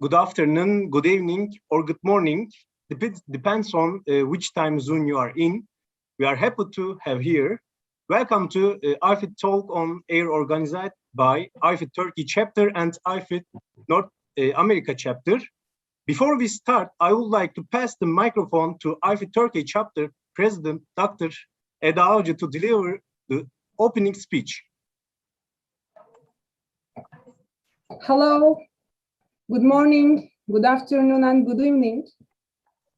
good afternoon, good evening, or good morning. Depends on which time zone you are in. We are happy to have here. Welcome to IFIT Talk on Air organized by IFIT Turkey chapter and IFIT North America chapter. Before we start, I would like to pass the microphone to IFIT Turkey chapter President Dr. Eda Avcı to deliver the opening speech. Hello, good morning, good afternoon, and good evening.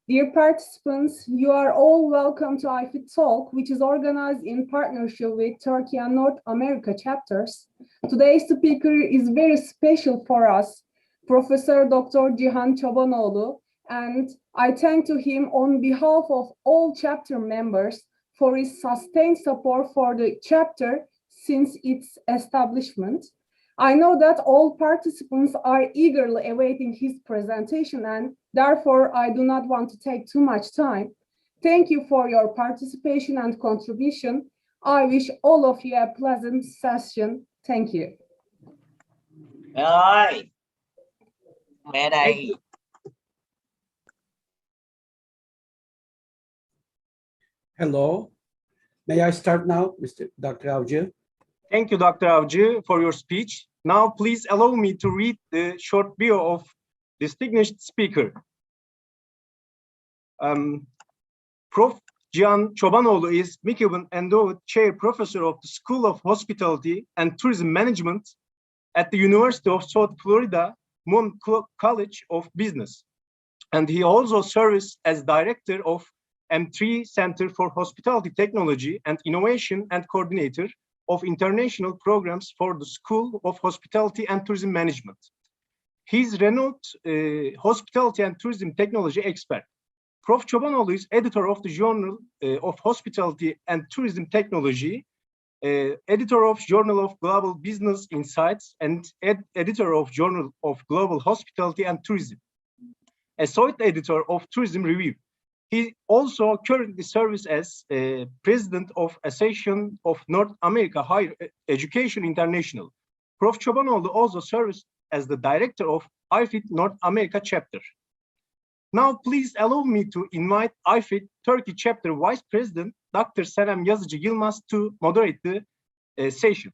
Dear participants, you are all welcome to IFIT Talk, which is organized in partnership with Turkey and North America chapters. Today's speaker is very special for us, Professor Dr. Cihan Çobanoğlu, and I thank to him on behalf of all chapter members for his sustained support for the chapter since its establishment. I know that all participants are eagerly awaiting his presentation, and therefore I do not want to take too much time. Thank you for your participation and contribution. I wish all of you a pleasant session. Thank you. Rồi, mẹ đây. Hello, may I start now, Dr. Avcı? Thank you, Dr. Avcı, for your speech. Now, please allow me to read the short bio of distinguished speaker. Prof. Cihan Çobanoğlu is McEwen Endowed Chair Professor of the School of Hospitality and Tourism Management at the University of South Florida, Moon College of Business. And he also serves as Director of M3 Center for Hospitality Technology and Innovation and Coordinator of International Programs for the School of Hospitality and Tourism Management. He's renowned hospitality and tourism technology expert. Prof. Çobanoğlu is editor of the Journal of Hospitality and Tourism Technology, editor of Journal of Global Business Insights, and editor of Journal of Global Hospitality and Tourism, associate editor of Tourism Review. He also currently serves as president of Association of North America Higher Education International. Prof. Çobanoğlu also serves as the director of IFIT North America chapter. Now, please allow me to invite IFIT Turkey chapter vice president, Dr. Senem Yazıcı Yılmaz, to moderate the session.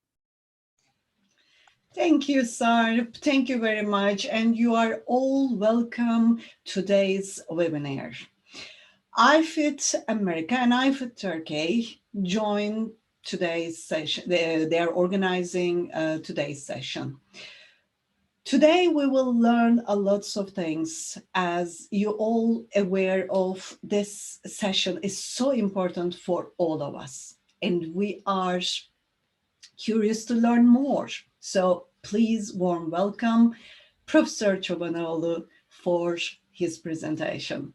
Thank you, Sarp. Thank you very much. And you are all welcome to today's webinar. IFIT America and IFIT Turkey join today's session. They're organizing today's session. Today we will learn a lots of things. As you all aware of, this session is so important for all of us, and we are curious to learn more. So please warm welcome Professor Çobanoğlu for his presentation.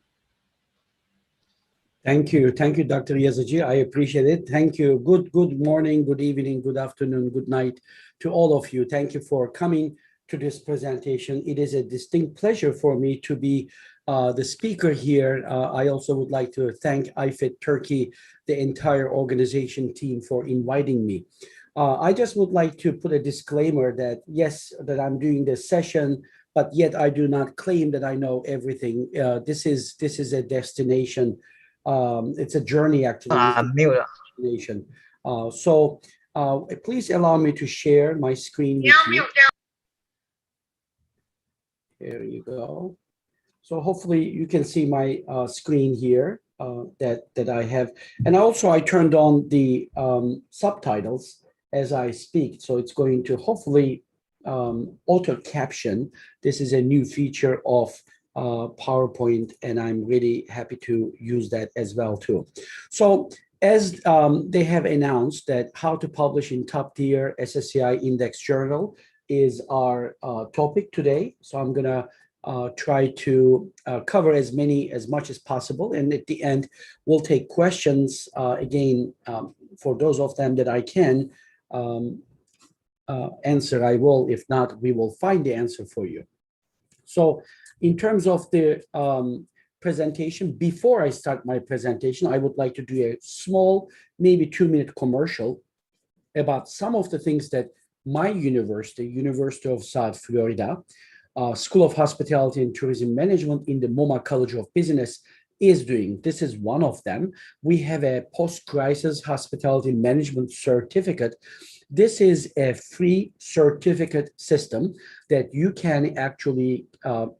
Thank you, Dr. Yazıcı. I appreciate it. Thank you. Good morning, good evening, good afternoon, good night to all of you. Thank you for coming to this presentation. It is a distinct pleasure for me to be the speaker here. I also would like to thank IFIT Turkey, the entire organization team, for inviting me. I just would like to put a disclaimer that yes, that I'm doing this session, but yet I do not claim that I know everything. This is a destination. It's a journey, actually. Destination. So please allow me to share my screen with you. There you go. So hopefully you can see my screen here that I have. And also I turned on the subtitles as I speak. So it's going to hopefully auto caption. This is a new feature of PowerPoint, and I'm really happy to use that as well too. So as they have announced that how to publish in top tier SSCI index journal is our topic today. So I'm gonna try to cover as much as possible, and at the end we'll take questions again for those of them that I can answer. I will. If not, we will find the answer for you. So in terms of the presentation, before I start my presentation, I would like to do a small, maybe 2-minute commercial about some of the things that my university, University of South Florida, School of Hospitality and Tourism Management in the MoMA College of Business is doing. This is one of them. We have a post-crisis hospitality management certificate. This is a free certificate system that you can actually,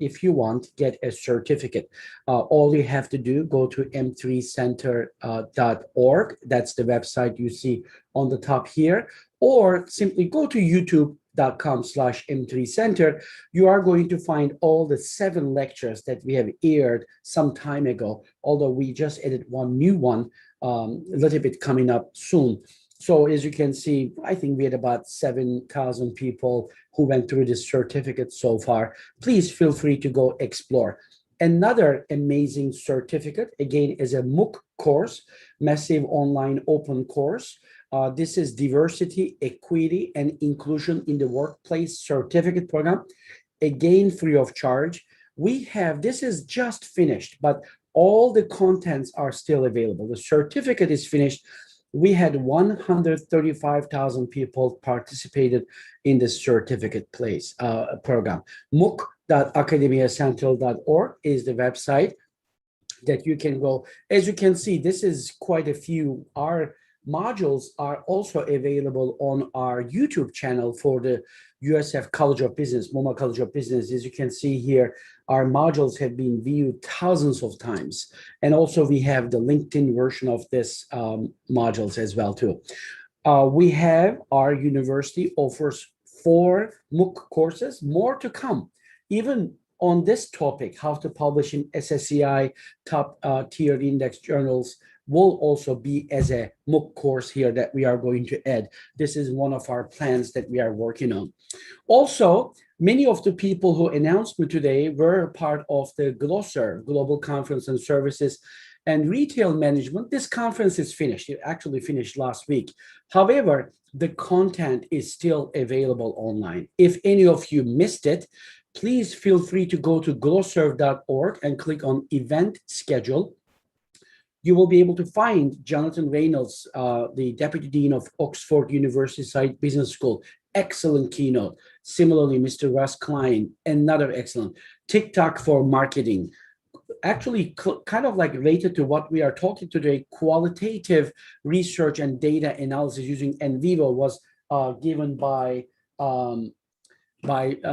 if you want, get a certificate. All you have to do, go to m3center.org. That's the website you see on the top here, or simply go to youtube.com/m3center. You are going to find all the 7 lectures that we have aired some time ago, although we just added one new one, a little bit coming up soon. So as you can see, I think we had about 7,000 people who went through this certificate so far. Please feel free to go explore. Another amazing certificate, again, is a MOOC course, Massive Online Open Course. This is Diversity, Equity, and Inclusion in the Workplace Certificate Program, again, free of charge. We have, this is just finished, but all the contents are still available. The certificate is finished. We had 135,000 people participated in this certificate program. MOOC.academiacentral.org is the website that you can go. As you can see, this is quite a few. Our modules are also available on our YouTube channel for the USF College of Business, MoMA College of Business. As you can see here, our modules have been viewed thousands of times. And also we have the LinkedIn version of this modules as well too. We have, our university offers 4 MOOC courses, more to come. Even on this topic, how to publish in SSCI top tier index journals, will also be as a MOOC course here that we are going to add. This is one of our plans that we are working on. Also, many of the people who announced me today were part of the GLOSSER, Global Conference and Services and Retail Management. This conference is finished. It actually finished last week. However, the content is still available online. If any of you missed it, please feel free to go to glosserve.org and click on Event Schedule. You will be able to find Jonathan Reynolds, the Deputy Dean of Oxford University Site Business School. Excellent keynote. Similarly, Mr. Russ Klein, another excellent. TikTok for marketing. Actually, kind of like related to what we are talking today, qualitative research and data analysis using NVivo was given by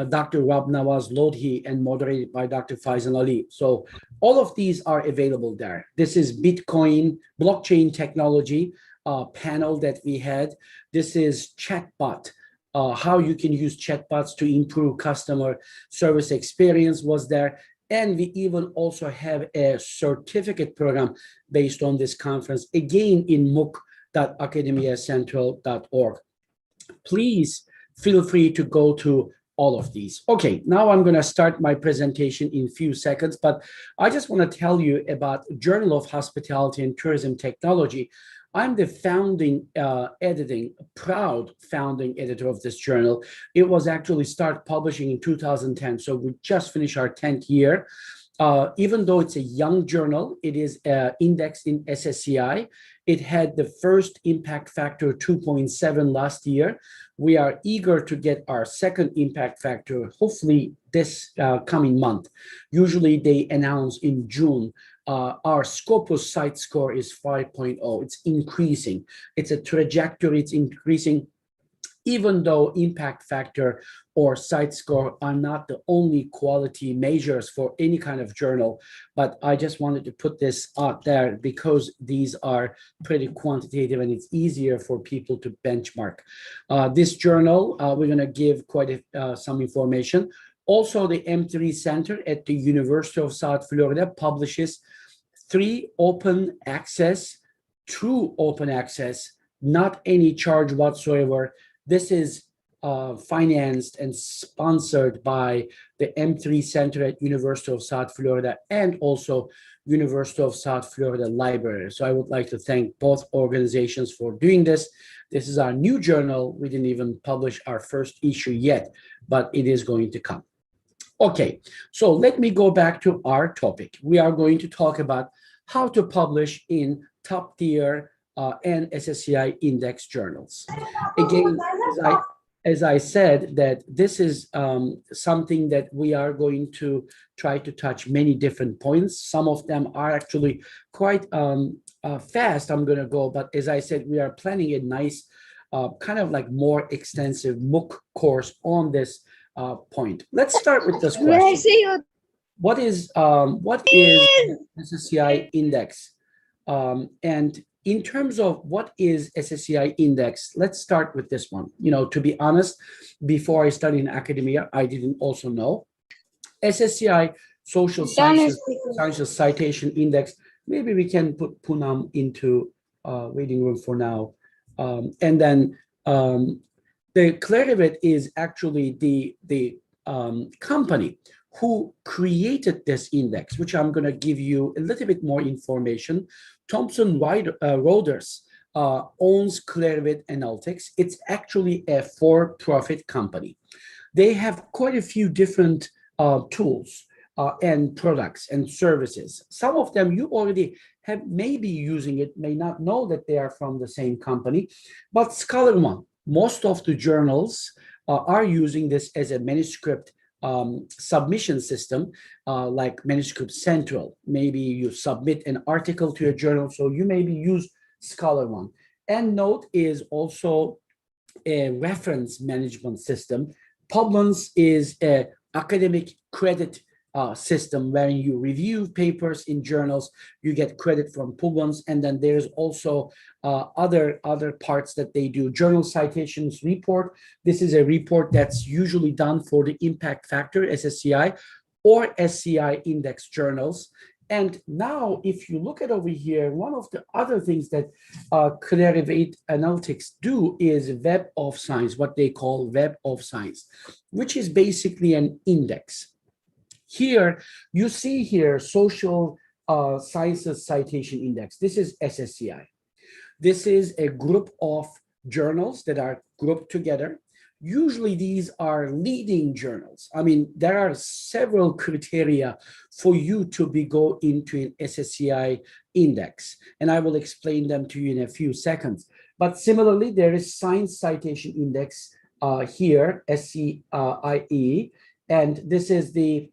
Dr. Rob Nawaz Lodhi and moderated by Dr. Faisal Ali. So all of these are available there. This is Bitcoin, blockchain technology panel that we had. This is chatbot, how you can use chatbots to improve customer service experience was there. And we even also have a certificate program based on this conference, again in mooc.academiacentral.org. Please feel free to go to all of these. Okay, now I'm going to start my presentation in a few seconds, but I just want to tell you about Journal of Hospitality and Tourism Technology. I'm the proud founding editor of this journal. It was actually started publishing in 2010, so we just finished our 10th year. Even though it's a young journal, it is indexed in SSCI. It had the first impact factor 2.7 last year. We are eager to get our second impact factor, hopefully this coming month. Usually they announce in June. Our Scopus site score is 5.0. It's increasing. It's a trajectory, it's increasing. Even though impact factor or site score are not the only quality measures for any kind of journal, but I just wanted to put this out there because these are pretty quantitative and it's easier for people to benchmark. This journal, we're going to give quite some information. Also, the M3 Center at the University of South Florida publishes 3 open access, true open access, not any charge whatsoever. This is financed and sponsored by the M3 Center at University of South Florida and also University of South Florida Library. So I would like to thank both organizations for doing this. This is our new journal. We didn't even publish our first issue yet, but it is going to come. Okay, so let me go back to our topic. We are going to talk about how to publish in top tier and SSCI index journals. Again, as I said, that this is something that we are going to try to touch many different points. Some of them are actually quite fast. I'm going to go, but as I said, we are planning a nice kind of like more extensive MOOC course on this point. Let's start with this question. What is SSCI index? And in terms of what is SSCI index, let's start with this one. You know, to be honest, before I studied in academia, I didn't also know. SSCI Social Sciences Citation Index. Maybe we can put Poonam into waiting room for now. And then the Clarivate is actually the company who created this index, which I'm going to give you a little bit more information. Thomson Reuters owns Clarivate Analytics. It's actually a for-profit company. They have quite a few different tools and products and services. Some of them you already have maybe using it, may not know that they are from the same company, but ScholarOne, most of the journals are using this as a manuscript submission system, like Manuscript Central. Maybe you submit an article to a journal, so you maybe use ScholarOne. EndNote is also a reference management system. Publons is an academic credit system where you review papers in journals, you get credit from Publons, and then there's also other parts that they do. Journal Citations Report. This is a report that's usually done for the impact factor, SSCI, or SCI index journals. And now, if you look at over here, one of the other things that Clarivate Analytics do is Web of Science, what they call Web of Science, which is basically an index. Here, you see here, Social Sciences Citation Index. This is SSCI. This is a group of journals that are grouped together. Usually these are leading journals. I mean, there are several criteria for you to go into an SSCI index, and I will explain them to you in a few seconds. But similarly, there is Science Citation Index here, SCIE, and this is the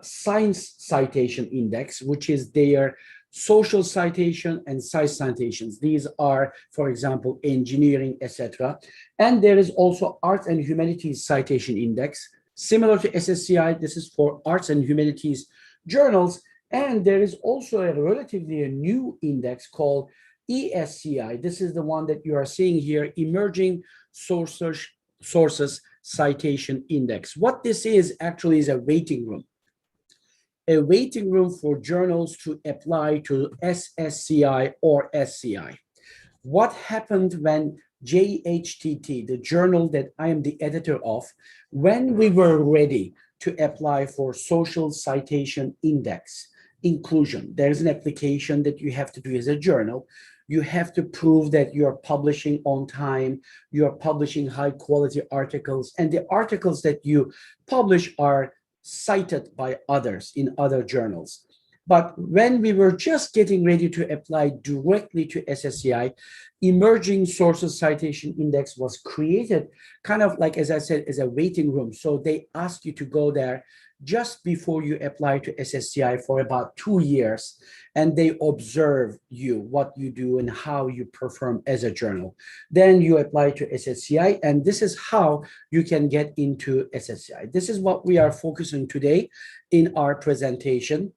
Science Citation Index, which is their social citation and science citations. These are, for example, engineering, etc. And there is also Arts and Humanities Citation Index. Similar to SSCI, this is for arts and humanities journals. And there is also a relatively new index called ESCI. This is the one that you are seeing here, Emerging Sources Citation Index. What this is actually is a waiting room. A waiting room for journals to apply to SSCI or SCI. What happened when JHTT, the journal that I am the editor of, when we were ready to apply for Social Citation Index inclusion, there's an application that you have to do as a journal. You have to prove that you're publishing on time, you're publishing high quality articles, and the articles that you publish are cited by others in other journals. But when we were just getting ready to apply directly to SSCI, Emerging Sources Citation Index was created kind of like, as I said, as a waiting room. So they ask you to go there just before you apply to SSCI for about 2 years, and they observe you, what you do and how you perform as a journal. Then you apply to SSCI, and this is how you can get into SSCI. This is what we are focusing today in our presentation,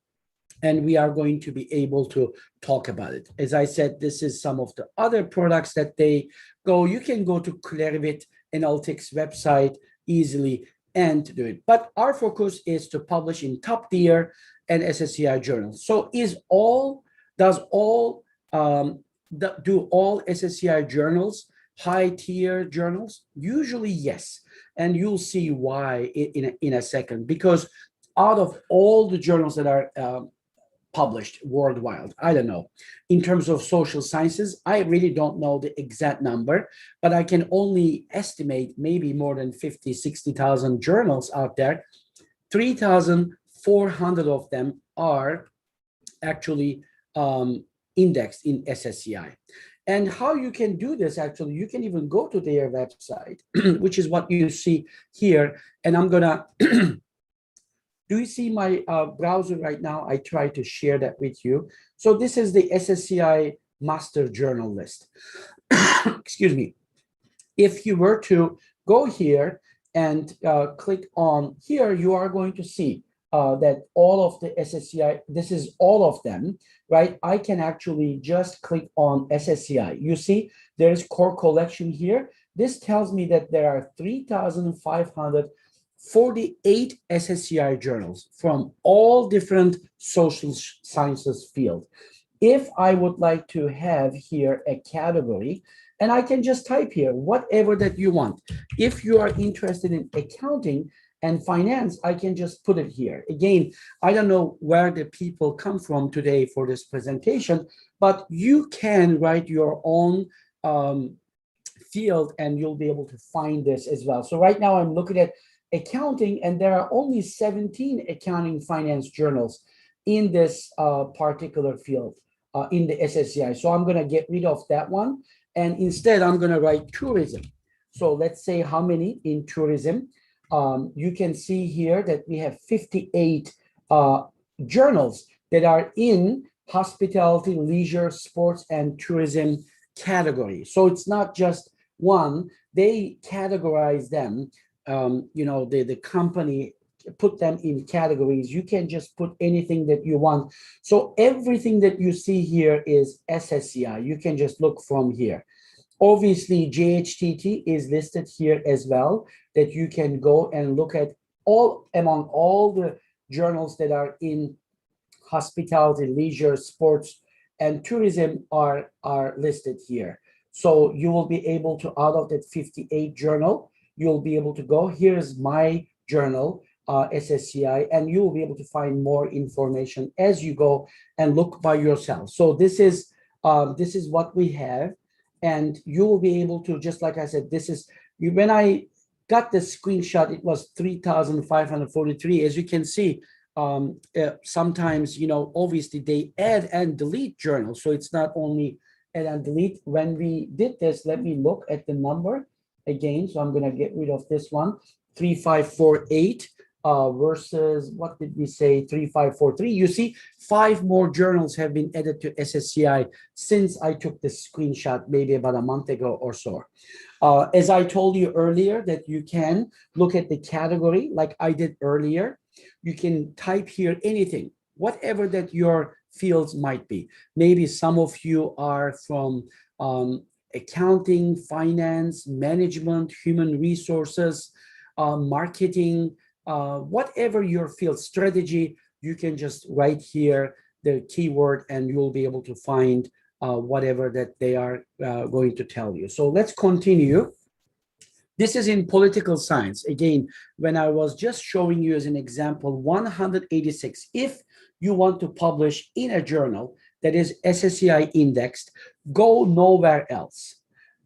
and we are going to be able to talk about it. As I said, this is some of the other products that they go. You can go to Clarivate Analytics website easily and do it. But our focus is to publish in top tier and SSCI journals. So do all SSCI journals high tier journals? Usually yes, and you'll see why in a second. Because out of all the journals that are published worldwide, I don't know, in terms of social sciences, I really don't know the exact number, but I can only estimate maybe more than 50, 60,000 journals out there. 3,400 of them are actually indexed in SSCI. And how you can do this, actually, you can even go to their website, which is what you see here. And I'm gonna, do you see my browser right now? I try to share that with you. So this is the SSCI master journal list. Excuse me. If you were to go here and click on here, you are going to see that all of the SSCI, this is all of them, right? I can actually just click on SSCI. You see, there's core collection here. This tells me that there are 3,548 SSCI journals from all different social sciences field. If I would like to have here a category, and I can just type here, whatever that you want. If you are interested in accounting and finance, I can just put it here. Again, I don't know where the people come from today for this presentation, but you can write your own field and you'll be able to find this as well. So right now I'm looking at accounting, and there are only 17 accounting finance journals in this particular field in the SSCI. So I'm gonna get rid of that one. And instead, I'm going to write tourism. So let's say how many in tourism. You can see here that we have 58 journals that are in hospitality, leisure, sports, and tourism category. So it's not just one. They categorize them. You know, the company put them in categories. You can just put anything that you want. So everything that you see here is SSCI. You can just look from here. Obviously, JHTT is listed here as well, that you can go and look at among all the journals that are in hospitality, leisure, sports, and tourism are listed here. So you will be able to, out of that 58 journal, you'll be able to go, here's my journal, SSCI, and you will be able to find more information as you go and look by yourself. So this is what we have, and you will be able to, just like I said, this is, when I got the screenshot, it was 3,543. As you can see, sometimes, you know, obviously they add and delete journals. So it's not only add and delete. When we did this, let me look at the number again. So I'm going to get rid of this one, 3,548. Versus, what did we say, 3,543. You see, 5 more journals have been added to SSCI since I took this screenshot maybe about a month ago or so. As I told you earlier, that you can look at the category like I did earlier. You can type here anything, whatever that your fields might be. Maybe some of you are from accounting, finance, management, human resources, marketing, whatever your field, strategy, you can just write here the keyword and you'll be able to find whatever that they are going to tell you. So let's continue. This is in political science. Again, when I was just showing you as an example, 186. If you want to publish in a journal that is SSCI indexed, go nowhere else.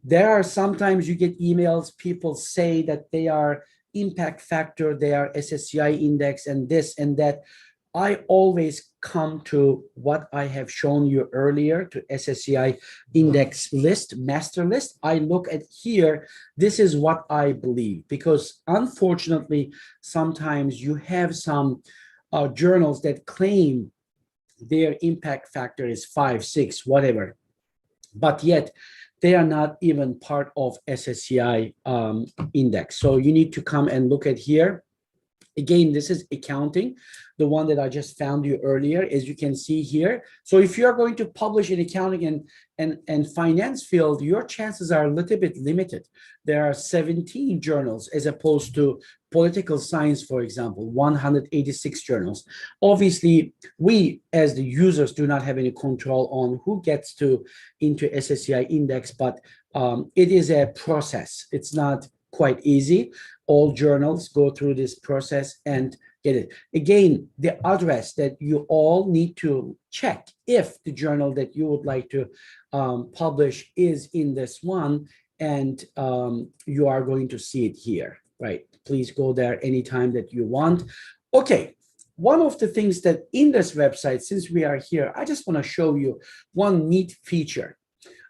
There are sometimes you get emails, people say that they are impact factor, they are SSCI index and this and that. I always come to what I have shown you earlier, to SSCI index list, master list. I look at here, this is what I believe, because unfortunately, sometimes you have some journals that claim their impact factor is 5, 6, whatever, but yet they are not even part of SSCI index. So you need to come and look at here. Again, this is accounting, the one that I just found you earlier, as you can see here. So if you are going to publish in accounting and finance field, your chances are a little bit limited. There are 17 journals as opposed to political science, for example, 186 journals. Obviously, we as the users do not have any control on who gets into SSCI index, but it is a process. It's not quite easy. All journals go through this process and get it. Again, the address that you all need to check if the journal that you would like to publish is in this one, and you are going to see it here, right? Please go there anytime that you want. Okay, one of the things that in this website, since we are here, I just want to show you one neat feature.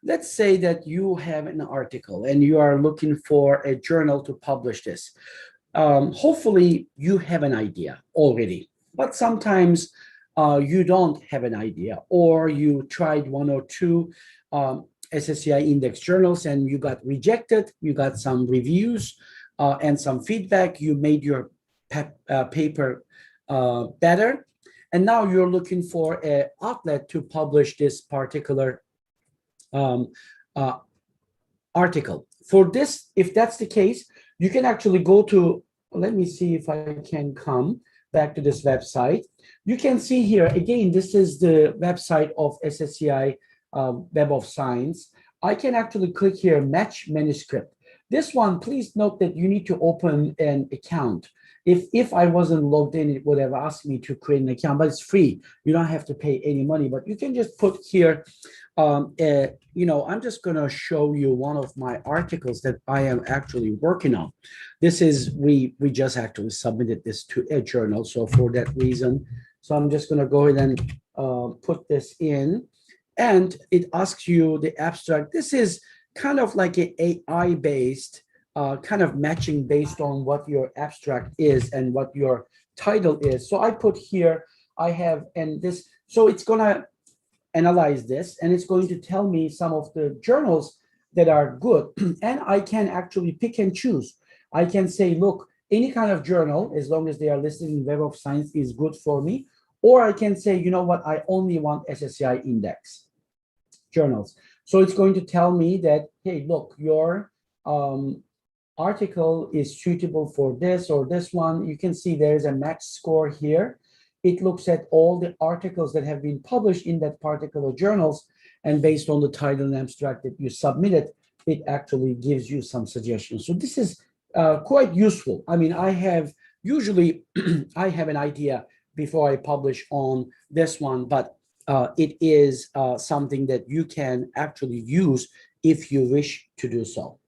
let's say that you have an article and you are looking for a journal to publish this. Hopefully you have an idea already, but sometimes you don't have an idea, or you tried one or two SSCI index journals and you got rejected, you got some reviews and some feedback, you made your paper better, and now you're looking for an outlet to publish this particular article. For this, if that's the case, you can actually go to, let me see if I can come back to this website. You can see here, again, this is the website of SSCI Web of Science. I can actually click here, match manuscript. This one, please note that you need to open an account. If I wasn't logged in, it would have asked me to create an account, but it's free. You don't have to pay any money, but you can just put here, I'm just going to show you one of my articles that I am actually working on. This is, we just actually submitted this to a journal. So for that reason, so I'm just going to go ahead and put this in, and it asks you the abstract. This is kind of like an AI-based kind of matching based on what your abstract is and what your title is. So I put here, I have, and this, so it's going to analyze this, and it's going to tell me some of the journals that are good. And I can actually pick and choose. I can say, look, any kind of journal, as long as they are listed in Web of Science, is good for me. Or I can say, you know what, I only want SSCI index journals. So it's going to tell me that, hey, look, your article is suitable for this or this one. You can see there's a match score here. It looks at all the articles that have been published in that particular journals, and based on the title and abstract that you submitted, it actually gives you some suggestions. So this is quite useful. I mean, I have usually I have an idea before I publish on this one, but it is something that you can actually use if you wish to do so.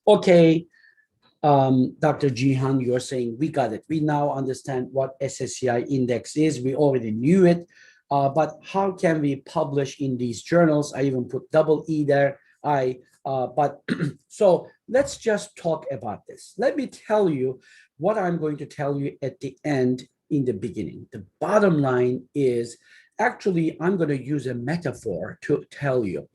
Okay, Dr. Jihan, you're saying we got it. We now understand what SSCI index is. We already knew it, but how can we publish in these journals? I even put double E there. But so let's just talk about this. Let me tell you what I'm going to tell you at the end in the beginning. The bottom line is, actually, I'm going to use a metaphor to tell you.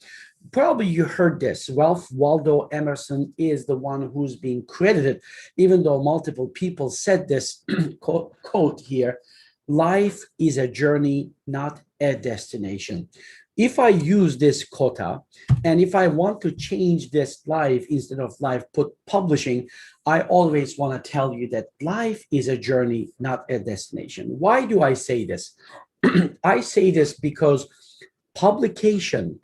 Probably you heard this. Ralph Waldo Emerson is the one who's being credited, even though multiple people said this quote here: life is a journey, not a destination. If I use this quota, and if I want to change this life, instead of life, put publishing, I always want to tell you that life is a journey, not a destination. Why do I say this? I say this because publishing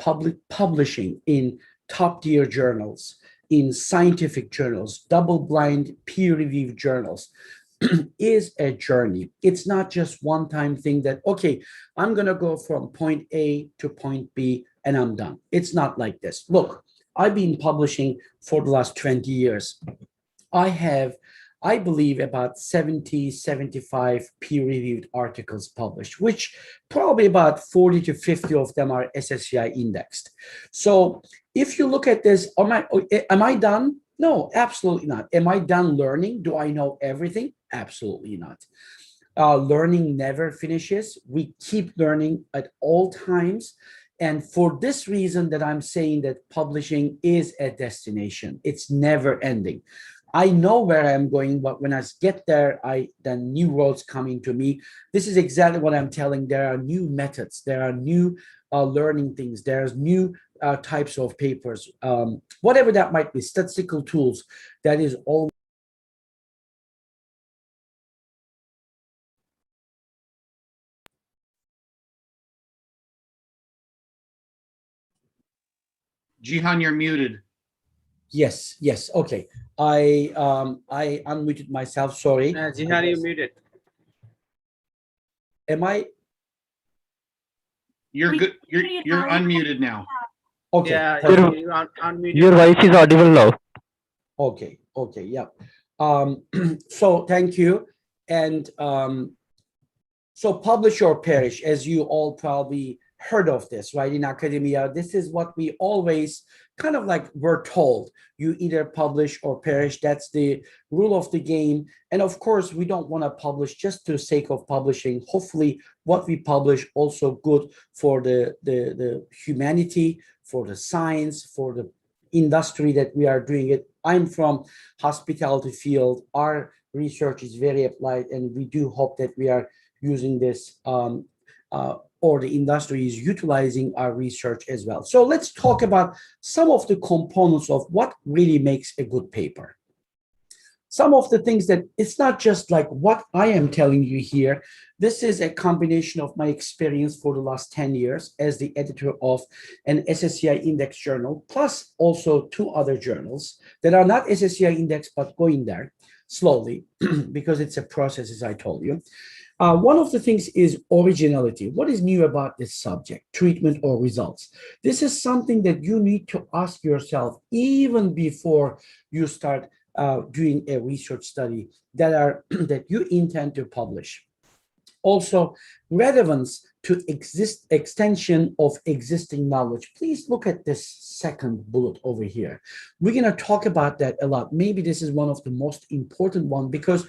in top-tier journals, in scientific journals, double-blind, peer-reviewed journals, is a journey. It's not just one-time thing that, okay, I'm going to go from point A to point B and I'm done. It's not like this. Look, I've been publishing for the last 20 years. I have, I believe, about 70, 75 peer-reviewed articles published, which probably about 40 to 50 of them are SSCI indexed. So if you look at this, am I done? No, absolutely not. Am I done learning? Do I know everything? Absolutely not. Learning never finishes. We keep learning at all times. And for this reason that I'm saying that publishing is a destination. It's never ending. I know where I'm going, but when I get there, then new roads coming to me. This is exactly what I'm telling. There are new methods. There are new learning things. There's new types of papers, whatever that might be, statistical tools. That is all. Jihan, you're muted. Yes. Okay. I unmuted myself. Sorry. Jihan, you muted. Am I? You're good. You're unmuted now. Okay. Yeah, you're unmuted. Your voice is audible now. Okay. Yeah. So thank you. And so publish or perish, as you all probably heard of this, right? In academia, this is what we always kind of like were told. You either publish or perish. That's the rule of the game. And of course, we don't want to publish just for the sake of publishing. Hopefully, what we publish also good for the humanity, for the science, for the industry that we are doing it. I'm from hospitality field. Our research is very applied, and we do hope that we are using this or the industry is utilizing our research as well. So let's talk about some of the components of what really makes a good paper. Some of the things that it's not just like what I am telling you here. This is a combination of my experience for the last 10 years as the editor of an SSCI index journal, plus also 2 other journals that are not SSCI index, but going there slowly because it's a process, as I told you. One of the things is originality. What is new about this subject, treatment or results? This is something that you need to ask yourself even before you start doing a research study that you intend to publish. Also, relevance to extension of existing knowledge. Please look at this second bullet over here. We're going to talk about that a lot. Maybe this is one of the most important one, because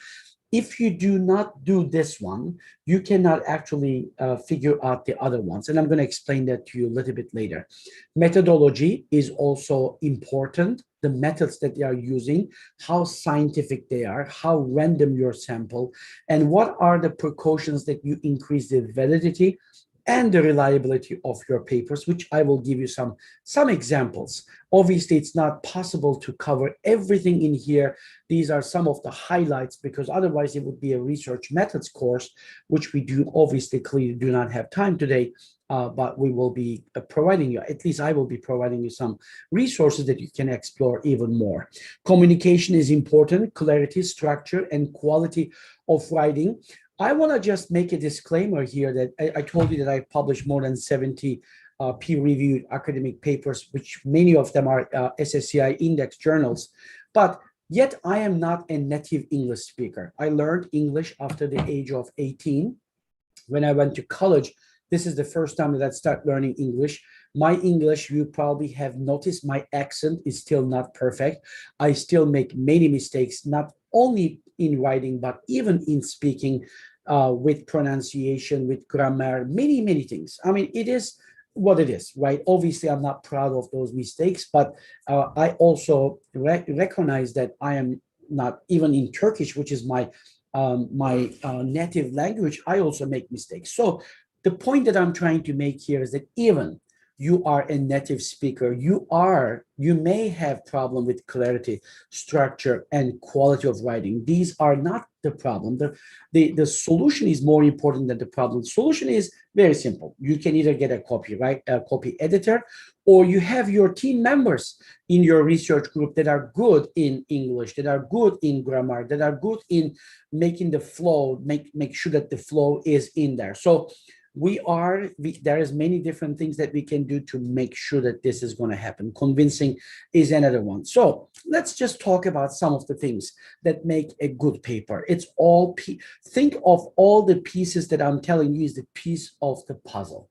if you do not do this one, you cannot actually figure out the other ones. And I'm going to explain that to you a little bit later. Methodology is also important. The methods that they are using, how scientific they are, how random your sample, and what are the precautions that you increase the validity and the reliability of your papers, which I will give you some examples. Obviously, it's not possible to cover everything in here. These are some of the highlights, because otherwise it would be a research methods course, which we do obviously clearly do not have time today, but we will be providing you, at least I will be providing you some resources that you can explore even more. Communication is important, clarity, structure, and quality of writing. I want to just make a disclaimer here that I told you that I published more than 70 peer-reviewed academic papers, which many of them are SSCI index journals. But yet I am not a native English speaker. I learned English after the age of 18. When I went to college, this is the first time that I started learning English. My English, you probably have noticed, my accent is still not perfect. I still make many mistakes, not only in writing, but even in speaking, with pronunciation, with grammar, many things. I mean, it is what it is, right? Obviously, I'm not proud of those mistakes, but I also recognize that I am not, even in Turkish, which is my native language, I also make mistakes. So the point that I'm trying to make here is that even you are a native speaker, you may have problem with clarity, structure, and quality of writing. These are not the problem. The solution is more important than the problem. The solution is very simple. You can either get a copy editor, or you have your team members in your research group that are good in English, that are good in grammar, that are good in making the flow, make sure that the flow is in there. So there is many different things that we can do to make sure that this is going to happen. Convincing is another one. So let's just talk about some of the things that make a good paper. It's all, think of all the pieces that I'm telling you is the piece of the puzzle.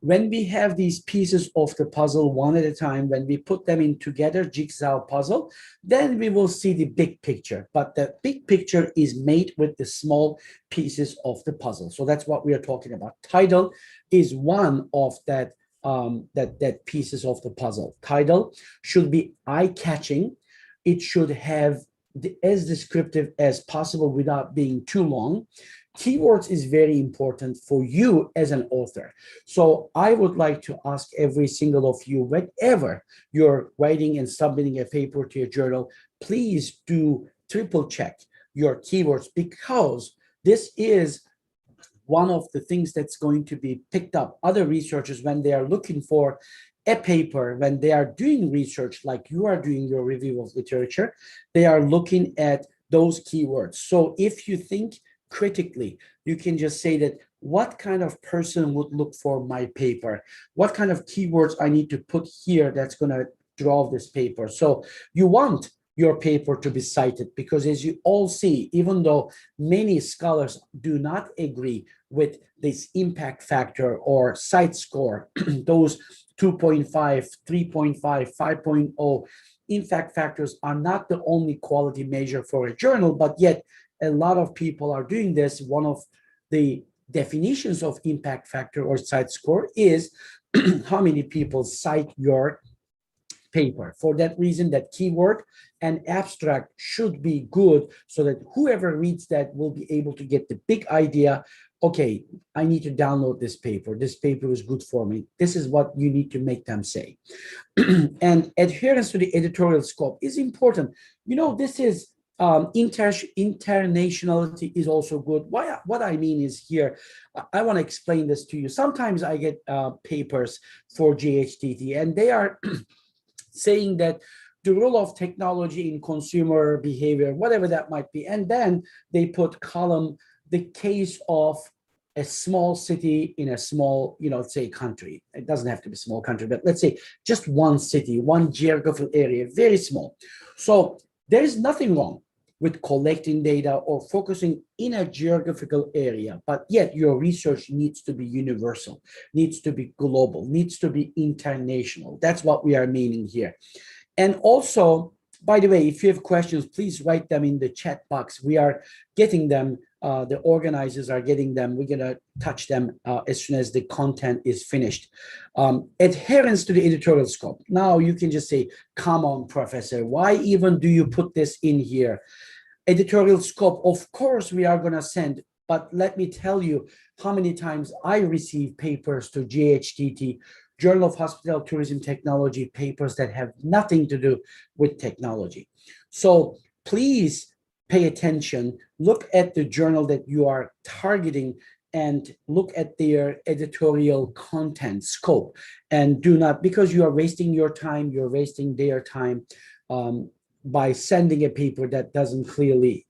When we have these pieces of the puzzle one at a time, when we put them in together, jigsaw puzzle, then we will see the big picture. But the big picture is made with the small pieces of the puzzle. So that's what we are talking about. Title is one of that pieces of the puzzle. Title should be eye-catching. It should have as descriptive as possible without being too long. Keywords is very important for you as an author. So I would like to ask every single of you, whenever you're writing and submitting a paper to a journal, please do triple check your keywords, because this is one of the things that's going to be picked up. Other researchers, when they are looking for a paper, when they are doing research like you are doing your review of literature, they are looking at those keywords. So if you think critically, you can just say that, what kind of person would look for my paper? What kind of keywords I need to put here that's going to draw this paper? So you want your paper to be cited, because as you all see, even though many scholars do not agree with this impact factor or site score, those 2.5, 3.5, 5.0 impact factors are not the only quality measure for a journal, but yet a lot of people are doing this. One of the definitions of impact factor or site score is how many people cite your paper. For that reason, that keyword and abstract should be good so that whoever reads that will be able to get the big idea. Okay, I need to download this paper. This paper is good for me. This is what you need to make them say. And adherence to the editorial scope is important. You know, this is internationality is also good. What I mean is here, I want to explain this to you. Sometimes I get papers for JHTT and they are saying that the role of technology in consumer behavior, whatever that might be. And then they put column, the case of a small city in a small, let's say country. It doesn't have to be a small country, but let's say just one city, one geographical area, very small. So there is nothing wrong with collecting data or focusing in a geographical area, but yet your research needs to be universal, needs to be global, needs to be international. That's what we are meaning here. And also, by the way, if you have questions, please write them in the chat box. We are getting them. The organizers are getting them. We're going to touch them as soon as the content is finished. Adherence to the editorial scope. Now you can just say, come on, professor, why even do you put this in here? Editorial scope, of course, we are going to send, but let me tell you how many times I receive papers to JHTT, Journal of Hospital Tourism Technology, papers that have nothing to do with technology. So please pay attention, look at the journal that you are targeting and look at their editorial content scope, and do not, because you are wasting your time, you're wasting their time by sending a paper that doesn't clearly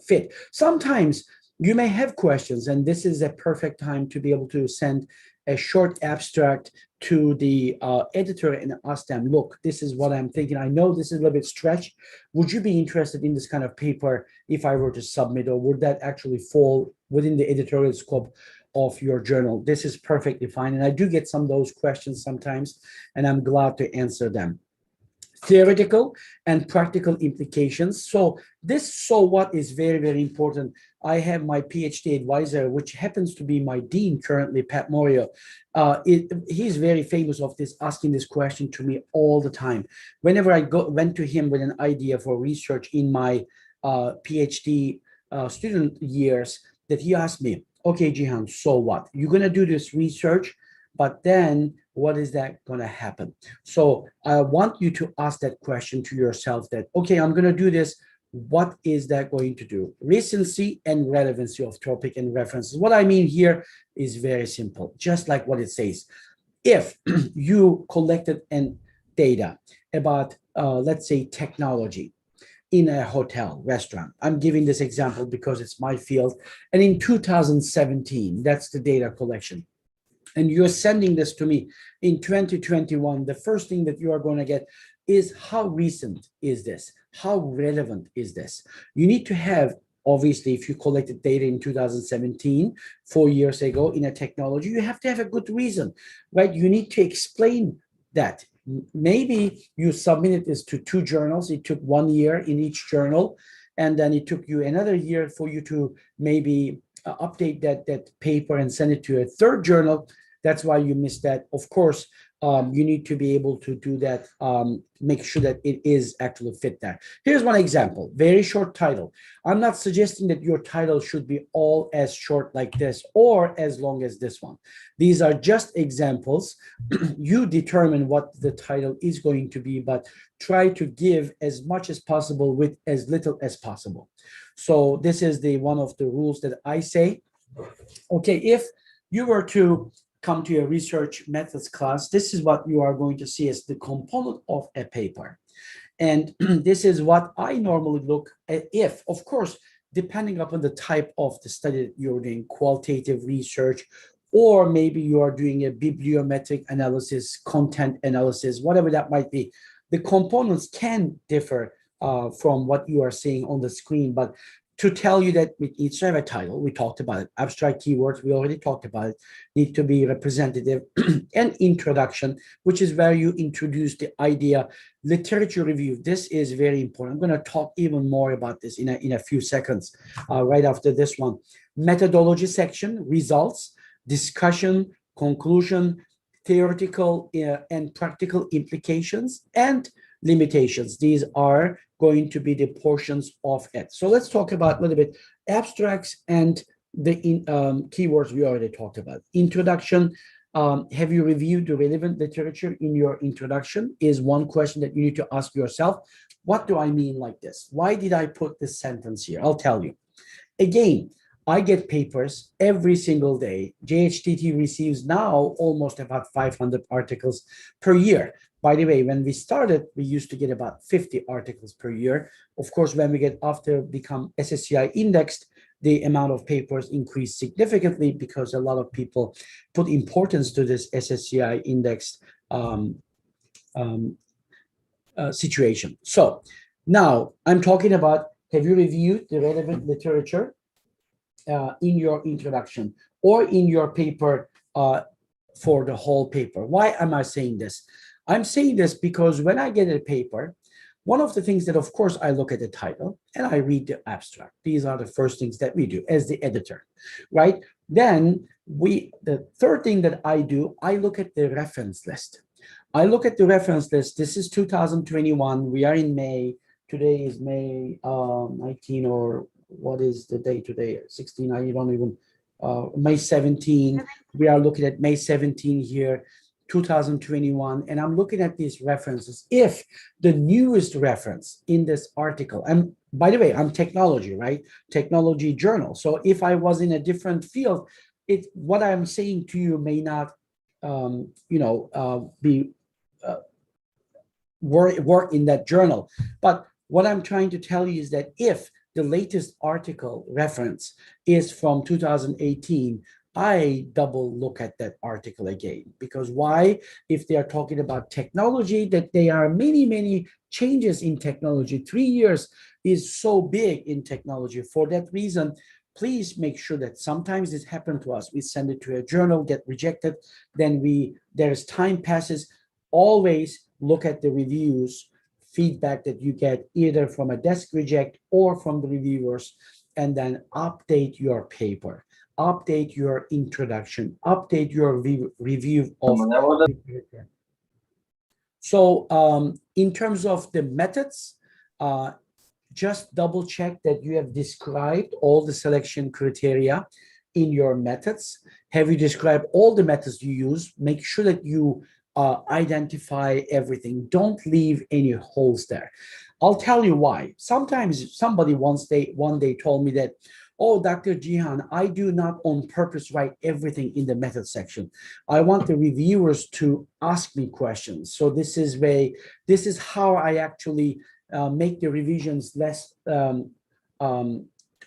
fit. Sometimes you may have questions, and this is a perfect time to be able to send a short abstract to the editor and ask them, look, this is what I'm thinking. I know this is a little bit stretched. Would you be interested in this kind of paper if I were to submit, or would that actually fall within the editorial scope of your journal? This is perfectly fine. And I do get some of those questions sometimes, and I'm glad to answer them. Theoretical and practical implications. So this so what is very, very important. I have my PhD advisor, which happens to be my dean currently, Pat Morio. He's very famous of this, asking this question to me all the time. Whenever I went to him with an idea for research in my PhD student years, that he asked me, okay, Jihan, so what? You're going to do this research, but then what is that going to happen? So I want you to ask that question to yourself that, okay, I'm going to do this. What is that going to do? Recency and relevancy of topic and references. What I mean here is very simple, just like what it says. If you collected data about, let's say, technology in a hotel, restaurant. I'm giving this example because it's my field. And in 2017, that's the data collection. And you're sending this to me in 2021, the first thing that you are going to get is how recent is this? How relevant is this? You need to have, obviously, if you collected data in 2017, 4 years ago in a technology, you have to have a good reason, right? You need to explain that. Maybe you submitted this to 2 journals. It took 1 year in each journal, and then it took you another year for you to maybe update that paper and send it to a 3rd journal. That's why you missed that. Of course, you need to be able to do that, make sure that it is actually fit there. Here's one example, very short title. I'm not suggesting that your title should be all as short like this or as long as this one. These are just examples. You determine what the title is going to be, but try to give as much as possible with as little as possible. So this is one of the rules that I say. Okay, if you were to come to a research methods class, this is what you are going to see as the component of a paper. And this is what I normally look at if, of course, depending upon the type of the study that you're doing, qualitative research, or maybe you are doing a bibliometric analysis, content analysis, whatever that might be. The components can differ from what you are seeing on the screen, but to tell you that it needs to have a title. We talked about it. Abstract keywords, we already talked about it. Need to be representative. And introduction, which is where you introduce the idea. Literature review, this is very important. I'm going to talk even more about this in a few seconds, right after this one. Methodology section, results, discussion, conclusion, theoretical and practical implications, and limitations. These are going to be the portions of it. So let's talk about a little bit abstracts and the keywords we already talked about. Introduction. Have you reviewed the relevant literature in your introduction is one question that you need to ask yourself. What do I mean like this? Why did I put this sentence here? I'll tell you. Again, I get papers every single day. JHTT receives now almost about 500 articles per year. By the way, when we started, we used to get about 50 articles per year. Of course, when we get after become SSCI indexed, the amount of papers increased significantly because a lot of people put importance to this SSCI indexed situation. So now I'm talking about, have you reviewed the relevant literature in your introduction or in your paper for the whole paper? Why am I saying this? I'm saying this because when I get a paper, one of the things that, of course, I look at the title and I read the abstract. These are the first things that we do as the editor, right? Then the third thing that I do, I look at the reference list. I look at the reference list. This is 2021. We are in May. Today is May 19, or what is the day today? 16, I don't even, May 17. We are looking at May 17 here. 2021, and I'm looking at these references. If the newest reference in this article, and by the way, I'm technology, right? Technology journal. So if I was in a different field, what I'm saying to you may not, be work in that journal. But what I'm trying to tell you is that if the latest article reference is from 2018, I double look at that article again. Because why? If they are talking about technology, that there are many, many changes in technology. 3 years is so big in technology. For that reason, please make sure that sometimes this happened to us. We send it to a journal, get rejected, then there's time passes. Always look at the reviews, feedback that you get either from a desk reject or from the reviewers, and then update your paper. Update your introduction, update your review of. So in terms of the methods, just double check that you have described all the selection criteria in your methods. Have you described all the methods you use? Make sure that you identify everything. Don't leave any holes there. I'll tell you why. Sometimes somebody one day told me that, oh, Dr. Jihan, I do not on purpose write everything in the method section. I want the reviewers to ask me questions. So this is how I actually make the revisions less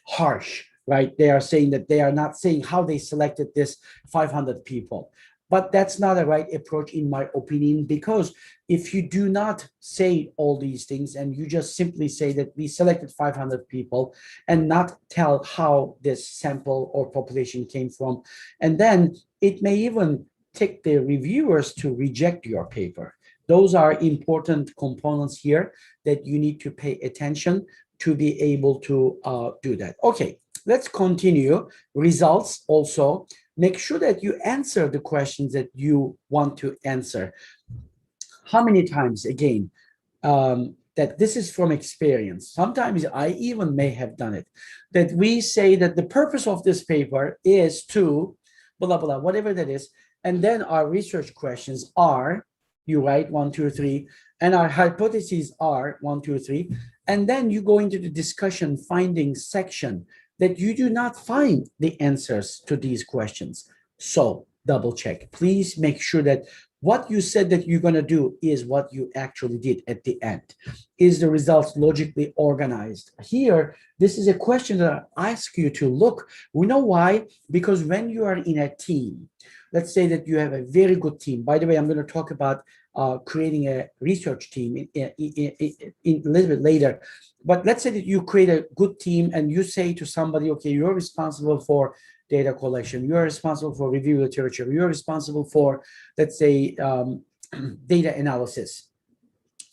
harsh, right? They are saying that they are not saying how they selected this 500 people. But that's not a right approach in my opinion, because if you do not say all these things and you just simply say that we selected 500 people and not tell how this sample or population came from, and then it may even take the reviewers to reject your paper. Those are important components here that you need to pay attention to be able to do that. Okay, let's continue. Results also. Make sure that you answer the questions that you want to answer. How many times, again, that this is from experience. Sometimes I even may have done it, that we say that the purpose of this paper is to blah, blah, whatever that is. And then our research questions are, you write 1, 2, 3, and our hypotheses are 1, 2, 3. And then you go into the discussion findings section that you do not find the answers to these questions. So double check. Please make sure that what you said that you're going to do is what you actually did at the end. Is the results logically organized? Here, this is a question that I ask you to look. We know why? Because when you are in a team, let's say that you have a very good team. By the way, I'm going to talk about creating a research team in a little bit later. But let's say that you create a good team and you say to somebody, okay, you're responsible for data collection, you're responsible for review literature, you're responsible for, let's say, data analysis,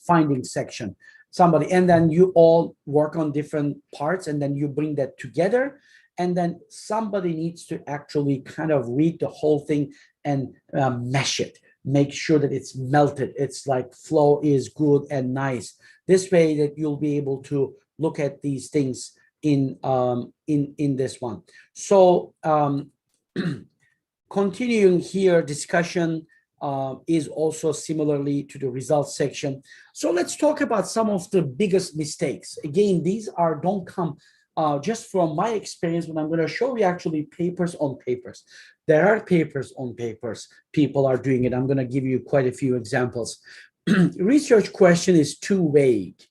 findings section, somebody, and then you all work on different parts and then you bring that together. And then somebody needs to actually kind of read the whole thing and mesh it, make sure that it's melted. It's like flow is good and nice. This way that you'll be able to look at these things in this one. So continuing here, discussion is also similarly to the results section. So let's talk about some of the biggest mistakes. Again, these don't come just from my experience, but I'm going to show you actually papers on papers. There are papers on papers. People are doing it. I'm going to give you quite a few examples. Research question is too vague,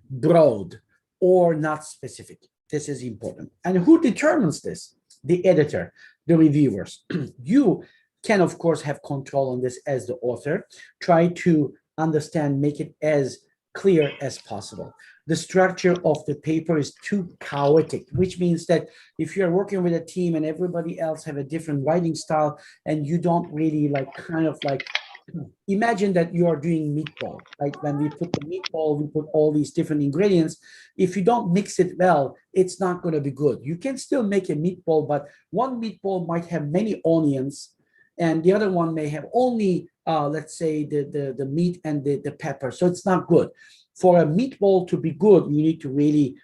broad, or not specific. This is important. And who determines this? The editor, the reviewers. You can, of course, have control on this as the author. Try to understand, make it as clear as possible. The structure of the paper is too chaotic, which means that if you're working with a team and everybody else have a different writing style and you don't really imagine that you are doing meatball, right? When we put the meatball, we put all these different ingredients. If you don't mix it well, it's not going to be good. You can still make a meatball, but one meatball might have many onions and the other one may have only, let's say, the meat and the pepper. So it's not good. For a meatball to be good, you need to really,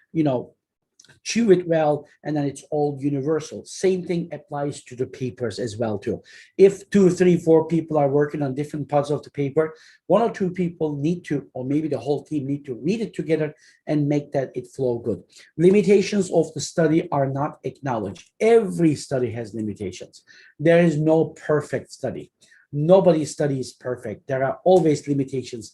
chew it well, and then it's all universal. Same thing applies to the papers as well too. If 2, 3, 4 people are working on different parts of the paper, 1 or 2 people need to, or maybe the whole team need to read it together and make that it flow good. Limitations of the study are not acknowledged. Every study has limitations. There is no perfect study. Nobody's study is perfect. There are always limitations.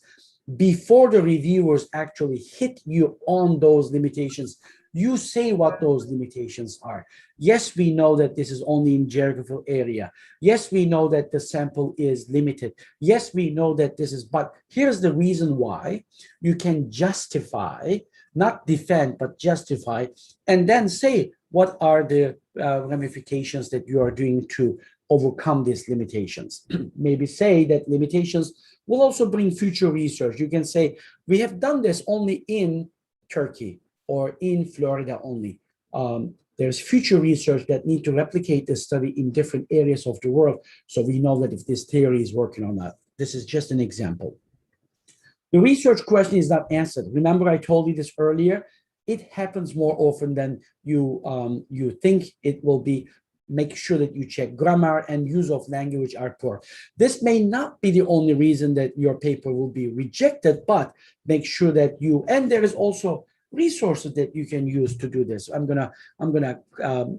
Before the reviewers actually hit you on those limitations, you say what those limitations are. Yes, we know that this is only in geographical area. Yes, we know that the sample is limited. Yes, we know that this is, but here's the reason why. You can justify, not defend, but justify, and then say what are the ramifications that you are doing to overcome these limitations. Maybe say that limitations will also bring future research. You can say, we have done this only in Turkey or in Florida only. There's future research that need to replicate this study in different areas of the world, so we know that if this theory is working or not. This is just an example. The research question is not answered. Remember, I told you this earlier. It happens more often than you think it will be. Make sure that you check grammar and use of language are poor. This may not be the only reason that your paper will be rejected, but make sure that and there is also resources that you can use to do this. I'm gonna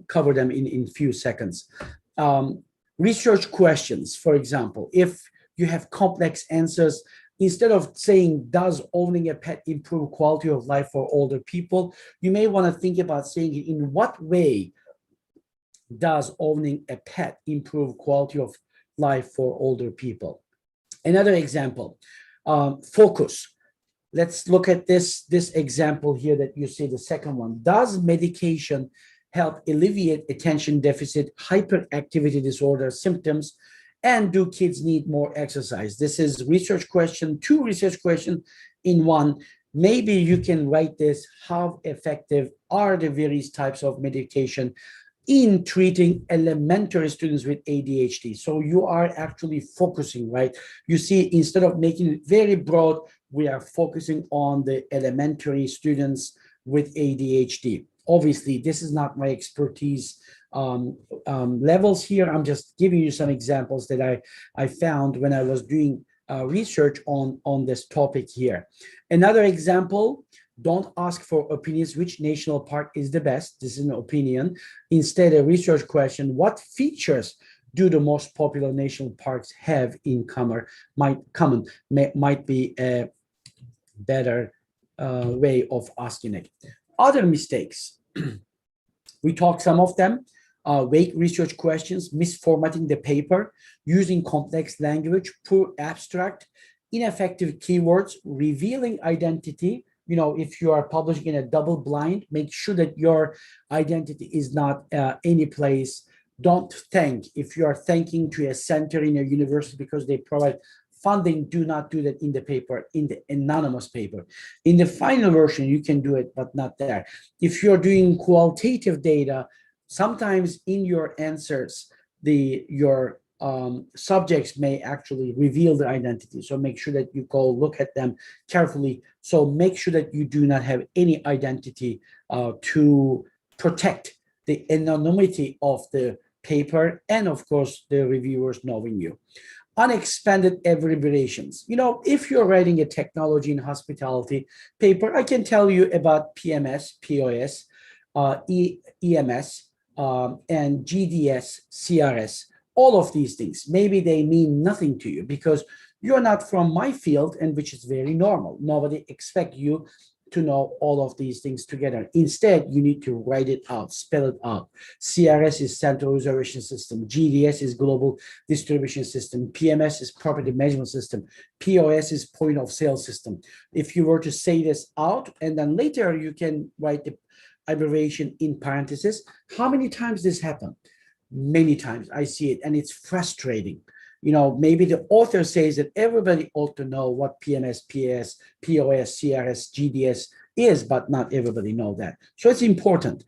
cover them in few seconds. Research questions, for example, if you have complex answers, instead of saying, does owning a pet improve quality of life for older people, you may want to think about saying, in what way does owning a pet improve quality of life for older people? Another example, focus. Let's look at this example here that you see, the second one. Does medication help alleviate attention deficit hyperactivity disorder symptoms? And do kids need more exercise? This is research question, 2 research questions in one. Maybe you can write this. How effective are the various types of medication in treating elementary students with ADHD? So you are actually focusing, right? You see, instead of making it very broad, we are focusing on the elementary students with ADHD. Obviously, this is not my expertise levels here. I'm just giving you some examples that I found when I was doing research on this topic here. Another example, don't ask for opinions, which national park is the best. This is an opinion. Instead, a research question, what features do the most popular national parks have in common? Might be a better way of asking it. Other mistakes, we talked some of them. Vague research questions, misformatting the paper, using complex language, poor abstract, ineffective keywords, revealing identity. If you are publishing in a double blind, make sure that your identity is not any place. Don't thank. If you are thanking to a center in a university because they provide funding, do not do that in the paper, in the anonymous paper. In the final version, you can do it, but not there. If you're doing qualitative data, sometimes in your answers, your subjects may actually reveal their identity. So make sure that you go look at them carefully. So make sure that you do not have any identity to protect the anonymity of the paper, and of course, the reviewers knowing you. Unexpanded abbreviations. If you're writing a technology in hospitality paper, I can tell you about PMS, POS, EMS, and GDS, CRS. All of these things, maybe they mean nothing to you because you're not from my field, and which is very normal. Nobody expects you to know all of these things together. Instead, you need to write it out, spell it out. CRS is Central Reservation System. GDS is Global Distribution System. PMS is Property Management System. POS is Point of Sale System. If you were to say this out, and then later you can write the abbreviation in parentheses. How many times this happened? Many times I see it, and it's frustrating. Maybe the author says that everybody ought to know what PMS, PAS, POS, CRS, GDS is, but not everybody know that. So it's important.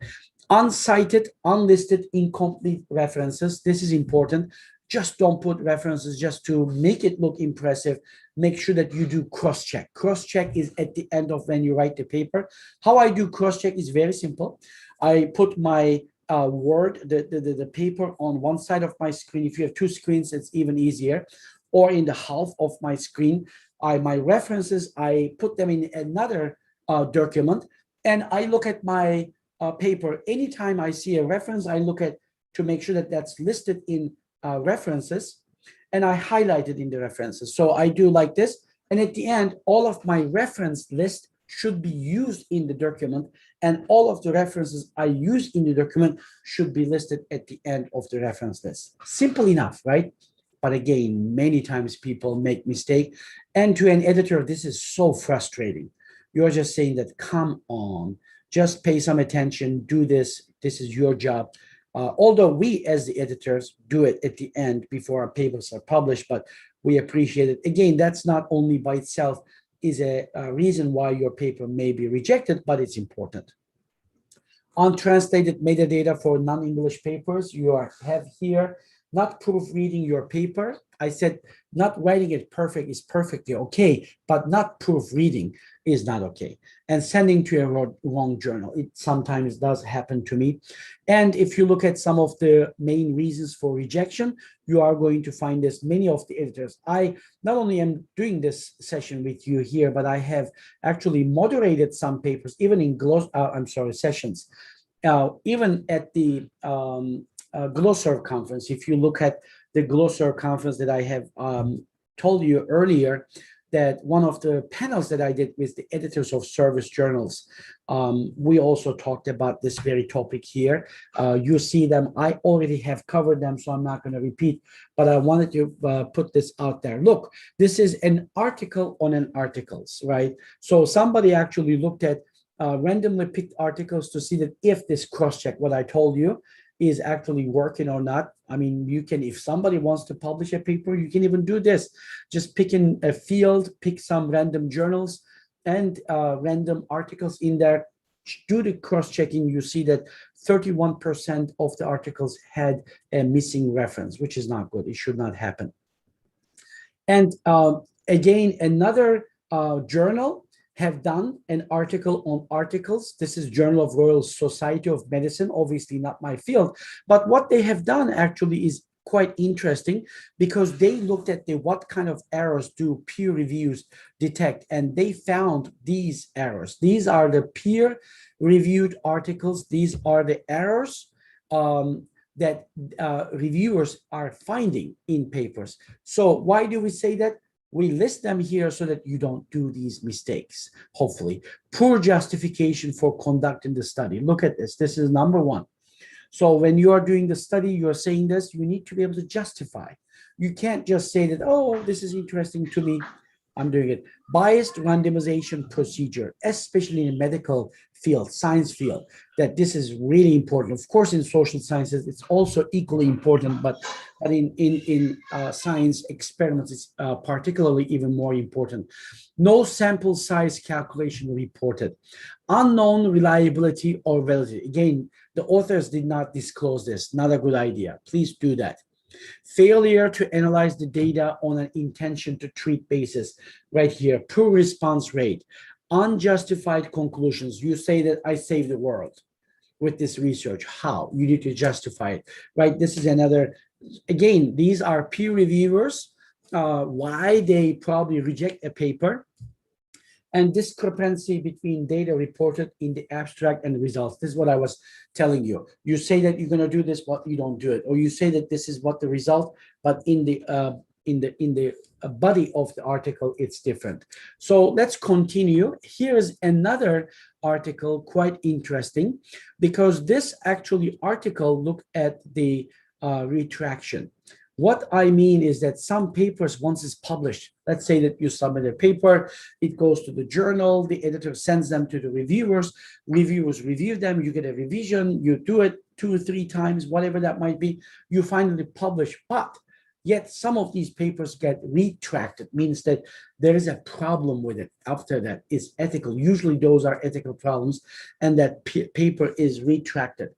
Uncited, unlisted, incomplete references. This is important. Just don't put references just to make it look impressive. Make sure that you do cross-check. Cross-check is at the end of when you write the paper. How I do cross-check is very simple. I put my Word, the paper on one side of my screen. If you have two screens, it's even easier. Or in the half of my screen, my references, I put them in another document, and I look at my paper. Anytime I see a reference, I look at to make sure that that's listed in references, and I highlight it in the references. So I do like this, and at the end, all of my reference list should be used in the document, and all of the references I use in the document should be listed at the end of the reference list. Simple enough, right? But again, many times people make mistake, and to an editor, this is so frustrating. You're just saying that, come on, just pay some attention, do this, this is your job. Although we as the editors do it at the end before our papers are published, but we appreciate it. Again, that's not only by itself is a reason why your paper may be rejected, but it's important. Untranslated metadata for non-English papers, have here, not proofreading your paper. I said not writing it perfect is perfectly okay, but not proofreading is not okay. And sending to a wrong journal, it sometimes does happen to me. And if you look at some of the main reasons for rejection, you are going to find this. Many of the editors, I not only am doing this session with you here, but I have actually moderated some papers, even in sessions, even at the Glosser conference. If you look at the Glosser conference that I have told you earlier, that one of the panels that I did with the editors of service journals, we also talked about this very topic here. You see them, I already have covered them, so I'm not going to repeat, but I wanted to put this out there. Look, this is an article on an articles, right? So somebody actually looked at randomly picked articles to see that if this cross-check, what I told you, is actually working or not. I mean, you can, if somebody wants to publish a paper, you can even do this. Just pick in a field, pick some random journals and random articles in there, do the cross-checking. You see that 31% of the articles had a missing reference, which is not good. It should not happen. And again, another journal have done an article on articles. This is Journal of Royal Society of Medicine, obviously not my field, but what they have done actually is quite interesting because they looked at what kind of errors do peer reviews detect, and they found these errors. These are the peer-reviewed articles. These are the errors that reviewers are finding in papers. So why do we say that? We list them here so that you don't do these mistakes, hopefully. Poor justification for conducting the study. Look at this. This is number one. So when you are doing the study, you're saying this, you need to be able to justify. You can't just say that, oh, this is interesting to me. I'm doing it. Biased randomization procedure, especially in medical field, science field, that this is really important. Of course, in social sciences, it's also equally important, but in science experiments, it's particularly even more important. No sample size calculation reported. Unknown reliability or validity. Again, the authors did not disclose this. Not a good idea. Please do that. Failure to analyze the data on an intention to treat basis. Right here, poor response rate. Unjustified conclusions. You say that I saved the world with this research. How? You need to justify it, right? This is another, again, these are peer reviewers, why they probably reject a paper, and discrepancy between data reported in the abstract and the results. This is what I was telling you. You say that you're going to do this, but you don't do it, or you say that this is what the result, but in the body of the article, it's different. So let's continue. Here is another article, quite interesting, because this actually article looked at the retraction. What I mean is that some papers, once it's published, let's say that you submit a paper, it goes to the journal, the editor sends them to the reviewers review them, you get a revision, you do it 2 or 3 times, whatever that might be, you finally publish, but yet some of these papers get retracted, means that there is a problem with it after that. It's ethical. Usually those are ethical problems, and that paper is retracted.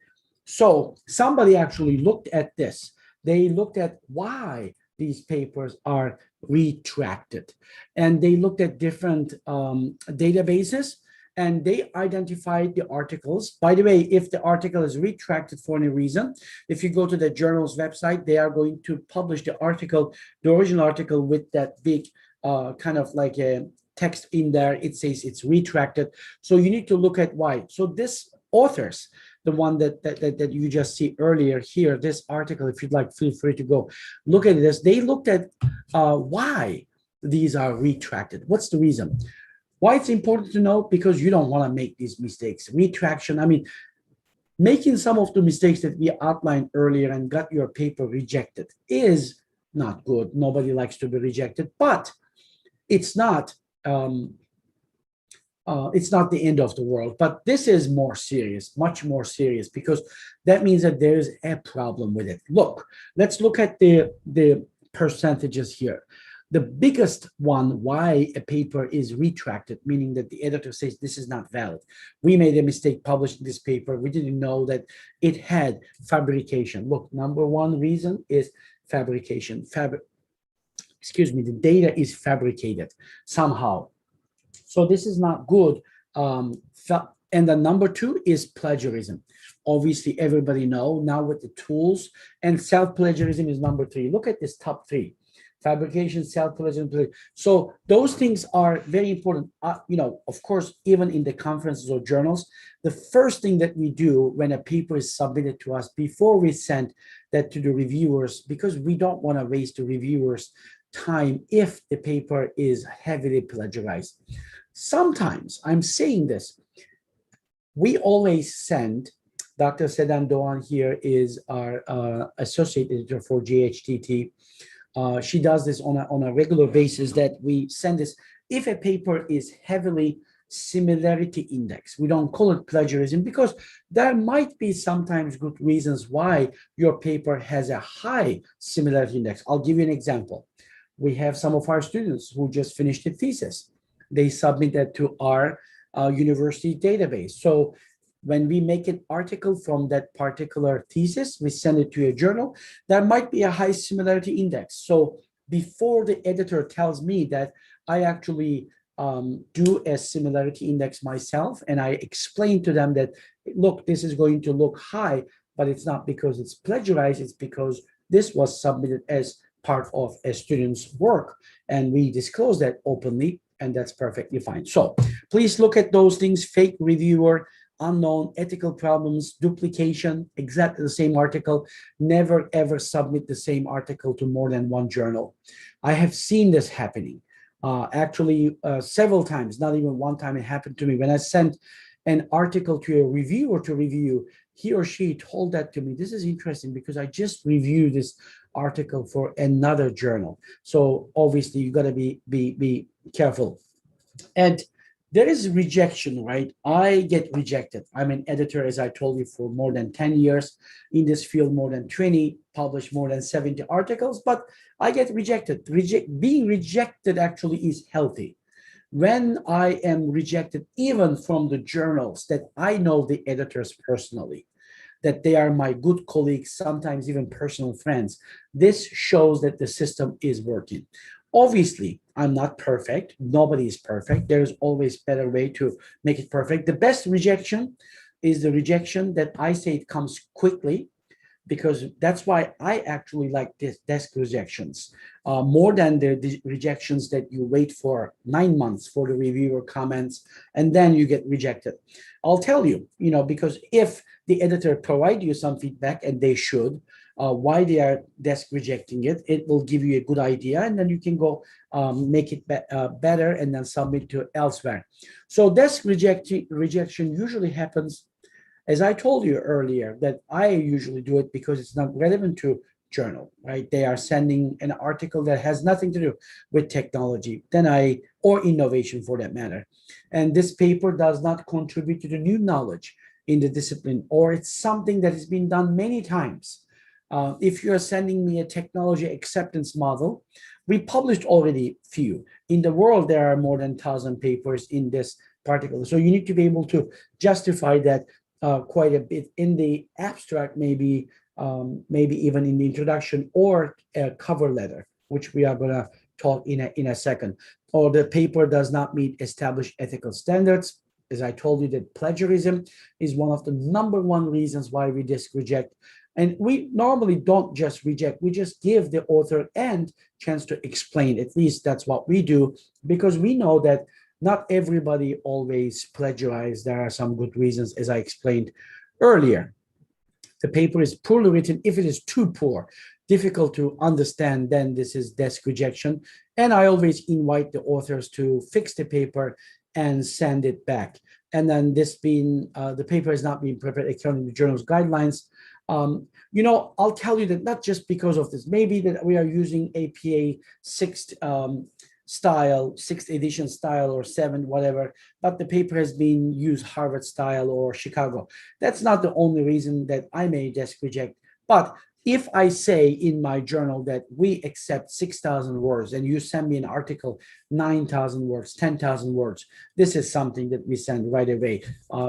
So somebody actually looked at this. They looked at why these papers are retracted, and they looked at different databases, and they identified the articles. By the way, if the article is retracted for any reason, if you go to the journal's website, they are going to publish the article, the original article, with that big kind of like a text in there. It says it's retracted. So you need to look at why. So this authors, the one that you just see earlier here, this article, if you'd like, feel free to go look at this. They looked at why these are retracted. What's the reason? Why it's important to know? Because you don't want to make these mistakes. Retraction, I mean, making some of the mistakes that we outlined earlier and got your paper rejected is not good. Nobody likes to be rejected, but it's not the end of the world. But this is more serious, much more serious, because that means that there is a problem with it. Look, let's look at the percentages here. The biggest one, why a paper is retracted, meaning that the editor says this is not valid. We made a mistake publishing this paper. We didn't know that it had fabrication. Look, number one reason is fabrication. The data is fabricated somehow. So this is not good. And the number 2 is plagiarism. Obviously, everybody knows now with the tools, and self-plagiarism is number 3. Look at this top 3. Fabrication, self-plagiarism. So those things are very important. Of course, even in the conferences or journals, the first thing that we do when a paper is submitted to us, before we send that to the reviewers, because we don't want to waste the reviewers' time if the paper is heavily plagiarized. Sometimes, I'm saying this, we always send, Dr. Sedan Doğan here is our associate editor for JHTT. She does this on a regular basis, that we send this. If a paper is heavily similarity index, we don't call it plagiarism, because there might be sometimes good reasons why your paper has a high similarity index. I'll give you an example. We have some of our students who just finished a thesis. They submit that to our university database. So when we make an article from that particular thesis, we send it to a journal, there might be a high similarity index. So before the editor tells me that, I actually do a similarity index myself, and I explain to them that, look, this is going to look high, but it's not because it's plagiarized, it's because this was submitted as part of a student's work, and we disclose that openly, and that's perfectly fine. So please look at those things: fake reviewer, unknown, ethical problems, duplication, exactly the same article. Never ever submit the same article to more than one journal. I have seen this happening actually several times, not even one time. It happened to me when I sent an article to a reviewer to review. He or she told that to me. This is interesting because I just reviewed this article for another journal. So obviously you got to be careful. And there is rejection, right? I get rejected. I'm an editor, as I told you, for more than 10 years in this field, more than 20, published more than 70 articles, but I get rejected. Being rejected actually is healthy. When I am rejected, even from the journals that I know the editors personally, that they are my good colleagues, sometimes even personal friends, this shows that the system is working. Obviously, I'm not perfect. Nobody is perfect. There's always better way to make it perfect. The best rejection is the rejection that I say it comes quickly, because that's why I actually like this desk rejections more than the rejections that you wait for 9 months for the reviewer comments and then you get rejected. I'll tell you, because if the editor provide you some feedback, and they should, why they are desk rejecting it, it will give you a good idea, and then you can go make it better and then submit to elsewhere. So desk rejection usually happens, as I told you earlier, that I usually do it because it's not relevant to journal, right? They are sending an article that has nothing to do with technology, or innovation for that matter. And this paper does not contribute to the new knowledge in the discipline, or it's something that has been done many times. If you're sending me a technology acceptance model, we published already few. In the world, there are more than 1,000 papers in this particular. So you need to be able to justify that quite a bit in the abstract, maybe even in the introduction or a cover letter, which we are going to talk in a second. Or the paper does not meet established ethical standards. As I told you, that plagiarism is one of the #1 reasons why we disk reject. And we normally don't just reject, we just give the author and chance to explain. At least that's what we do, because we know that not everybody always plagiarizes. There are some good reasons, as I explained earlier. The paper is poorly written. If it is too poor, difficult to understand, then this is desk rejection. And I always invite the authors to fix the paper and send it back. And then the paper has not been prepared according to the journal's guidelines. I'll tell you that not just because of this, maybe that we are using APA 6th style, 6th edition style, or 7, whatever, but the paper has been used Harvard style or Chicago. That's not the only reason that I may desk reject. But if I say in my journal that we accept 6,000 words and you send me an article, 9,000 words, 10,000 words, this is something that we send right away,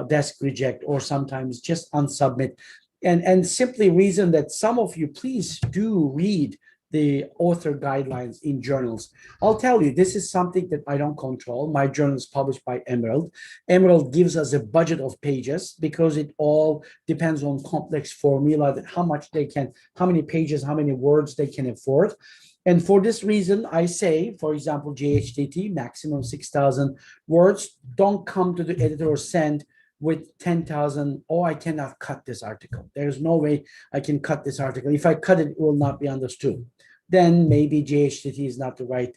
desk reject, or sometimes just unsubmit. And simply reason that some of you, please do read the author guidelines in journals. I'll tell you, this is something that I don't control. My journal is published by Emerald. Emerald gives us a budget of pages because it all depends on complex formula, that how many pages, how many words they can afford. And for this reason, I say, for example, JHTT, maximum 6,000 words. Don't come to the editor or send with 10,000, I cannot cut this article. There's no way I can cut this article. If I cut it, it will not be understood. Then maybe JHTT is not the right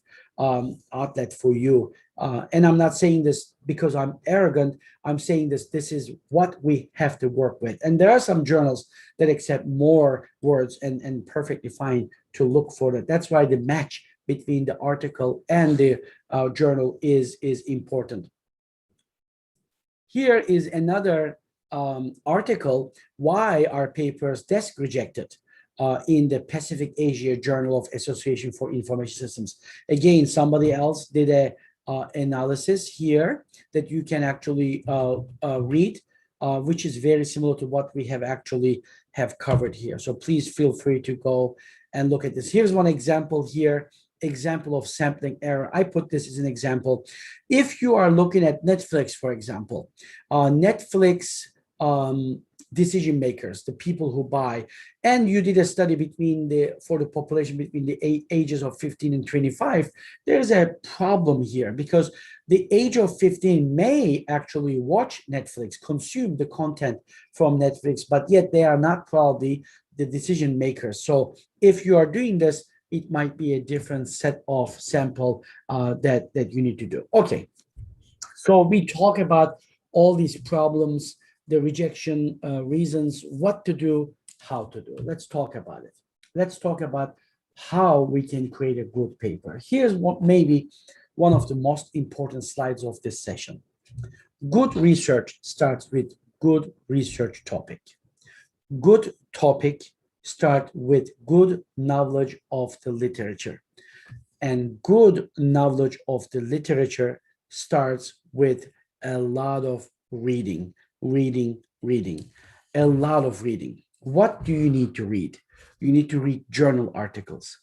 outlet for you. And I'm not saying this because I'm arrogant. I'm saying this is what we have to work with. And there are some journals that accept more words and perfectly fine to look for that. That's why the match between the article and the journal is important. Here is another article, why are papers desk rejected in the Pacific Asia Journal of Association for Information Systems. Again, somebody else did a analysis here that you can actually read, which is very similar to what we have covered here. So please feel free to go and look at this. Here's one example here. Example of sampling error. I put this as an example. If you are looking at Netflix, for example, Netflix decision makers, the people who buy, and you did a study for the population between the ages of 15 and 25, there's a problem here because the age of 15 may actually watch Netflix, consume the content from Netflix, but yet they are not probably the decision makers. So if you are doing this, it might be a different set of sample that you need to do. Okay, so we talk about all these problems, the rejection reasons, what to do, how to do. Let's talk about it. Let's talk about how we can create a good paper. Here's what maybe one of the most important slides of this session. Good research starts with good research topic. Good topic start with good knowledge of the literature. And good knowledge of the literature starts with a lot of reading, a lot of reading. What do you need to read? You need to read journal articles,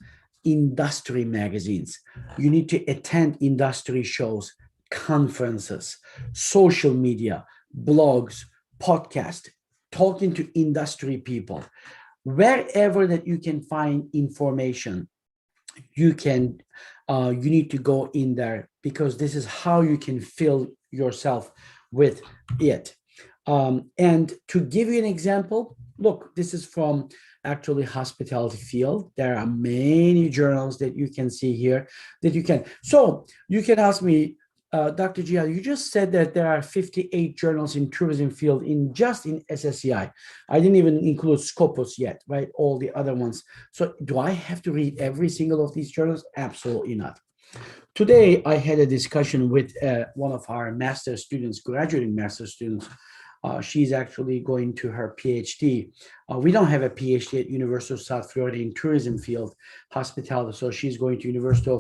industry magazines. You need to attend industry shows, conferences, social media, blogs, podcasts, talking to industry people. Wherever that you can find information, you need to go in there, because this is how you can fill yourself with it. And to give you an example, look, this is from actually hospitality field. There are many journals that you can see here that you can. So you can ask me, Dr. Jihad, you just said that there are 58 journals in tourism field in SSCI. I didn't even include Scopus yet, right? All the other ones. So do I have to read every single of these journals? Absolutely not. Today, I had a discussion with one of our master students, graduating master students. She's actually going to her PhD. We don't have a PhD at University of South Florida in tourism field, hospitality. So she's going to University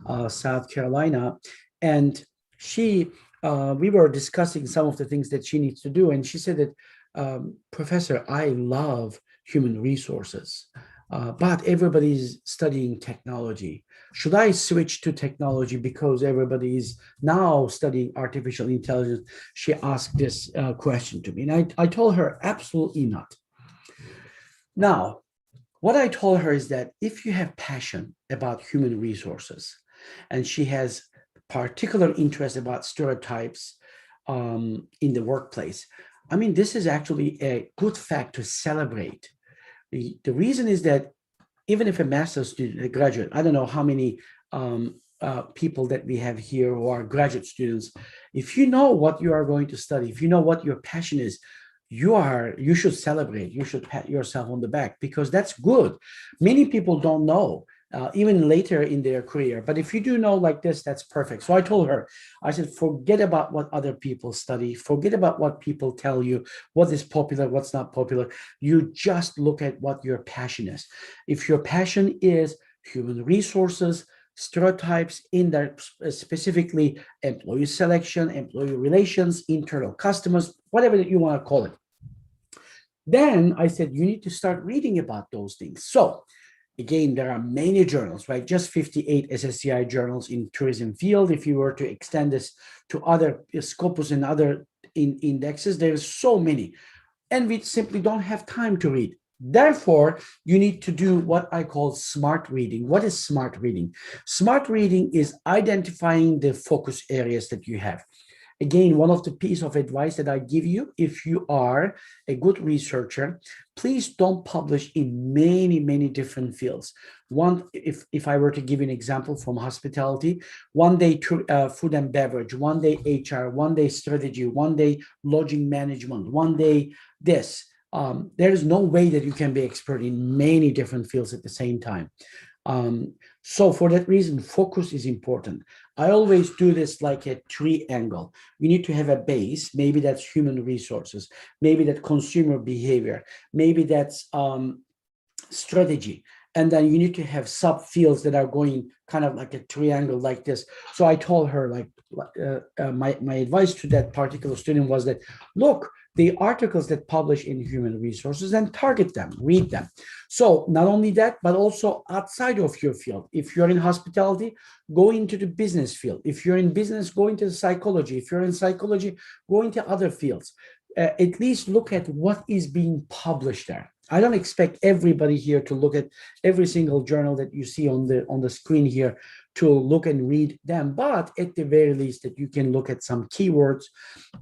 of South Carolina. And we were discussing some of the things that she needs to do. And she said that, Professor, I love human resources, but everybody's studying technology. Should I switch to technology because everybody is now studying artificial intelligence? She asked this question to me. And I told her, absolutely not. Now, what I told her is that if you have passion about human resources, and she has particular interest about stereotypes in the workplace, I mean, this is actually a good fact to celebrate. The reason is that even if a master's student, a graduate, I don't know how many people that we have here who are graduate students, if you know what you are going to study, if you know what your passion is, you should celebrate, you should pat yourself on the back, because that's good. Many people don't know. Even later in their career. But if you do know like this, that's perfect. So I told her, I said, forget about what other people study, forget about what people tell you, what is popular, what's not popular. You just look at what your passion is. If your passion is human resources, stereotypes in there, specifically employee selection, employee relations, internal customers, whatever that you want to call it, then I said, you need to start reading about those things. So again, there are many journals, right? Just 58 SSCI journals in tourism field. If you were to extend this to other Scopus and other indexes, there's so many. And we simply don't have time to read. Therefore, you need to do what I call smart reading. What is smart reading? Smart reading is identifying the focus areas that you have. Again, one of the piece of advice that I give you, if you are a good researcher, please don't publish in many, many different fields. One, if I were to give you an example from hospitality, one day food and beverage, one day HR, one day strategy, one day lodging management, one day this. There is no way that you can be expert in many different fields at the same time. So for that reason, focus is important. I always do this like a triangle. We need to have a base. Maybe that's human resources. Maybe that's consumer behavior. Maybe that's strategy. And then you need to have subfields that are going kind of like a triangle like this. So I told her, like, my advice to that particular student was that, look, the articles that publish in human resources and target them, read them. So not only that, but also outside of your field. If you're in hospitality, go into the business field. If you're in business, go into psychology. If you're in psychology, go into other fields. At least look at what is being published there. I don't expect everybody here to look at every single journal that you see on the screen here to look and read them, but at the very least that you can look at some keywords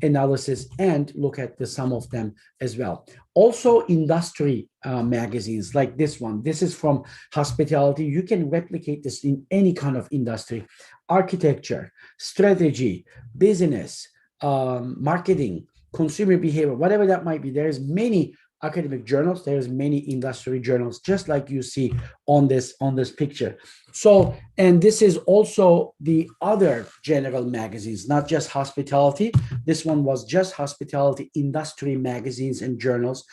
analysis and look at some of them as well. Also industry magazines like this one. This is from hospitality. You can replicate this in any kind of industry: architecture, strategy, business, marketing, consumer behavior, whatever that might be. There's many academic journals, there's many industry journals, just like you see on this picture. So, and this is also the other general magazines, not just hospitality. This one was just hospitality industry magazines and journals,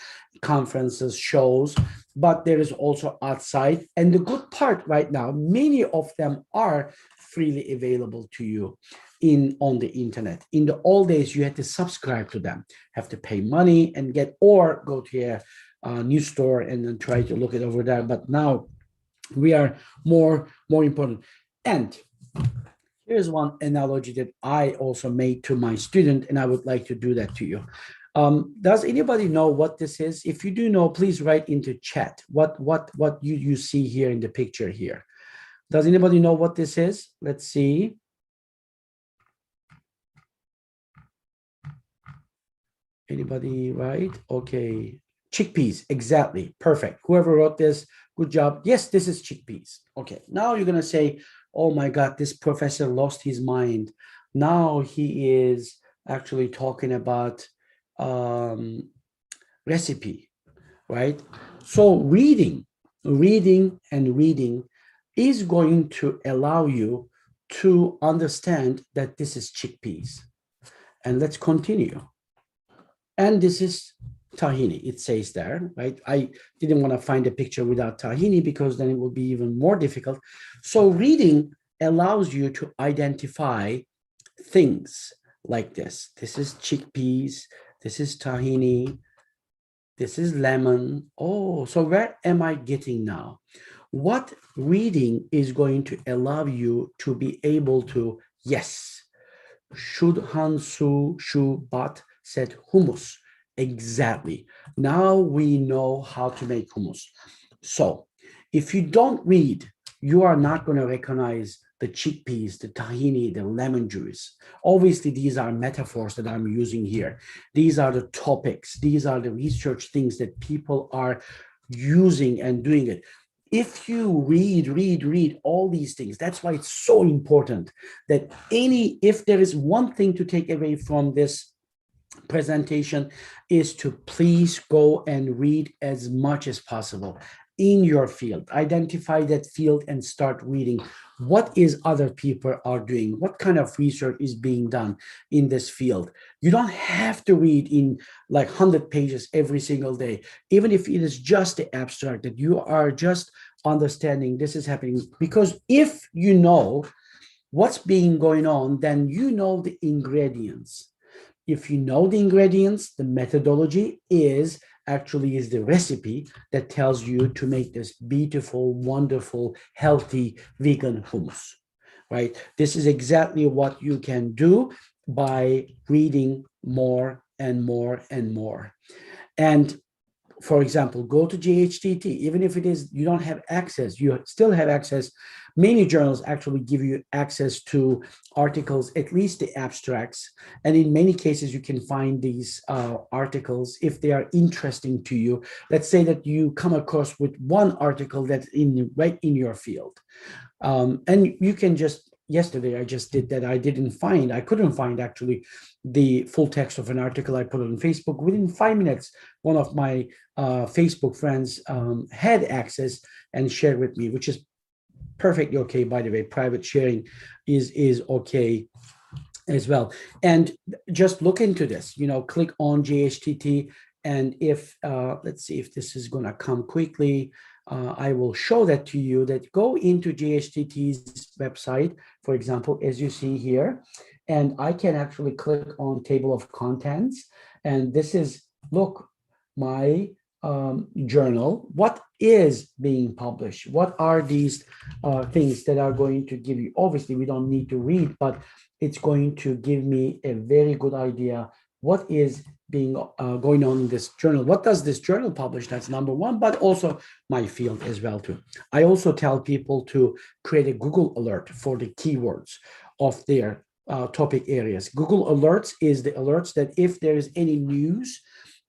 conferences, shows, but there is also outside. And the good part right now, many of them are freely available to you on the internet. In the old days, you had to subscribe to them, have to pay money and get, or go to a news store and then try to look it over there. But now we are more important. And here's one analogy that I also made to my student, and I would like to do that to you. Does anybody know what this is? If you do know, please write into chat what you see here in the picture here. Does anybody know what this is? Let's see. Anybody, right? Okay. Chickpeas, exactly. Perfect. Whoever wrote this, good job. Yes, this is chickpeas. Okay. Now you're going to say, oh my God, this professor lost his mind. Now he is actually talking about recipe, right? So reading is going to allow you to understand that this is chickpeas. And let's continue. And this is tahini, it says there, right? I didn't want to find a picture without tahini because then it would be even more difficult. So reading allows you to identify things like this. This is chickpeas, this is tahini, this is lemon. Oh, so where am I getting now? What reading is going to allow you to be able to, yes, Shudhan Su Shu Bat said hummus. Exactly. Now we know how to make hummus. So if you don't read, you are not going to recognize the chickpeas, the tahini, the lemon juice. Obviously, these are metaphors that I'm using here. These are the topics. These are the research things that people are using and doing it. If you read all these things, that's why it's so important that if there is one thing to take away from this presentation is to please go and read as much as possible in your field. Identify that field and start reading what is other people are doing, what kind of research is being done in this field. You don't have to read in like 100 pages every single day, even if it is just the abstract that you are just understanding this is happening. Because if you know what's being going on, then you know the ingredients. If you know the ingredients, the methodology is the recipe that tells you to make this beautiful, wonderful, healthy vegan hummus, right? This is exactly what you can do by reading more and more and more. And for example, go to JHTT, even if it is, you don't have access, you still have access. Many journals actually give you access to articles, at least the abstracts. And in many cases, you can find these articles if they are interesting to you. Let's say that you come across with one article that's right in your field. And you can yesterday I just did that. I couldn't find actually the full text of an article. I put it on Facebook. Within 5 minutes, one of my Facebook friends had access and shared with me, which is perfectly okay, by the way. Private sharing is okay as well. And just look into this, click on JHTT. And if, let's see if this is going to come quickly. I will show that to you, that go into JHTT's website, for example, as you see here, and I can actually click on table of contents. And this is, look, my journal. What is being published? What are these things that are going to give you? Obviously, we don't need to read, but it's going to give me a very good idea what is being going on in this journal. What does this journal publish? That's number one, but also my field as well too. I also tell people to create a Google alert for the keywords of their topic areas. Google alerts is the alerts that if there is any news,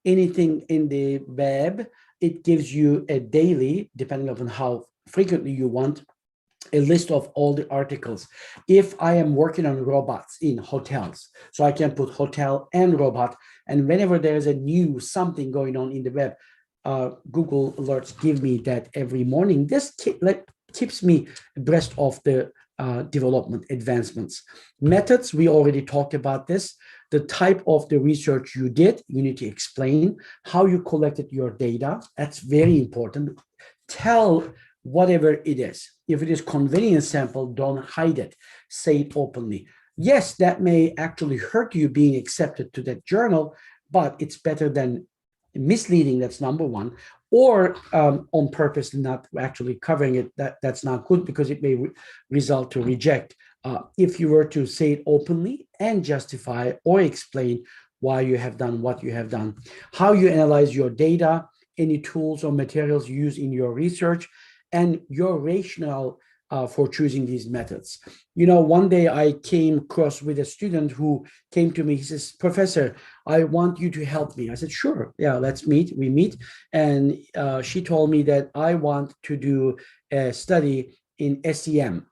anything in the web, it gives you a daily, depending on how frequently you want, a list of all the articles. If I am working on robots in hotels, so I can put hotel and robot, And whenever there's a new something going on in the web, Google alerts give me that every morning. This keeps me abreast of the development advancements. Methods, we already talked about this. The type of the research you did, you need to explain how you collected your data. That's very important. Tell whatever it is. If it is convenience sample, don't hide it. Say it openly. Yes, that may actually hurt you being accepted to that journal, but it's better than misleading. That's number one. Or on purpose not actually covering it. That's not good because it may result to reject. If you were to say it openly and justify or explain why you have done what you have done, how you analyze your data, any tools or materials used in your research, and your rationale for choosing these methods. You know, one day I came across with a student who came to me. He says, "Professor, I want you to help me." I said, "Sure, yeah, let's meet." We meet, and she told me that I want to do a study in SEM,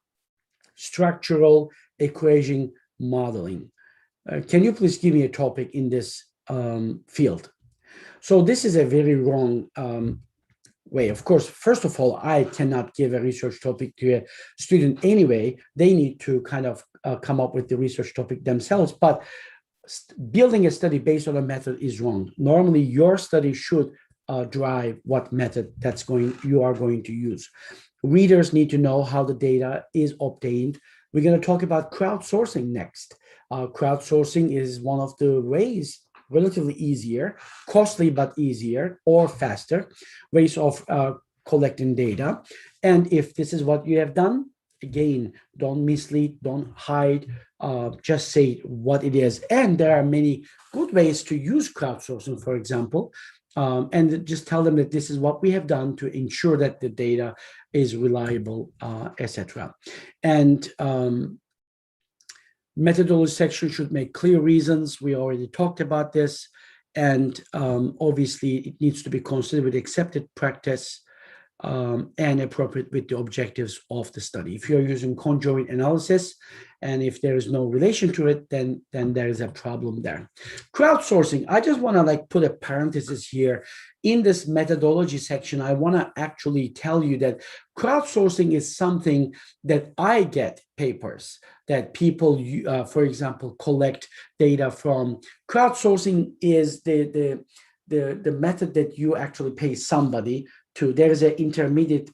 structural equation modeling. Can you please give me a topic in this field? So this is a very wrong way. Of course, first of all, I cannot give a research topic to a student anyway. They need to kind of come up with the research topic themselves. But building a study based on a method is wrong. Normally, your study should drive what method you are going to use. Readers need to know how the data is obtained. We're going to talk about crowdsourcing next. Crowdsourcing is one of the ways, relatively easier, costly but easier or faster ways of collecting data. And if this is what you have done, again, don't mislead, don't hide, just say what it is. And there are many good ways to use crowdsourcing, for example, and just tell them that this is what we have done to ensure that the data is reliable, etc. And methodology section should make clear reasons. We already talked about this. And obviously, it needs to be considered with accepted practice and appropriate with the objectives of the study. If you're using conjoint analysis, and if there is no relation to it, then there is a problem there. Crowdsourcing, I just want to put a parenthesis here. In this methodology section, I want to actually tell you that crowdsourcing is something that I get papers that people, for example, collect data from. Crowdsourcing is the method that you actually pay somebody to. There is an intermediate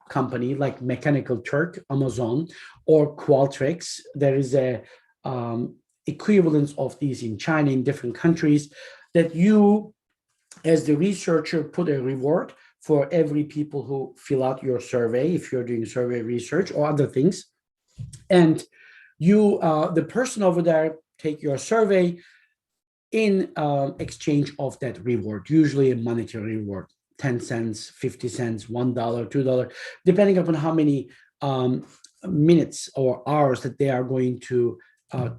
company like Mechanical Turk, Amazon, or Qualtrics. There is a equivalence of these in China, in different countries, that you, as the researcher, put a reward for every people who fill out your survey, if you're doing survey research or other things. And you, the person over there, take your survey in exchange of that reward, usually a monetary reward, 10 cents, 50 cents, $1, $2, depending upon how many minutes or hours that they are going to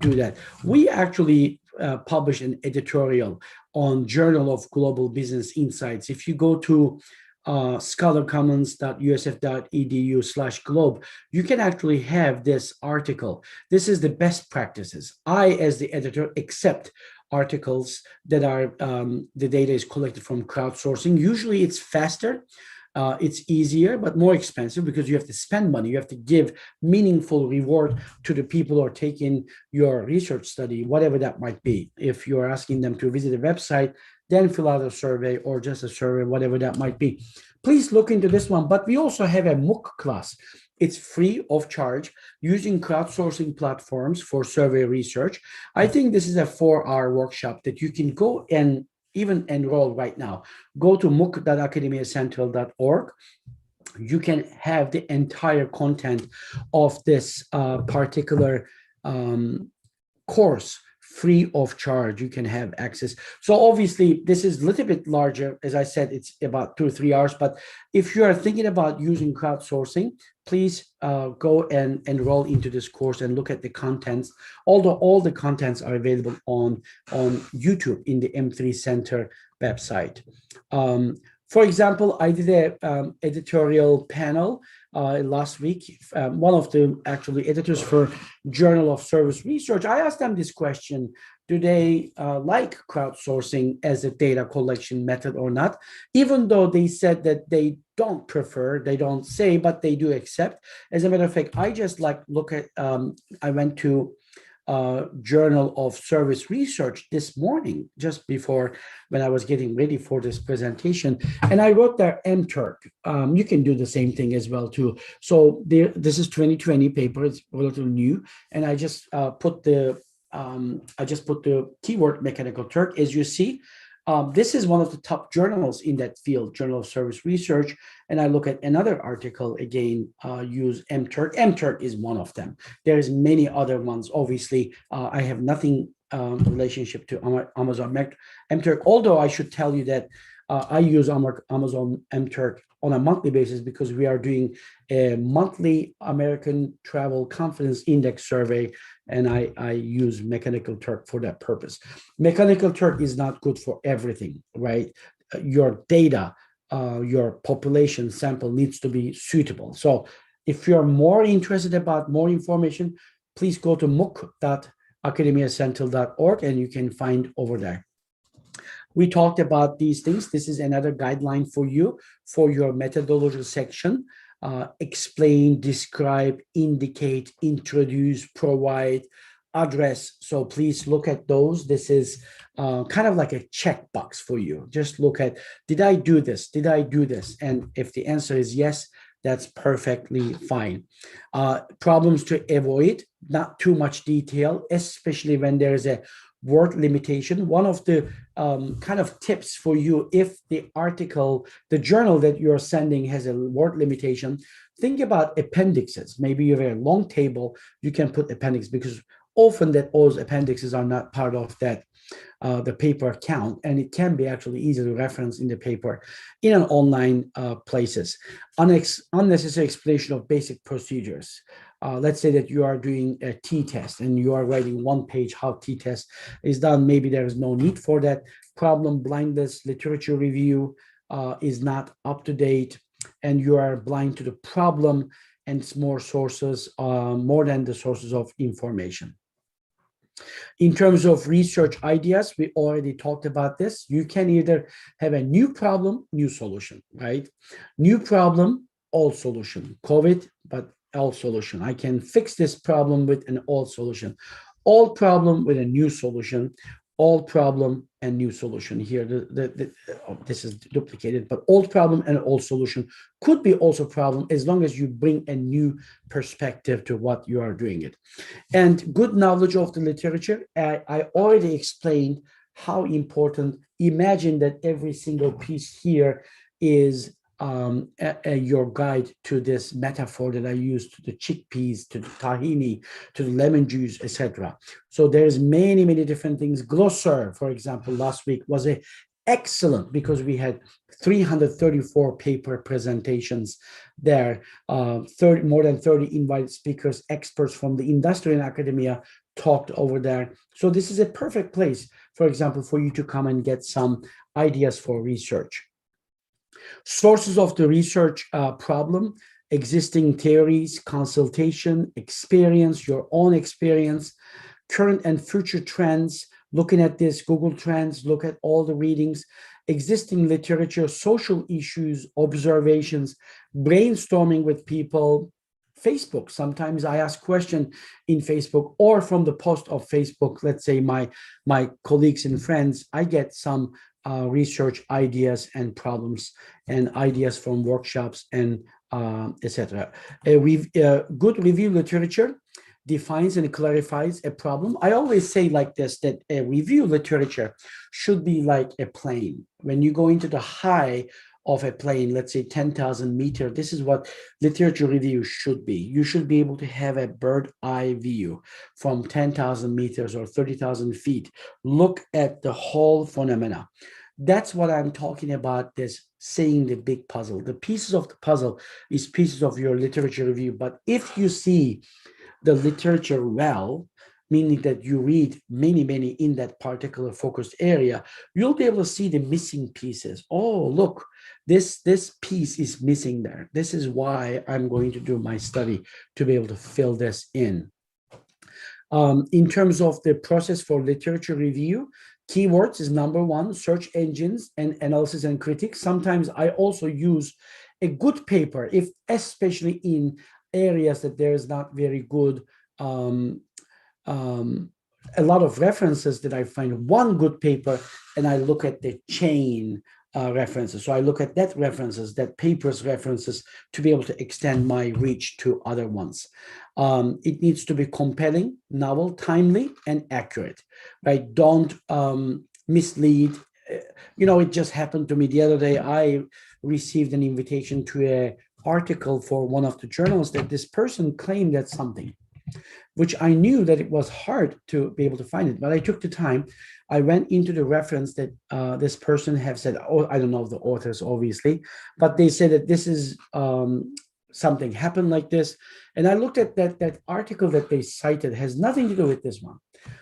do that. We actually publish an editorial on Journal of Global Business Insights. If you go to scholarcommons.usf.edu/globe, you can actually have this article. This is the best practices. I, as the editor, accept articles that are the data is collected from crowdsourcing. Usually it's faster, it's easier, but more expensive because you have to spend money. You have to give meaningful reward to the people who are taking your research study, whatever that might be. If you're asking them to visit a website, then fill out a survey or just a survey, whatever that might be. Please look into this one. But we also have a MOOC class. It's free of charge, using crowdsourcing platforms for survey research. I think this is a 4-hour workshop that you can go and even enroll right now. Go to mooc.academiacentral.org. You can have the entire content of this particular course free of charge. You can have access. So obviously this is a little bit larger. As I said, it's about 2 or 3 hours, but if you are thinking about using crowdsourcing, please go and enroll into this course and look at the contents. Although all the contents are available on YouTube in the M3 Center website. For example, I did a editorial panel last week. One of the actually editors for Journal of Service Research, I asked them this question, do they like crowdsourcing as a data collection method or not? Even though they said that they don't prefer, they don't say, but they do accept. As a matter of fact, I just like look at, I went to Journal of Service Research this morning, just before when I was getting ready for this presentation, and I wrote there MTurk. You can do the same thing as well too. So there, this is 2020 paper. It's a little new, and I just put the keyword mechanical Turk. As you see, this is one of the top journals in that field, Journal of Service Research. And I look at another article again, use MTurk. MTurk is one of them. There's many other ones. Obviously, I have nothing relationship to Amazon MTurk, although I should tell you that I use Amazon MTurk on a monthly basis because we are doing a monthly American Travel Confidence Index survey, and I use Mechanical Turk for that purpose. Mechanical Turk is not good for everything, right? Your data, your population sample needs to be suitable. So if you're more interested about more information, please go to mooc.academiacentral.org and you can find over there. We talked about these things. This is another guideline for you for your methodology section. Explain, describe, indicate, introduce, provide, address. So please look at those. This is kind of like a checkbox for you. Just look at, did I do this? Did I do this? And if the answer is yes, that's perfectly fine. Problems to avoid, not too much detail, especially when there's a word limitation. One of the kind of tips for you, if the article, the journal that you're sending has a word limitation, think about appendixes. Maybe you have a long table, you can put appendix, because often that those appendixes are not part of that the paper count, and it can be actually easy to reference in the paper in an online places. Unnecessary explanation of basic procedures. Let's say that you are doing a t-test and you are writing one page how t-test is done. Maybe there is no need for that. Problem blindness, literature review is not up to date, and you are blind to the problem, and it's more sources, more than the sources of information. In terms of research ideas, we already talked about this. You can either have a new problem, new solution, right? New problem, old solution. COVID, but old solution. I can fix this problem with an old solution. Old problem with a new solution. Old problem and new solution. Here, this is duplicated, but old problem and old solution could be also problem as long as you bring a new perspective to what you are doing it. And good knowledge of the literature. I already explained how important. Imagine that every single piece here is your guide to this metaphor that I used, to the chickpeas, to the tahini, to the lemon juice, etc. So there's many, many different things. Glossar, for example, last week was excellent because we had 334 paper presentations there, more than 30 invited speakers, experts from the industry and academia talked over there. So this is a perfect place, for example, for you to come and get some ideas for research. Sources of the research problem, existing theories, consultation, experience, your own experience, current and future trends, looking at this, Google Trends, look at all the readings, existing literature, social issues, observations, brainstorming with people, Facebook. Sometimes I ask questions in Facebook or from the post of Facebook, let's say my colleagues and friends, I get some research ideas and problems and ideas from workshops and etc. Good review literature defines and clarifies a problem. I always say like this, that a review literature should be like a plane. When you go into the high of a plane, let's say 10,000 meters, this is what literature review should be. You should be able to have a bird eye view from 10,000 meters or 30,000 feet. Look at the whole phenomena. That's what I'm talking about, this seeing the big puzzle. The pieces of the puzzle is pieces of your literature review. But if you see the literature well, meaning that you read many in that particular focused area, you'll be able to see the missing pieces. Oh, look, this piece is missing there. This is why I'm going to do my study, to be able to fill this in. In terms of the process for literature review, keywords is number one, search engines and analysis and critics. Sometimes I also use a good paper, if especially in areas that there is not very good, a lot of references, that I find one good paper and I look at the chain references. So I look at that references, that paper's references, to be able to extend my reach to other ones. It needs to be compelling, novel, timely, and accurate, right? Don't mislead. It just happened to me the other day. I received an invitation to an article for one of the journals that this person claimed that something, which I knew that it was hard to be able to find it, but I took the time. I went into the reference that this person have said, oh, I don't know the authors, obviously, but they said that this is something happened like this. And I looked at that article that they cited has nothing to do with this one.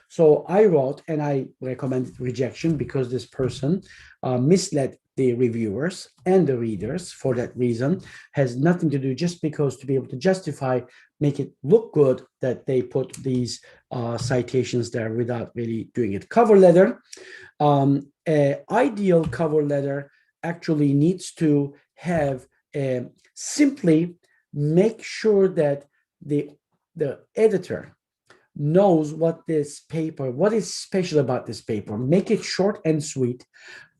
So I wrote and I recommended rejection because this person misled the reviewers and the readers for that reason. Has nothing to do, just because to be able to justify, make it look good that they put these citations there without really doing it. Cover letter, ideal cover letter actually needs to have simply make sure that the editor knows what is special about this paper. Make it short and sweet.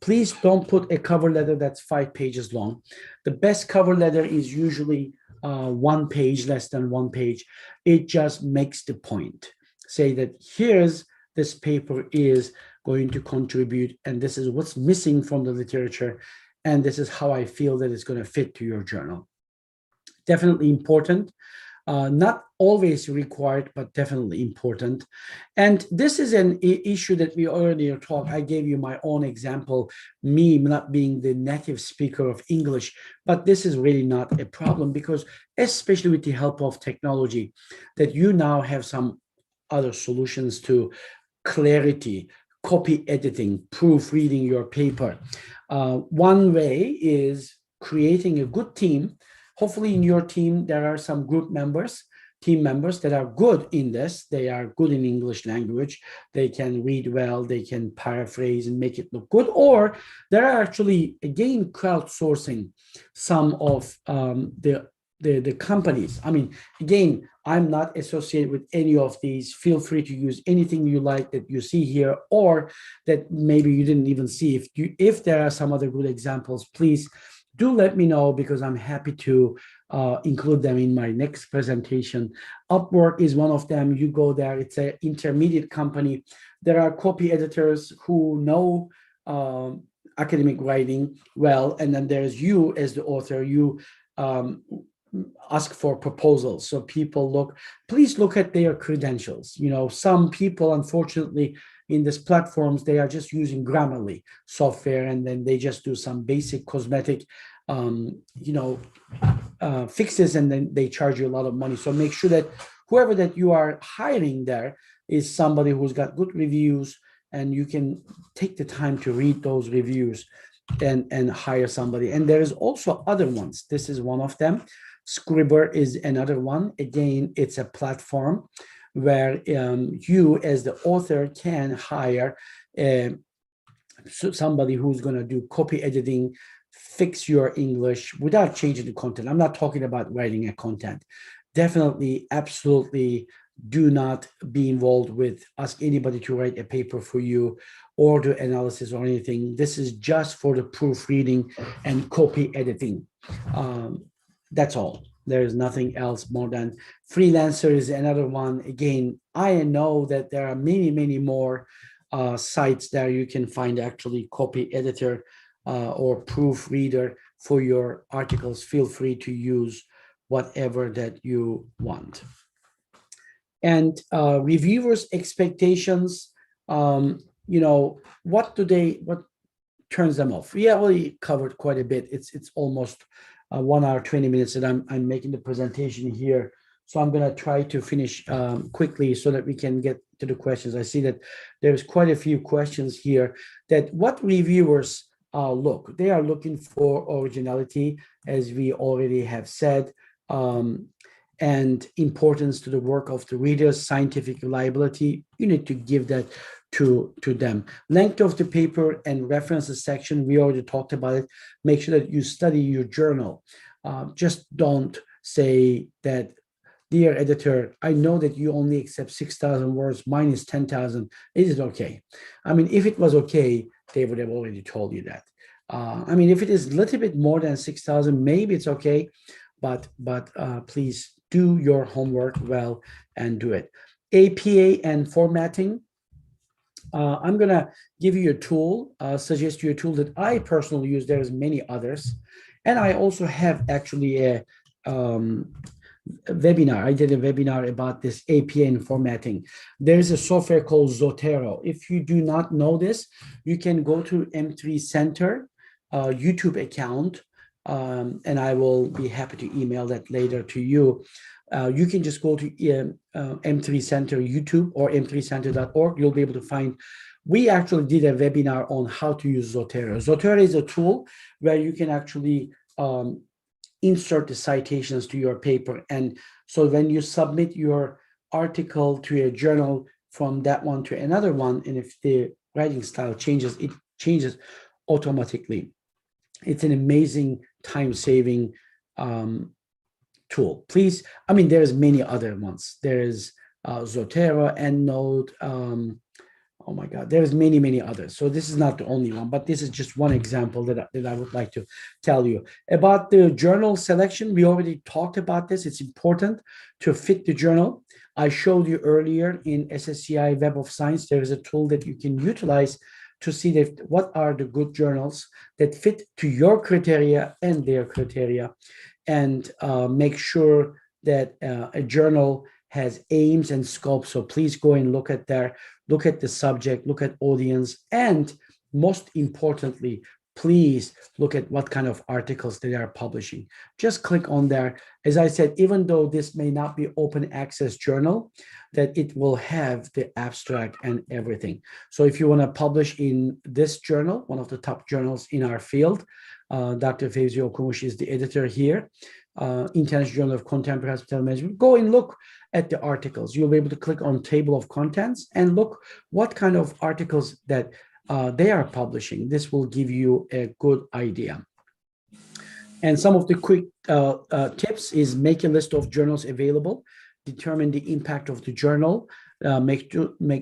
Please don't put a cover letter that's 5 pages long. The best cover letter is usually 1 page, less than 1 page. It just makes the point. Say that here's this paper is going to contribute, and this is what's missing from the literature, and this is how I feel that it's going to fit to your journal. Definitely important. Not always required, but definitely important. And this is an issue that we earlier talked. I gave you my own example, me not being the native speaker of English, but this is really not a problem, because especially with the help of technology, that you now have some other solutions to clarity, copy editing, proofreading your paper. One way is creating a good team. Hopefully in your team, there are some team members that are good in this. They are good in English language. They can read well, they can paraphrase and make it look good. Or there are actually, again, crowdsourcing some of the companies. I mean, again, I'm not associated with any of these. Feel free to use anything you like that you see here, or that maybe you didn't even see. If there are some other good examples, please do let me know, because I'm happy to include them in my next presentation. Upwork is one of them. You go there, it's an intermediate company. There are copy editors who know academic writing well, and then there's you as the author. You ask for proposals. So people please look at their credentials. Some people, unfortunately, in these platforms, they are just using Grammarly software, and then they just do some basic cosmetic, fixes, and then they charge you a lot of money. So make sure that whoever that you are hiring there is somebody who's got good reviews, and you can take the time to read those reviews and hire somebody. And there is also other ones. This is one of them. Scribr is another one. Again, it's a platform where you as the author can hire somebody who's going to do copy editing, fix your English without changing the content. I'm not talking about writing a content. Definitely, absolutely do not be involved with ask anybody to write a paper for you or do analysis or anything. This is just for the proofreading and copy editing. That's all. There is nothing else more than freelancer is another one. Again, I know that there are many, many more sites there you can find actually copy editor or proofreader for your articles. Feel free to use whatever that you want. And reviewers' expectations, what turns them off? We already covered quite a bit. It's almost 1 hour, 20 minutes that I'm making the presentation here. So I'm going to try to finish quickly so that we can get to the questions. I see that there's quite a few questions here. That what reviewers they are looking for originality, as we already have said. and importance to the work of the readers, scientific reliability, you need to give that to them. Length of the paper and references section, we already talked about it. Make sure that you study your journal. Just don't say that, dear editor, I know that you only accept 6,000 words, mine is 10,000. Is it okay? I mean, if it was okay, they would have already told you that. I mean, if it is a little bit more than 6,000, maybe it's okay, but please do your homework well and do it. APA and formatting. I'm going to give you a tool, suggest you a tool that I personally use. There's many others. And I also have actually a webinar. I did a webinar about this APA and formatting. There's a software called Zotero. If you do not know this, you can go to M3 Center YouTube account, and I will be happy to email that later to you. You can just go to M3 Center YouTube or m3center.org. You'll be able to find. We actually did a webinar on how to use Zotero. Zotero is a tool where you can actually insert the citations to your paper. And so when you submit your article to a journal from that one to another one, and if the writing style changes, it changes automatically. It's an amazing time-saving tool. Please, I mean, there's many other ones. There's Zotero, EndNote, oh my God, there's many others. So this is not the only one, but this is just one example that I would like to tell you. About the journal selection, we already talked about this. It's important to fit the journal. I showed you earlier in SSCI Web of Science, there is a tool that you can utilize to see that what are the good journals that fit to your criteria and their criteria, and make sure that a journal has aims and scope. So please go and look at there, look at the subject, look at audience, and most importantly, please look at what kind of articles they are publishing. Just click on there. As I said, even though this may not be open access journal, that it will have the abstract and everything. So if you want to publish in this journal, one of the top journals in our field, Dr. Fevzi Okumuş is the editor here, International Journal of Contemporary Hospital Management. Go and look at the articles. You'll be able to click on table of contents and look what kind of articles that they are publishing. This will give you a good idea. And some of the quick tips is make a list of journals available, determine the impact of the journal, make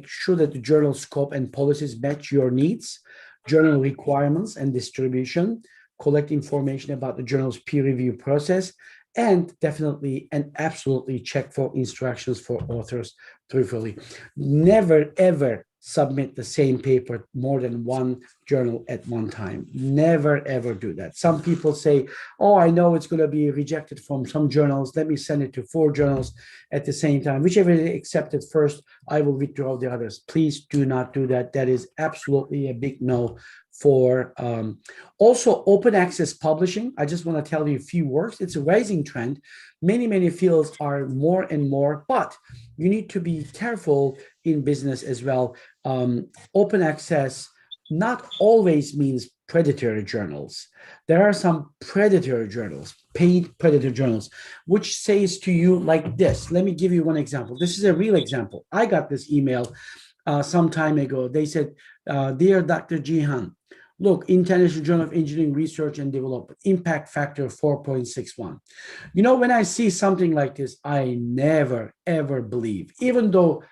sure that the journal scope and policies match your needs, journal requirements and distribution, collect information about the journal's peer review process, and definitely and absolutely check for instructions for authors truthfully. Never, ever submit the same paper more than one journal at one time. Never, ever do that. Some people say, oh, I know it's going to be rejected from some journals. Let me send it to 4 journals at the same time. Whichever is accepted first, I will withdraw the others. Please do not do that. That is absolutely a big no. For also open access publishing, I just want to tell you a few words. It's a rising trend. Many fields are more and more, but you need to be careful in business as well. Open access not always means predatory journals. There are some predatory journals, paid predatory journals, which says to you like this. Let me give you one example. This is a real example. I got this email some time ago. They said, dear Dr. Jihan, look, International Journal of Engineering Research and Development, impact factor 4.61. You know, when I see something like this, I never, ever believe, even though,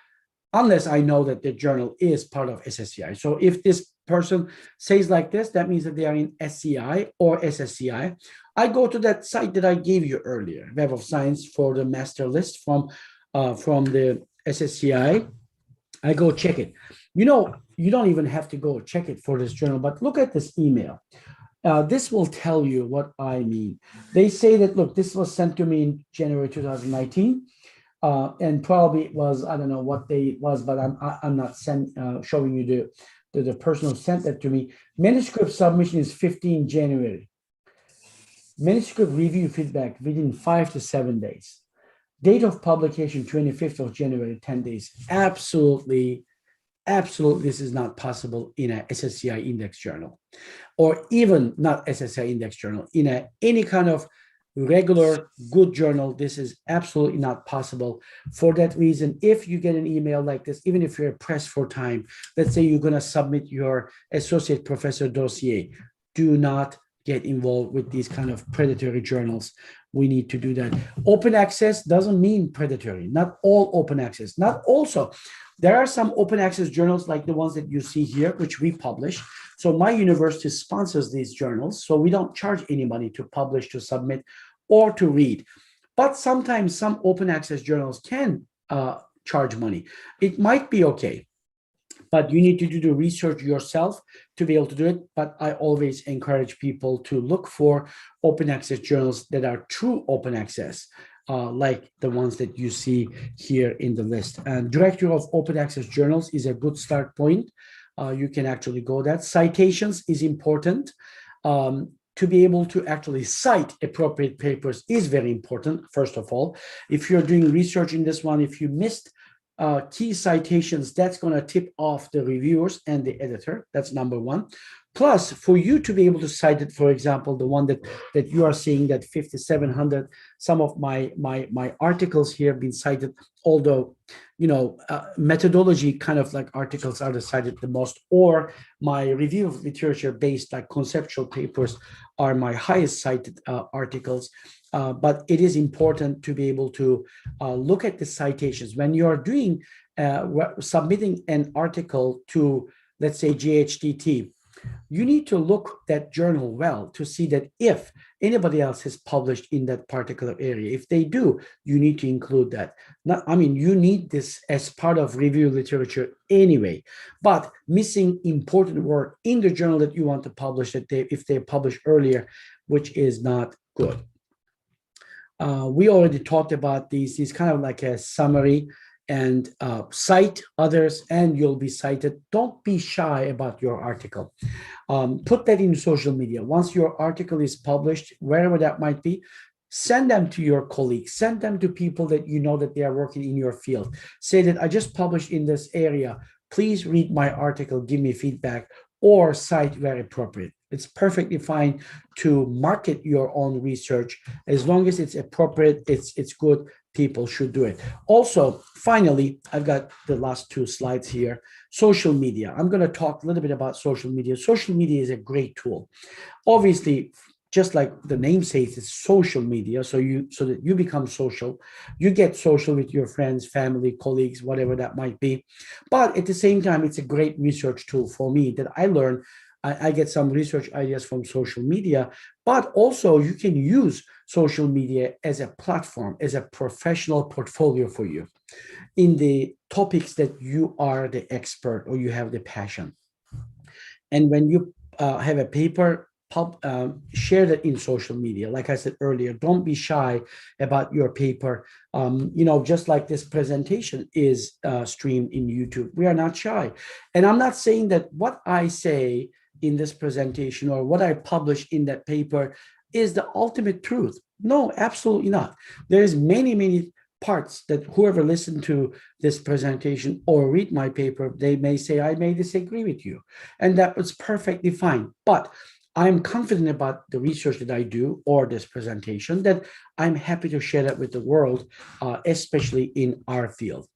unless I know that the journal is part of SSCI. So if this person says like this, that means that they are in SCI or SSCI. I go to that site that I gave you earlier, Web of Science, for the master list from the SSCI. I go check it. You know, you don't even have to go check it for this journal, but look at this email. This will tell you what I mean. They say that, look, this was sent to me in January 2019, and probably it was, I don't know what day it was, but I'm not showing you the person who sent that to me. Manuscript submission is 15 January. Manuscript review feedback within 5 to 7 days. Date of publication, 25th of January, 10 days. Absolutely, this is not possible in a SSCI index journal, or even not SSCI index journal, in any kind of regular good journal, this is absolutely not possible. For that reason, if you get an email like this, even if you're pressed for time, let's say you're going to submit your associate professor dossier, do not get involved with these kind of predatory journals. We need to do that. Open access doesn't mean predatory. Not all open access. Not also. There are some open access journals like the ones that you see here, which we publish. So my university sponsors these journals. So we don't charge anybody to publish, to submit, or to read. But sometimes some open access journals can charge money. It might be okay, but you need to do the research yourself to be able to do it. But I always encourage people to look for open access journals that are true open access, like the ones that you see here in the list. And Directory of Open Access Journals is a good start point. You can actually go that. Citations is important. To be able to actually cite appropriate papers is very important, first of all. If you're doing research in this one, if you missed key citations, that's going to tip off the reviewers and the editor. That's number one. Plus, for you to be able to cite it, for example, the one that you are seeing, that 5,700, some of my articles here have been cited, although, methodology kind of like articles are cited the most, or my review of literature based like conceptual papers are my highest cited articles. But it is important to be able to look at the citations. When you're doing, submitting an article to, let's say, GHDT, you need to look that journal well to see that if anybody else has published in that particular area. If they do, you need to include that. You need this as part of review literature anyway, but missing important work in the journal that you want to publish, if they publish earlier, which is not good. We already talked about these kind of like a summary, and cite others and you'll be cited. Don't be shy about your article. Put that in social media. Once your article is published, wherever that might be, send them to your colleagues, send them to people that you know that they are working in your field. Say that I just published in this area. Please read my article, give me feedback, or cite where appropriate. It's perfectly fine to market your own research as long as it's appropriate, it's good. People should do it. Also, finally, I've got the last two slides here. Social media. I'm going to talk a little bit about social media. Social media is a great tool. Obviously, just like the name says, it's social media. So that you become social. You get social with your friends, family, colleagues, whatever that might be. But at the same time, it's a great research tool for me that I learned. I get some research ideas from social media, but also you can use social media as a platform, as a professional portfolio for you in the topics that you are the expert or you have the passion. And when you have a paper, share that in social media. Like I said earlier, don't be shy about your paper. Just like this presentation is streamed in YouTube, we are not shy. And I'm not saying that what I say in this presentation or what I publish in that paper is the ultimate truth. No, absolutely not. There's many parts that whoever listened to this presentation or read my paper, they may say, I may disagree with you. And that was perfectly fine. But I'm confident about the research that I do or this presentation that I'm happy to share that with the world, especially in our field.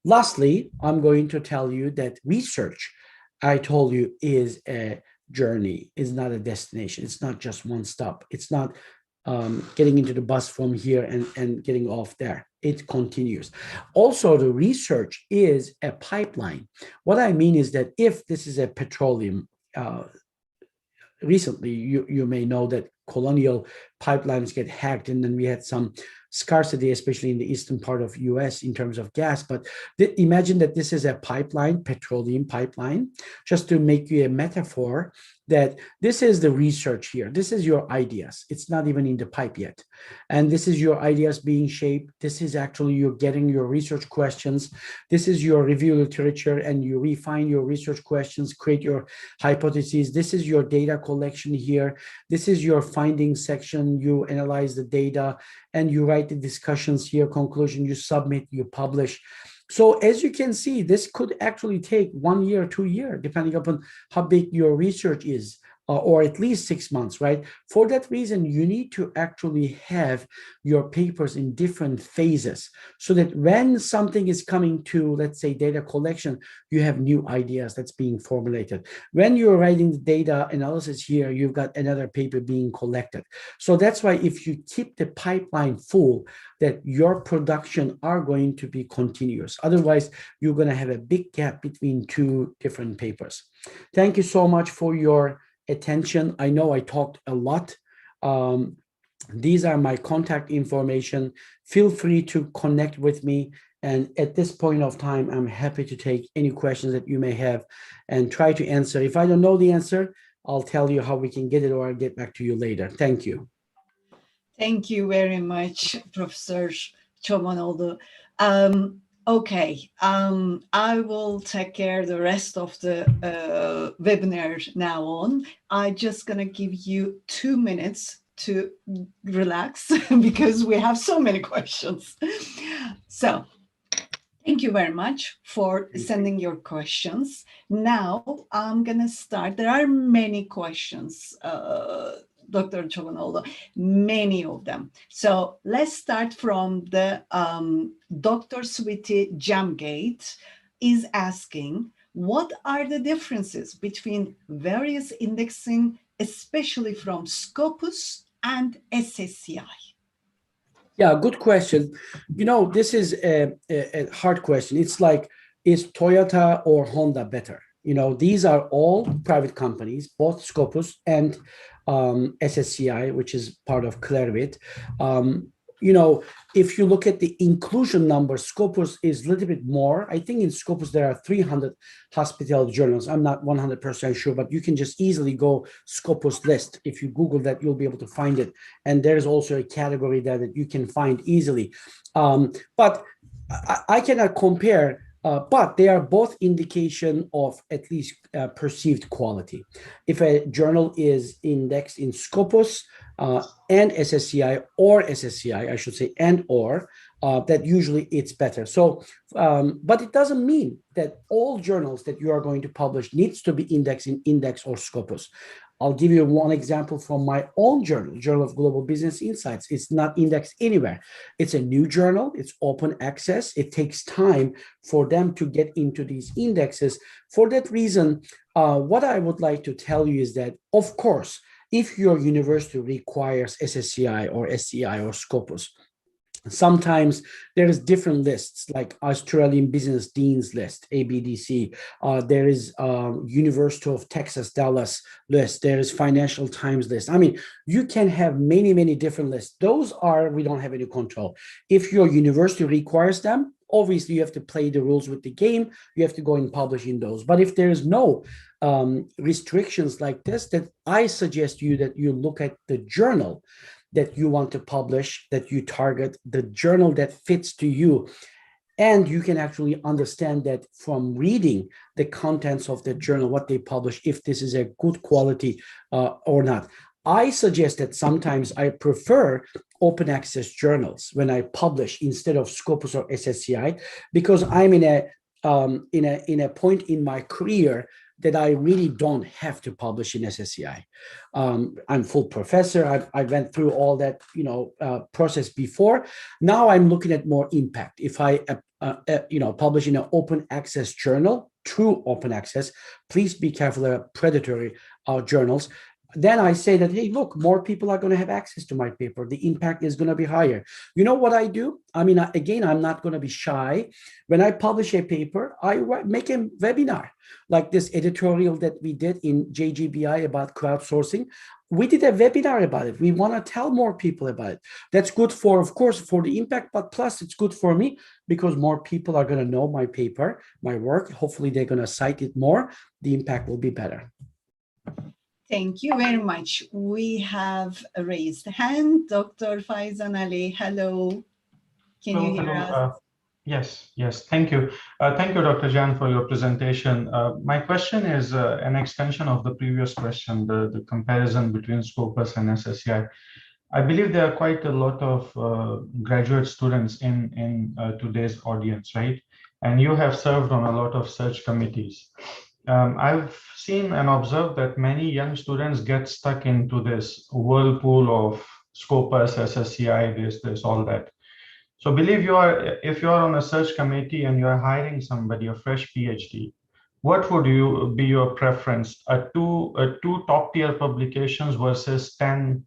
Lastly, I'm going to tell you that research, I told you, is a journey, is not a destination. It's not just one stop. It's not getting into the bus from here and getting off there. It continues. Also, the research is a pipeline. What I mean is that if this is a petroleum, recently you may know that colonial pipelines get hacked, and then we had some scarcity, especially in the eastern part of US in terms of gas. But imagine that this is a pipeline, petroleum pipeline, just to make you a metaphor that this is the research here. This is your ideas. It's not even in the pipe yet. And this is your ideas being shaped. This is actually you're getting your research questions. This is your review literature, and you refine your research questions, create your hypotheses. This is your data collection here. This is your findings section. You analyze the data and you write the discussions here, conclusion, you submit, you publish. So as you can see, this could actually take 1 year, 2 years, depending upon how big your research is. or at least 6 months, right? For that reason, you need to actually have your papers in different phases so that when something is coming to, let's say, data collection, you have new ideas that's being formulated. When you're writing the data analysis here, you've got another paper being collected. So that's why if you keep the pipeline full, that your production are going to be continuous. Otherwise, you're going to have a big gap between two different papers. Thank you so much for your attention. I know I talked a lot. These are my contact information. Feel free to connect with me. And at this point of time, I'm happy to take any questions that you may have and try to answer. If I don't know the answer, I'll tell you how we can get it, or I'll get back to you later. Thank you. Thank you very much, Professor Çobanoğlu. Okay, I will take care the rest of the webinar now on. I'm just gonna give you 2 minutes to relax because we have so many questions. So thank you very much for sending your questions. Now I'm gonna start. There are many questions, Dr. Çobanoğlu, many of them. So let's start from the Dr. Sweetie Jamgate is asking, what are the differences between various indexing, especially from Scopus and SSCI? Yeah, good question. You know, this is a hard question. It's like, is Toyota or Honda better? You know, these are all private companies, both Scopus and SSCI, which is part of Clarivate. You know, if you look at the inclusion number, Scopus is a little bit more. I think in Scopus there are 300 hospitality journals. I'm not 100% sure, but you can just easily go Scopus list. If you Google that, you'll be able to find it. And there's also a category there that you can find easily. But I cannot compare. But they are both indication of at least perceived quality. If a journal is indexed in Scopus and SSCI, or SSCI, I should say, and or, that usually it's better. So, but it doesn't mean that all journals that you are going to publish needs to be indexed in Index or Scopus. I'll give you one example from my own journal, Journal of Global Business Insights. It's not indexed anywhere. It's a new journal. It's open access. It takes time for them to get into these indexes. For that reason, what I would like to tell you is that, of course, if your university requires SSCI or SCI or Scopus, sometimes there is different lists, like Australian Business Dean's List, ABDC. There is University of Texas, Dallas list. There is Financial Times list. I mean, you can have many, many different lists. Those are, we don't have any control. If your university requires them, obviously you have to play the rules with the game. You have to go and publish in those. But if there is no restrictions like this, then I suggest you that you look at the journal that you want to publish, that you target, the journal that fits to you. And you can actually understand that from reading the contents of the journal, what they publish, if this is a good quality or not. I suggest that sometimes I prefer open access journals when I publish instead of Scopus or SSCI, because I'm in a point in my career that I really don't have to publish in SSCI. I'm full professor. I went through all that process before. Now I'm looking at more impact. If I publish in an open access journal, true open access, please be careful of predatory journals. Then I say that, hey, look, more people are going to have access to my paper. The impact is going to be higher. You know what I do? I mean, again, I'm not going to be shy. When I publish a paper, I make a webinar like this editorial that we did in JGBI about crowdsourcing. We did a webinar about it. We want to tell more people about it. That's good for, of course, for the impact, but plus it's good for me because more people are going to know my paper, my work. Hopefully they're going to cite it more. The impact will be better. Thank you very much. We have a raised hand. Dr. Faizan Ali, hello. Can you hear us? Yes. Thank you. Thank you, Dr. Jan, for your presentation. My question is an extension of the previous question, the comparison between Scopus and SSCI. I believe there are quite a lot of graduate students in today's audience, right? And you have served on a lot of search committees. I've seen and observed that many young students get stuck into this whirlpool of Scopus, SSCI, this, all that. So believe if you are on a search committee and you are hiring somebody, a fresh PhD, what would be your preference? Two top tier publications versus 10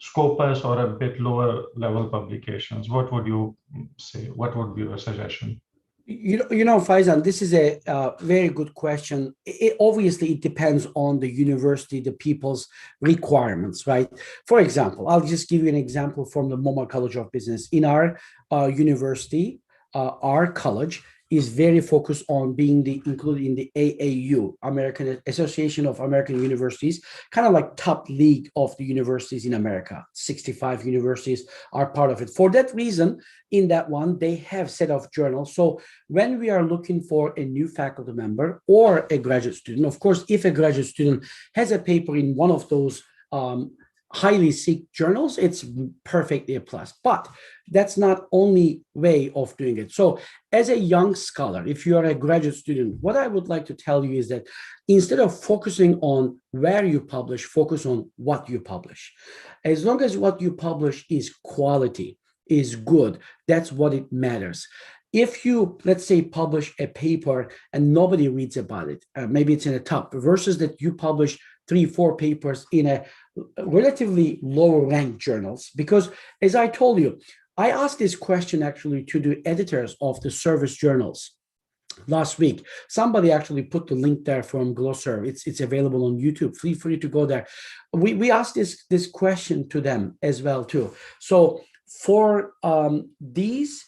Scopus or a bit lower level publications? What would you say? What would be your suggestion? Faizan, this is a very good question. Obviously, it depends on the university, the people's requirements, right? For example, I'll just give you an example from the MoMA College of Business. In our university, our college is very focused on being included in the AAU, American Association of American Universities, kind of like top league of the universities in America. 65 universities are part of it. For that reason, in that one, they have set of journals. So when we are looking for a new faculty member or a graduate student, of course, if a graduate student has a paper in one of those highly seeked journals, it's perfectly a plus. But that's not only way of doing it. So as a young scholar, if you are a graduate student, what I would like to tell you is that instead of focusing on where you publish, focus on what you publish. As long as what you publish is quality, is good, that's what it matters. If you, let's say, publish a paper and nobody reads about it, maybe it's in a top, versus that you publish 3-4 papers in a relatively lower ranked journals. Because as I told you, I asked this question actually to the editors of the service journals last week. Somebody actually put the link there from Glosser. It's available on YouTube. Feel free to go there. We asked this question to them as well too. So for these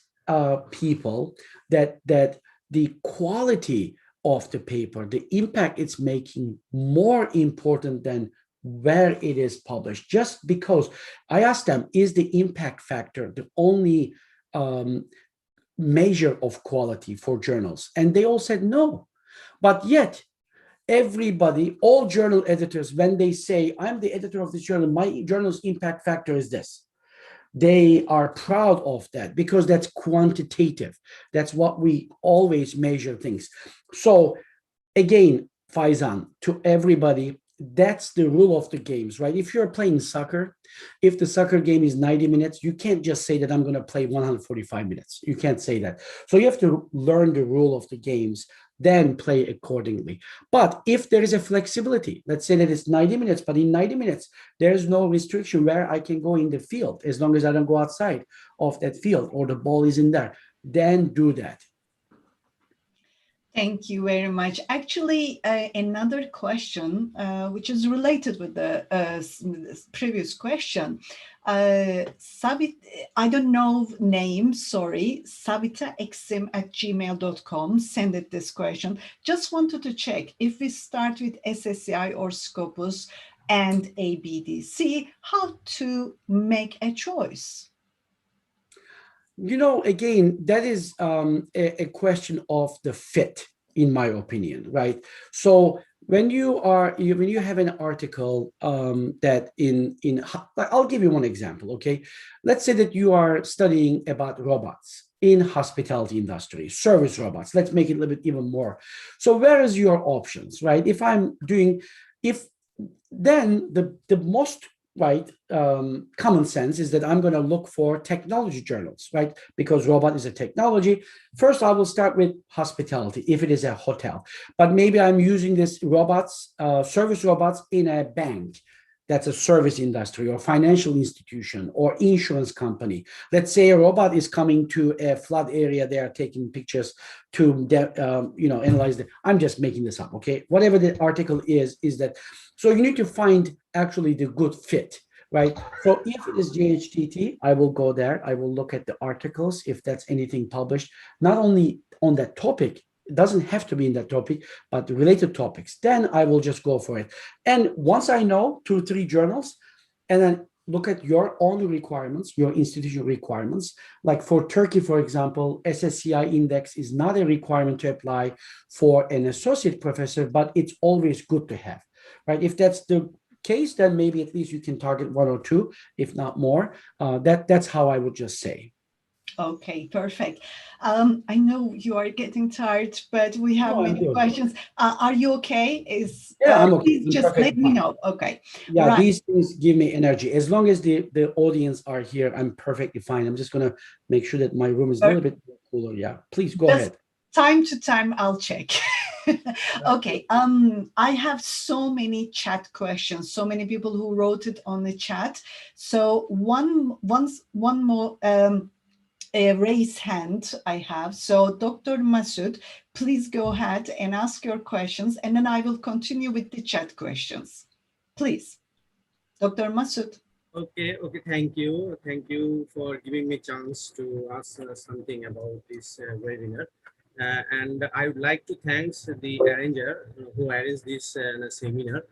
people, that the quality of the paper, the impact it's making, more important than where it is published. Just because I asked them, is the impact factor the only measure of quality for journals? And they all said no. But yet everybody, all journal editors, when they say, I'm the editor of this journal, my journal's impact factor is this, they are proud of that because that's quantitative. That's what we always measure things. So again, Faizan, to everybody, that's the rule of the games, right? If you're playing soccer, if the soccer game is 90 minutes, you can't just say that I'm going to play 145 minutes. You can't say that. So you have to learn the rule of the games, then play accordingly. But if there is a flexibility, let's say that it's 90 minutes, but in 90 minutes, there's no restriction where I can go in the field as long as I don't go outside of that field or the ball is in there, then do that. Thank you very much. Actually, another question, which is related with the previous question. Sabit, I don't know name, sorry, sabitaexim@gmail.com send it this question. Just wanted to check if we start with SSCI or Scopus and ABDC, how to make a choice? Again, that is a question of the fit, in my opinion, right? So when you have an article that I'll give you one example, okay? Let's say that you are studying about robots in hospitality industry, service robots. Let's make it a little bit even more. So where is your options, right? Then the most common sense is that I'm going to look for technology journals, right? Because robot is a technology. First, I will start with hospitality if it is a hotel, but maybe I'm using this service robots in a bank. That's a service industry or financial institution or insurance company. Let's say a robot is coming to a flood area. They are taking pictures to analyze it. I'm just making this up, okay? Whatever the article is that. So you need to find actually the good fit, right? So if it is JHTT, I will go there. I will look at the articles if that's anything published, not only on that topic. It doesn't have to be in that topic, but related topics. Then I will just go for it. And once I know 2-3 journals, and then look at your own requirements, your institutional requirements. Like for Turkey, for example, SSCI index is not a requirement to apply for an associate professor, but it's always good to have, right? If that's the case, then maybe at least you can target 1 or 2, if not more. That's how I would just say. Okay, perfect. I know you are getting tired, but we have No, I'm many good. questions. Are you okay? Yeah, I'm okay. Please I'm just let perfectly me fine. know. Okay. Yeah, Right. these things give me energy. As long as the audience are here, I'm perfectly fine. I'm just gonna make sure that my room is a little bit cooler. Yeah, please go Just ahead. time to time, I'll check. Okay. I have so many chat questions, so many people who wrote it on the chat. So one more a raise hand I have. So Dr. Masood, please go ahead and ask your questions, and then I will continue with the chat questions. Please, Dr. Masood. Okay, thank you. Thank you for giving me chance to ask something about this webinar. And I would like to thank the arranger who arranged this seminar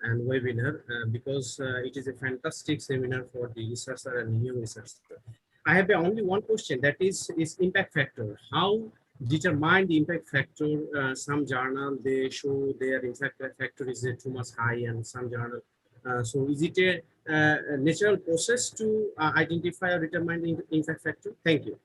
and webinar because it is a fantastic seminar for the researcher and new researcher. I have only one question, that is impact factor. How determine the impact factor? Some journal, they show their impact factor is too much high, and some journal. So is it a natural process to identify or determine the impact factor? Thank you.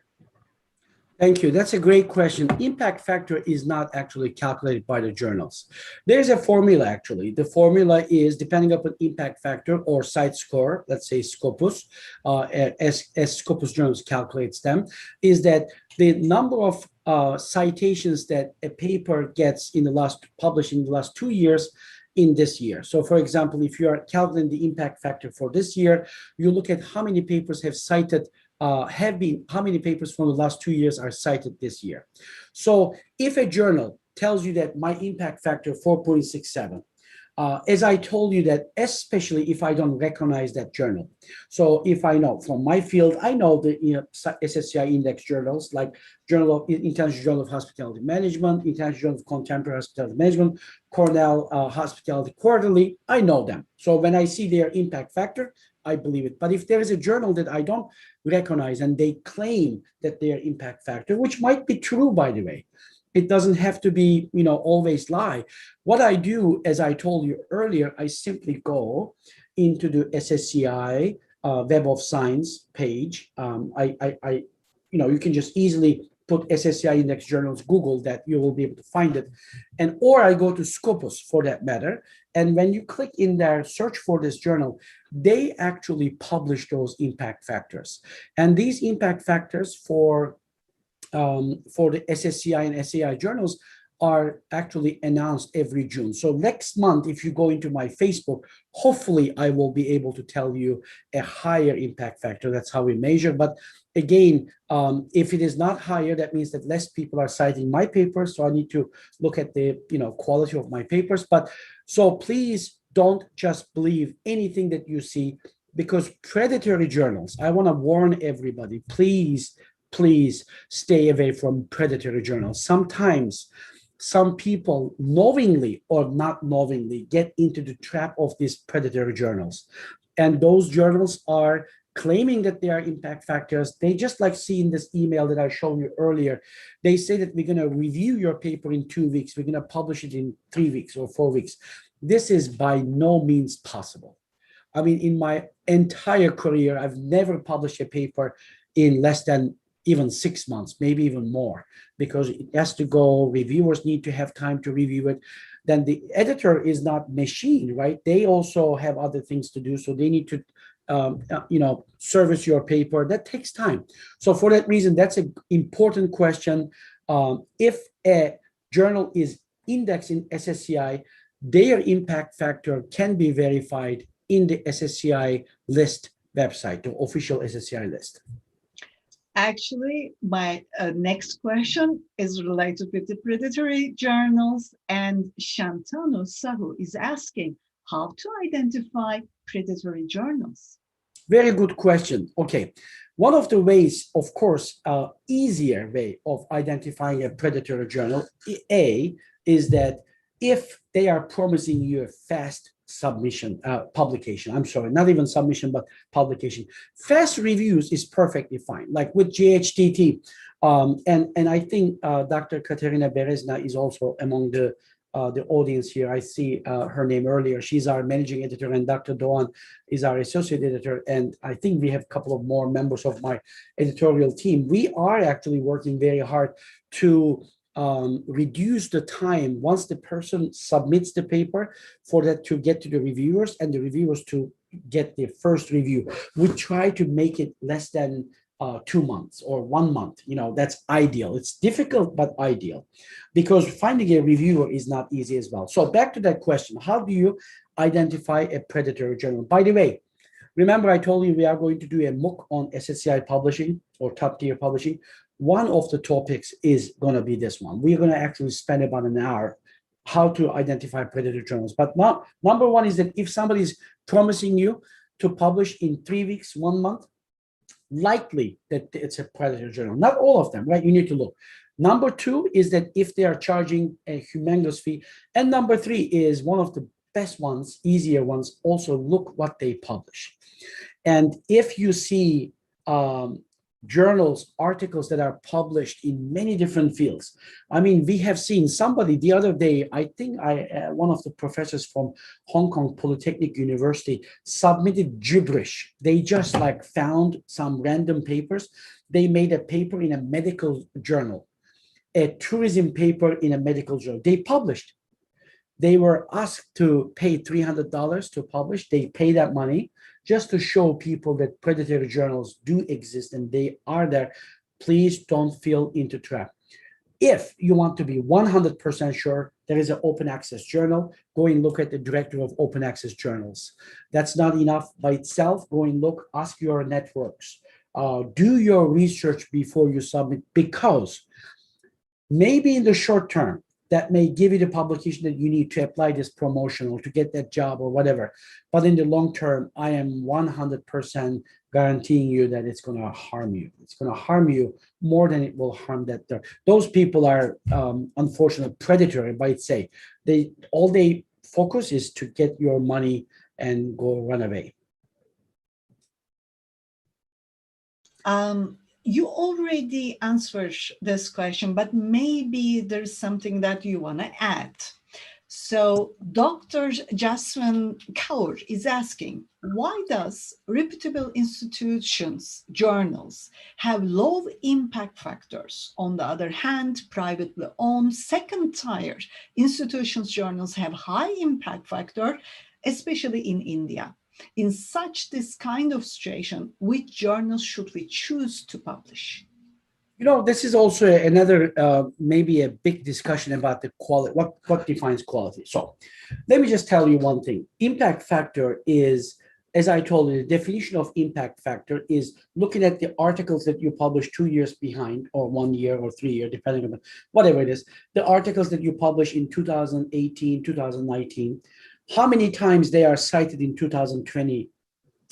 Thank you. That's a great question. Impact factor is not actually calculated by the journals. There's a formula actually. The formula is depending upon impact factor or site score, let's say Scopus, as Scopus journals calculates them, is that the number of citations that a paper gets published in the last 2 years in this year. So for example, if you are calculating the impact factor for this year, you look at how many papers have cited how many papers from the last 2 years are cited this year. So if a journal tells you that my impact factor 4.67, as I told you that, especially if I don't recognize that journal. So if I know from my field, I know the SSCI index journals like International Journal of Hospitality Management, International Journal of Contemporary Hospitality Management, Cornell Hospitality Quarterly, I know them. So when I see their impact factor, I believe it. But if there is a journal that I don't recognize and they claim that their impact factor, which might be true, by the way, it doesn't have to be, always lie. What I do, as I told you earlier, I simply go into the SSCI Web of Science page. You can just easily put SSCI index journals, Google that, you will be able to find it. Or I go to Scopus for that matter. And when you click in there, search for this journal, they actually publish those impact factors. And these impact factors for the SSCI and SAI journals are actually announced every June. So next month, if you go into my Facebook, hopefully I will be able to tell you a higher impact factor. That's how we measure. But again, if it is not higher, that means that less people are citing my papers. So I need to look at the quality of my papers. But so please don't just believe anything that you see, because predatory journals, I want to warn everybody, please stay away from predatory journals. Sometimes some people knowingly or not knowingly get into the trap of these predatory journals. And those journals are claiming that they are impact factors. They just like see in this email that I showed you earlier, they say that we're going to review your paper in 2 weeks. We're going to publish it in 3 weeks or 4 weeks. This is by no means possible. I mean, in my entire career, I've never published a paper in less than even 6 months, maybe even more, because it has to go, reviewers need to have time to review it. Then the editor is not machine, right? They also have other things to do. So they need to, service your paper. That takes time. So for that reason, that's an important question. If a journal is indexed in SSCI, their impact factor can be verified in the SSCI list website, the official SSCI list. Actually, my next question is related with the predatory journals, and Shantanu Sahu is asking how to identify predatory journals. Very good question. Okay. One of the ways, of course, easier way of identifying a predatory journal, is that if they are promising you a fast publication, I'm sorry, not even submission, but publication. Fast reviews is perfectly fine, like with JHTT. And I think Dr. Katerina Berezna is also among the the audience here. I see her name earlier. She's our managing editor, and Dr. Doğan is our associate editor. And I think we have a couple of more members of my editorial team. We are actually working very hard to reduce the time once the person submits the paper for that to get to the reviewers and the reviewers to get the first review. We try to make it less than 2 months or 1 month. You know, that's ideal. It's difficult, but ideal, because finding a reviewer is not easy as well. So back to that question, how do you identify a predatory journal? By the way, remember I told you we are going to do a MOOC on SSCI publishing or top tier publishing. One of the topics is going to be this one. We're going to actually spend about an hour how to identify predatory journals. But now, number one is that if somebody is promising you to publish in 3 weeks, 1 month, likely that it's a predatory journal. Not all of them, right? You need to look. Number two is that if they are charging a humongous fee. And number three is one of the best ones, easier ones, also look what they publish. And if you see journals, articles that are published in many different fields. I mean, we have seen somebody the other day, I think one of the professors from Hong Kong Polytechnic University submitted gibberish. They just like found some random papers. They made a paper in a medical journal, a tourism paper in a medical journal. They published. They were asked to pay $300 to publish. They pay that money just to show people that predatory journals do exist and they are there. Please don't fall into trap. If you want to be 100% sure, there is an open access journal. Go and look at the directory of open access journals. That's not enough by itself. Go and look, ask your networks. Do your research before you submit, because maybe in the short term, that may give you the publication that you need to apply this promotion or to get that job or whatever. But in the long term, I am 100% guaranteeing you that it's going to harm you. It's going to harm you more than it will harm that. Those people are unfortunately predatory by itself. All they focus is to get your money and go run away. You already answered this question, but maybe there's something that you want to add. So Dr. Jasmine Kaur is asking, why does reputable institutions, journals have low impact factors? On the other hand, privately owned second-tier institutions, journals have high impact factor, especially in India. In this kind of situation, which journals should we choose to publish? You know, this is also another, maybe a big discussion about the quality, what defines quality. So let me just tell you one thing. Impact factor is, as I told you, the definition of impact factor is looking at the articles that you publish 2 years behind, or 1 year or 3 years, depending on whatever it is, the articles that you publish in 2018, 2019, how many times they are cited in 2020,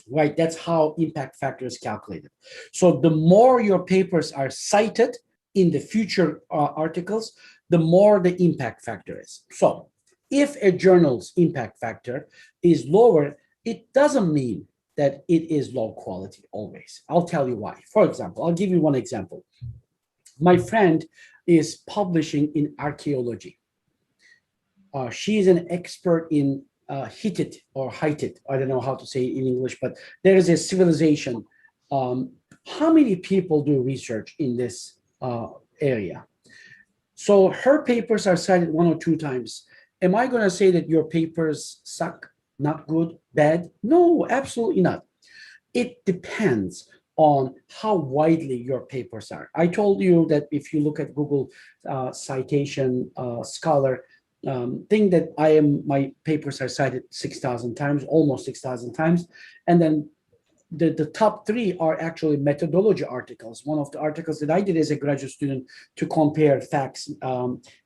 right? That's how impact factor is calculated. So the more your papers are cited in the future articles, the more the impact factor is. So if a journal's impact factor is lower, it doesn't mean that it is low quality always. I'll tell you why. For example, I'll give you one example. My friend is publishing in archaeology. She is an expert in Hittite or Hittite. I don't know how to say it in English, but there is a civilization. How many people do research in this area? So her papers are cited 1 or 2 times. Am I going to say that your papers suck, not good, bad? No, absolutely not. It depends on how widely your papers are. I told you that if you look at Google citation scholar, thing that my papers are cited 6,000 times, almost 6,000 times. And then the top 3 are actually methodology articles. One of the articles that I did as a graduate student to compare facts,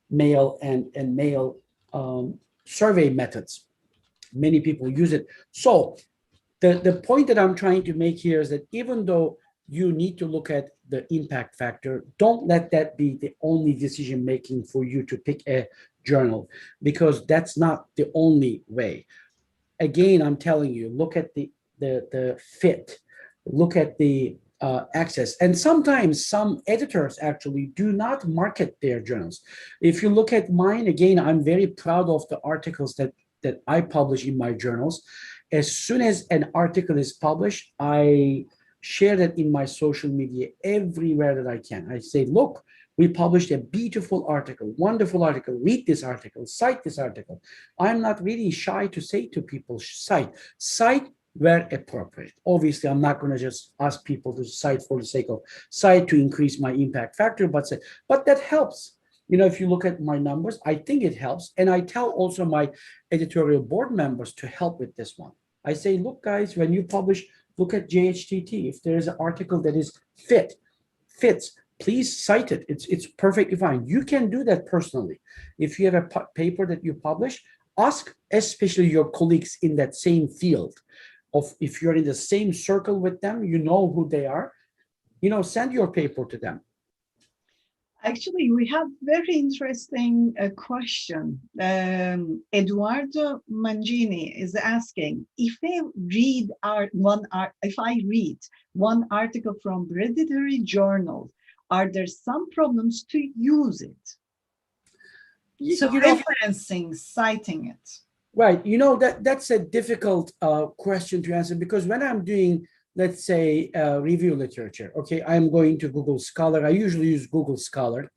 male and male survey methods. Many people use it. So the point that I'm trying to make here is that even though you need to look at the impact factor, don't let that be the only decision making for you to pick a journal, because that's not the only way. Again, I'm telling you, look at the fit, look at the access. And sometimes some editors actually do not market their journals. If you look at mine, again, I'm very proud of the articles that I publish in my journals. As soon as an article is published, I share that in my social media everywhere that I can. I say, look, we published a beautiful article, wonderful article, read this article, cite this article. I'm not really shy to say to people, cite where appropriate. Obviously, I'm not going to just ask people to cite for the sake of cite to increase my impact factor, but that helps. You know, if you look at my numbers, I think it helps. And I tell also my editorial board members to help with this one. I say, look, guys, when you publish, look at JHTT. If there is an article that is fits, please cite it. It's perfectly fine. You can do that personally. If you have a paper that you publish, ask especially your colleagues in that same field. If you're in the same circle with them, you know who they are, send your paper to them. Actually, we have very interesting question. Eduardo Mangini is asking, if I read one article from predatory journal, are there some problems to use it? So referencing, citing it. Right. That's a difficult question to answer, because when I'm doing, let's say, review literature, okay, I'm going to Google Scholar. I usually use Google Scholar,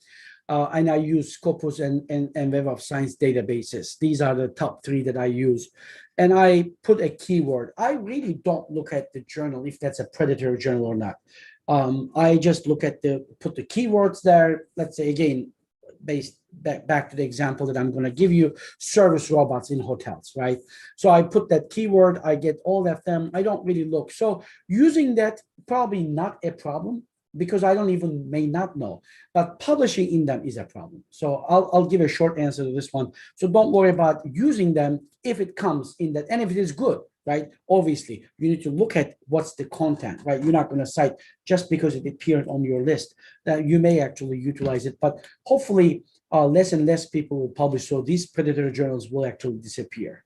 and I use Scopus and Web of Science databases. These are the top 3 that I use. And I put a keyword. I really don't look at the journal, if that's a predatory journal or not. I just look at put the keywords there. Let's say, again, based back to the example that I'm going to give you, service robots in hotels, right? So I put that keyword, I get all of them. I don't really look. So using that, probably not a problem, because I may not know, but publishing in them is a problem. So I'll give a short answer to this one. So don't worry about using them if it comes in that, and if it is good, right? Obviously, you need to look at what's the content, right? You're not going to cite just because it appeared on your list. That you may actually utilize it, but hopefully less and less people will publish, so these predatory journals will actually disappear.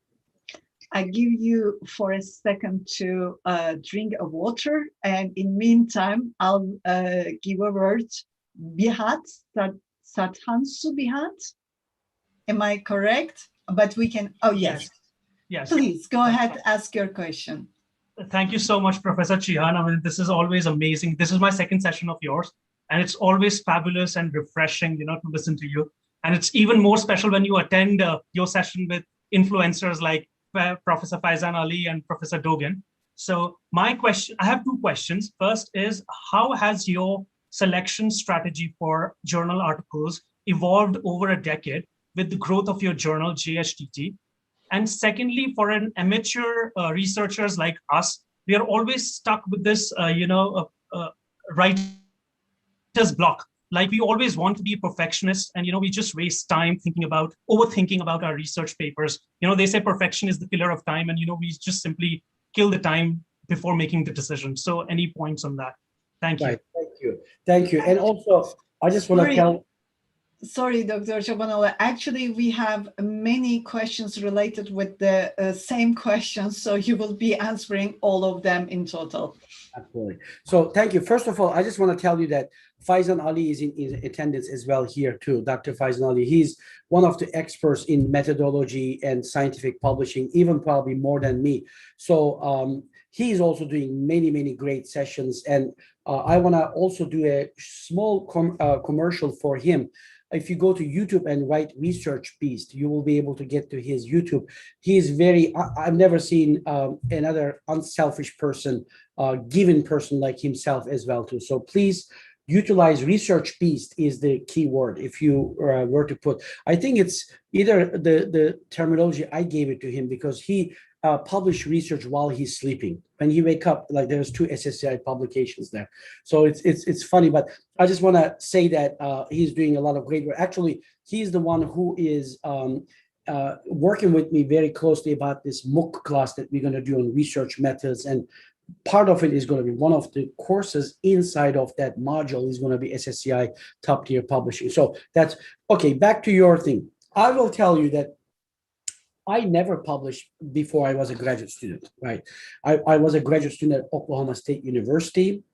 I give you for a second to drink a water, and in meantime, I'll give a word. Bihat, Sathansu Bihat. Am I correct? But we can, oh yes. Yes. Please go ahead, ask your question. Thank you so much, Professor Chihan. I mean, this is always amazing. This is my second session of yours, and it's always fabulous and refreshing, to listen to you. And it's even more special when you attend your session with influencers like Professor Faizan Ali and Professor Dogan. So I have 2 questions. First is, how has your selection strategy for journal articles evolved over a decade with the growth of your journal, JHTT? And secondly, for an amateur researchers like us, we are always stuck with this, writer's block. Like, we always want to be perfectionists, and we just waste time overthinking about our research papers. They say perfection is the killer of time, and we just simply kill the time before making the decision. So any points on that? Thank you. Right. Thank you. And also, I just want to tell. Sorry, Dr. Chobanoglu. Actually, we have many questions related with the same questions, so you will be answering all of them in total. Absolutely. So thank you. First of all, I just want to tell you that Faizan Ali is in attendance as well here too. Dr. Faizan Ali, he's one of the experts in methodology and scientific publishing, even probably more than me. So he's also doing many great sessions. And I want to also do a small commercial for him. If you go to YouTube and write Research Beast, you will be able to get to his YouTube. He is I've never seen another unselfish person, given person like himself as well too. So please utilize Research Beast is the key word. If you were to put, I think it's either the terminology I gave it to him, because he published research while he's sleeping. When he wake up, like there's 2 SSCI publications there. So it's funny, but I just want to say that he's doing a lot of great work. Actually, he's the one who is working with me very closely about this MOOC class that we're going to do on research methods. And part of it is going to be one of the courses inside of that module is going to be SSCI top tier publishing. So that's okay. Back to your thing. I will tell you that I never published before I was a graduate student, right? I was a graduate student at Oklahoma State University.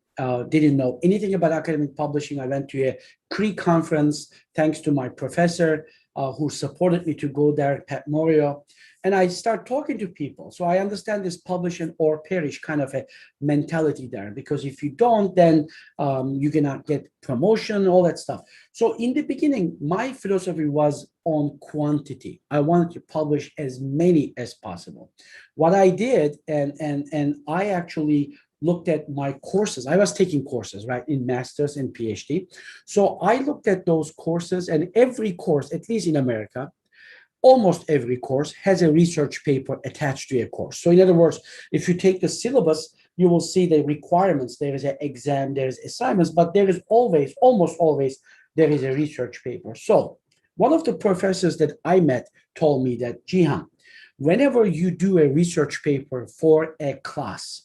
didn't know anything about academic publishing. I went to a CRE conference thanks to my professor who supported me to go there, Pat Morio. And I start talking to people. So I understand this publish and or perish kind of a mentality there, because if you don't, then you cannot get promotion, all that stuff. So in the beginning, my philosophy was on quantity. I wanted to publish as many as possible. What I did, and I actually looked at my courses. I was taking courses, right, in master's and PhD. So I looked at those courses, and every course, at least in America, almost every course has a research paper attached to a course. So in other words, if you take the syllabus, you will see the requirements. There is an exam, there is assignments, but there is always, almost always, there is a research paper. So one of the professors that I met told me that, Jihan, whenever you do a research paper for a class,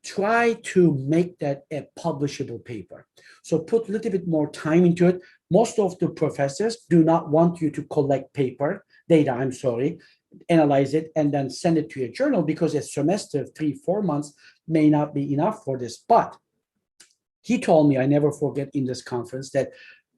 try to make that a publishable paper. So put a little bit more time into it. Most of the professors do not want you to collect data, analyze it, and then send it to your journal, because a semester, 3-4 months may not be enough for this. But he told me, I never forget in this conference, that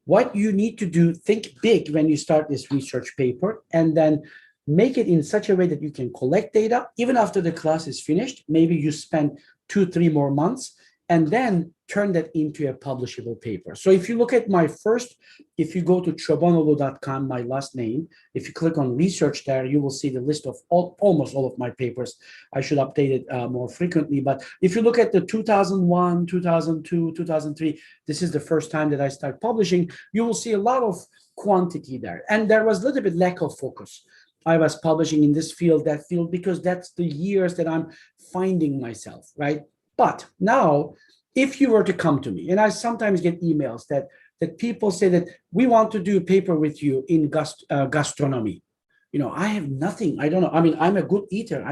what you need to do, think big when you start this research paper, and then make it in such a way that you can collect data even after the class is finished. Maybe you spend 2-3 more months, and then turn that into a publishable paper. So if you look at my first, if you go to chobanoglu.com, my last name, if you click on research there, you will see the list of almost all of my papers. I should update it more frequently. But if you look at the 2001, 2002, 2003, this is the first time that I start publishing, you will see a lot of quantity there. And there was a little bit lack of focus. I was publishing in this field, that field, because that's the years that I'm finding myself, right? But now, if you were to come to me, and I sometimes get emails that people say that we want to do a paper with you in gastronomy. You know, I have nothing. I don't know. I mean, I'm a good eater.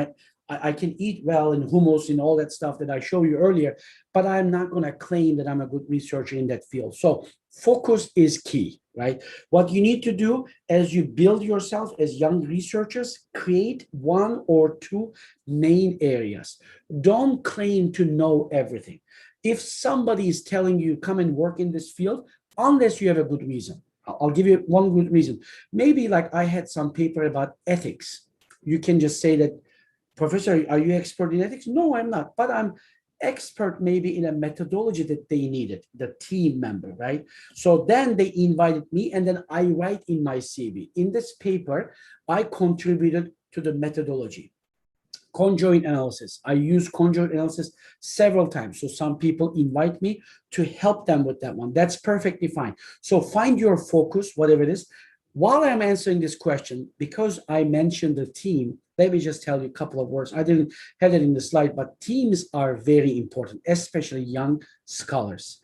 I can eat well in hummus and all that stuff that I showed you earlier, but I'm not going to claim that I'm a good researcher in that field. So focus is key, right? What you need to do as you build yourself as young researchers, create 1 or 2 main areas. Don't claim to know everything. If somebody is telling you, come and work in this field, unless you have a good reason. I'll give you one good reason. Maybe like I had some paper about ethics. You can just say that, Professor, are you expert in ethics? No, I'm not, but I'm expert maybe in a methodology that they needed, the team member, right? So then they invited me, and then I write in my CV. In this paper, I contributed to the methodology. Conjoint analysis. I use conjoint analysis several times. So some people invite me to help them with that one. That's perfectly fine. So find your focus, whatever it is. While I'm answering this question, because I mentioned the team, let me just tell you a couple of words. I didn't have it in the slide, but teams are very important, especially young scholars.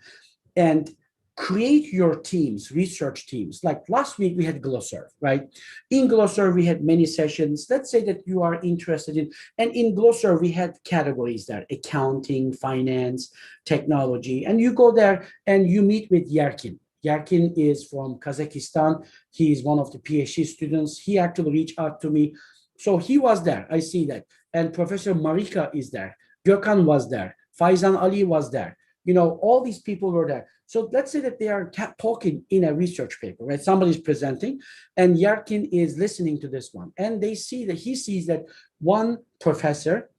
And create your teams, research teams. Like last week, we had Glosserve, right? In Glosserve, we had many sessions. Let's say that you are interested in, and in Glosserve, we had categories there, accounting, finance, technology. And you go there and you meet with Yarkin. Yarkin is from Kazakhstan. He is one of the PhD students. He actually reached out to me. So he was there. I see that. And Professor Marika is there. Gökhan was there. Faizan Ali was there. You know, all these people were there. So let's say that they are talking in a research paper, right? Somebody's presenting, and Yarkin is listening to this one. And they see that he sees that one professor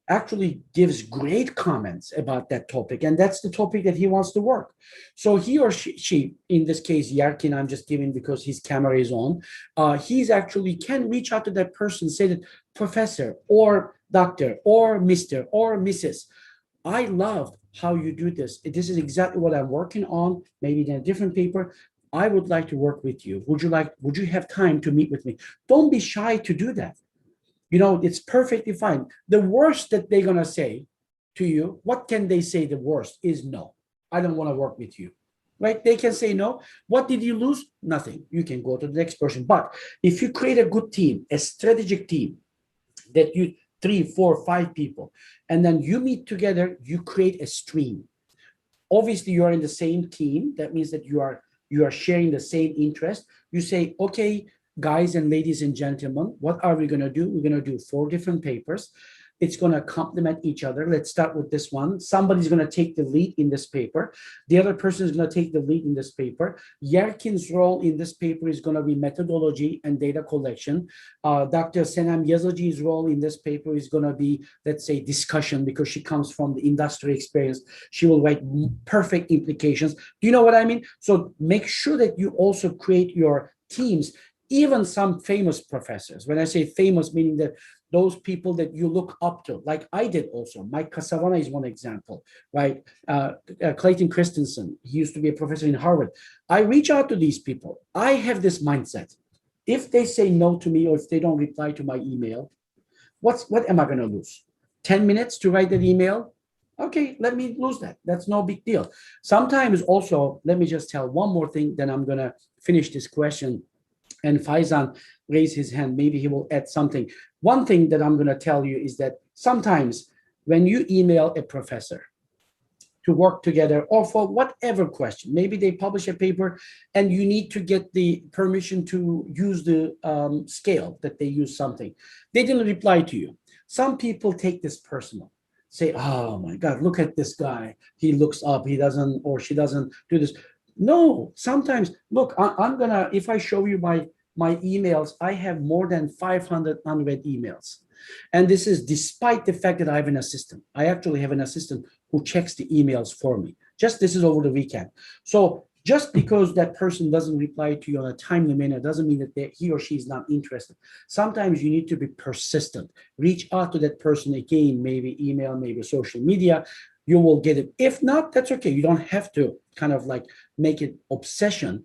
actually gives great comments about that topic, and that's the topic that he wants to work. So he or she, in this case, Yarkin, I'm just giving because his camera is on, he's actually can reach out to that person, say that, Professor or Doctor or Mr. or Mrs., I love how you do this. This is exactly what I'm working on, maybe in a different paper. I would like to work with you. Would you have time to meet with me? Don't be shy to do that. You know, it's perfectly fine. The worst that they're going to say to you, what can they say? The worst is no, I don't want to work with you, right? They can say no. What did you lose? Nothing. You can go to the next person. But if you create a good team, a strategic team, that you 3, 4, 5 people, and then you meet together, you create a stream. Obviously, you are in the same team. That means that you are sharing the same interest. You say, okay, guys and ladies and gentlemen, what are we going to do? We're going to do 4 different papers. It's going to complement each other. Let's start with this one. Somebody's going to take the lead in this paper. The other person is going to take the lead in this paper. Yerkin's role in this paper is going to be methodology and data collection. Dr. Senem Yazıcı's role in this paper is going to be, let's say, discussion, because she comes from the industry experience. She will write perfect implications. Do you know what I mean? So make sure that you also create your teams, even some famous professors. When I say famous, meaning that those people that you look up to, like I did also. Mike Casavana is one example, right? Clayton Christensen, he used to be a professor in Harvard. I reach out to these people. I have this mindset. If they say no to me, or if they don't reply to my email, what am I gonna lose? 10 minutes to write that email? Okay, let me lose that. That's no big deal. Sometimes also, let me just tell one more thing, then I'm gonna finish this question. And Faizan raised his hand, maybe he will add something. One thing that I'm gonna tell you is that sometimes when you email a professor to work together, or for whatever question, maybe they publish a paper and you need to get the permission to use the scale that they use something. They didn't reply to you. Some people take this personal, say, oh my God, look at this guy. He looks up, he doesn't, or she doesn't do this. No, sometimes, look, I'm gonna, if I show you my emails, I have more than 500 unread emails. And this is despite the fact that I have an assistant. I actually have an assistant who checks the emails for me. Just this is over the weekend. So just because that person doesn't reply to you on a timely manner doesn't mean that he or she is not interested. Sometimes you need to be persistent. Reach out to that person again, maybe email, maybe social media. You will get it. If not, that's okay. You don't have to kind of like make it obsession.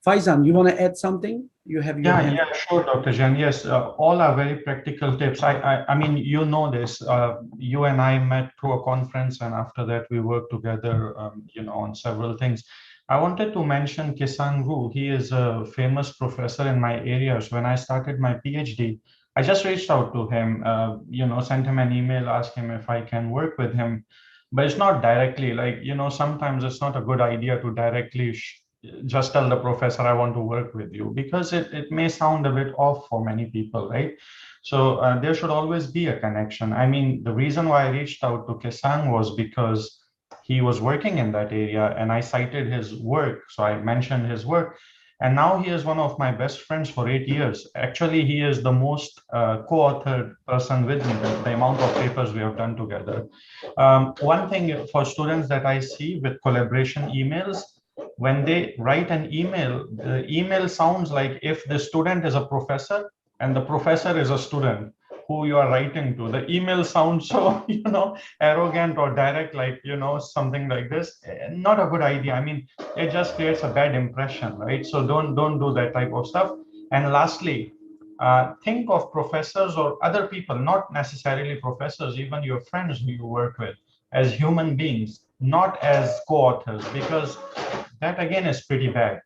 Faizan, you want to add something? You have your hand. Yeah, sure, Dr. Jan. Yes, all are very practical tips. I mean, you know this. You and I met through a conference, and after that, we worked together, on several things. I wanted to mention Kisang Ru. He is a famous professor in my areas. When I started my PhD, I just reached out to him, sent him an email, asked him if I can work with him. But it's not directly, like, sometimes it's not a good idea to directly just tell the professor I want to work with you, because it may sound a bit off for many people, right? So there should always be a connection. I mean, the reason why I reached out to Kisang was because he was working in that area and I cited his work. So I mentioned his work. And now he is one of my best friends for 8 years. Actually, he is the most co-authored person with me, the amount of papers we have done together. One thing for students that I see with collaboration emails, when they write an email, the email sounds like if the student is a professor and the professor is a student who you are writing to. The email sounds so, arrogant or direct, like, something like this. Not a good idea. I mean, it just creates a bad impression, right? So don't do that type of stuff. And lastly, think of professors or other people, not necessarily professors, even your friends who you work with, as human beings, not as co-authors, because that again is pretty bad.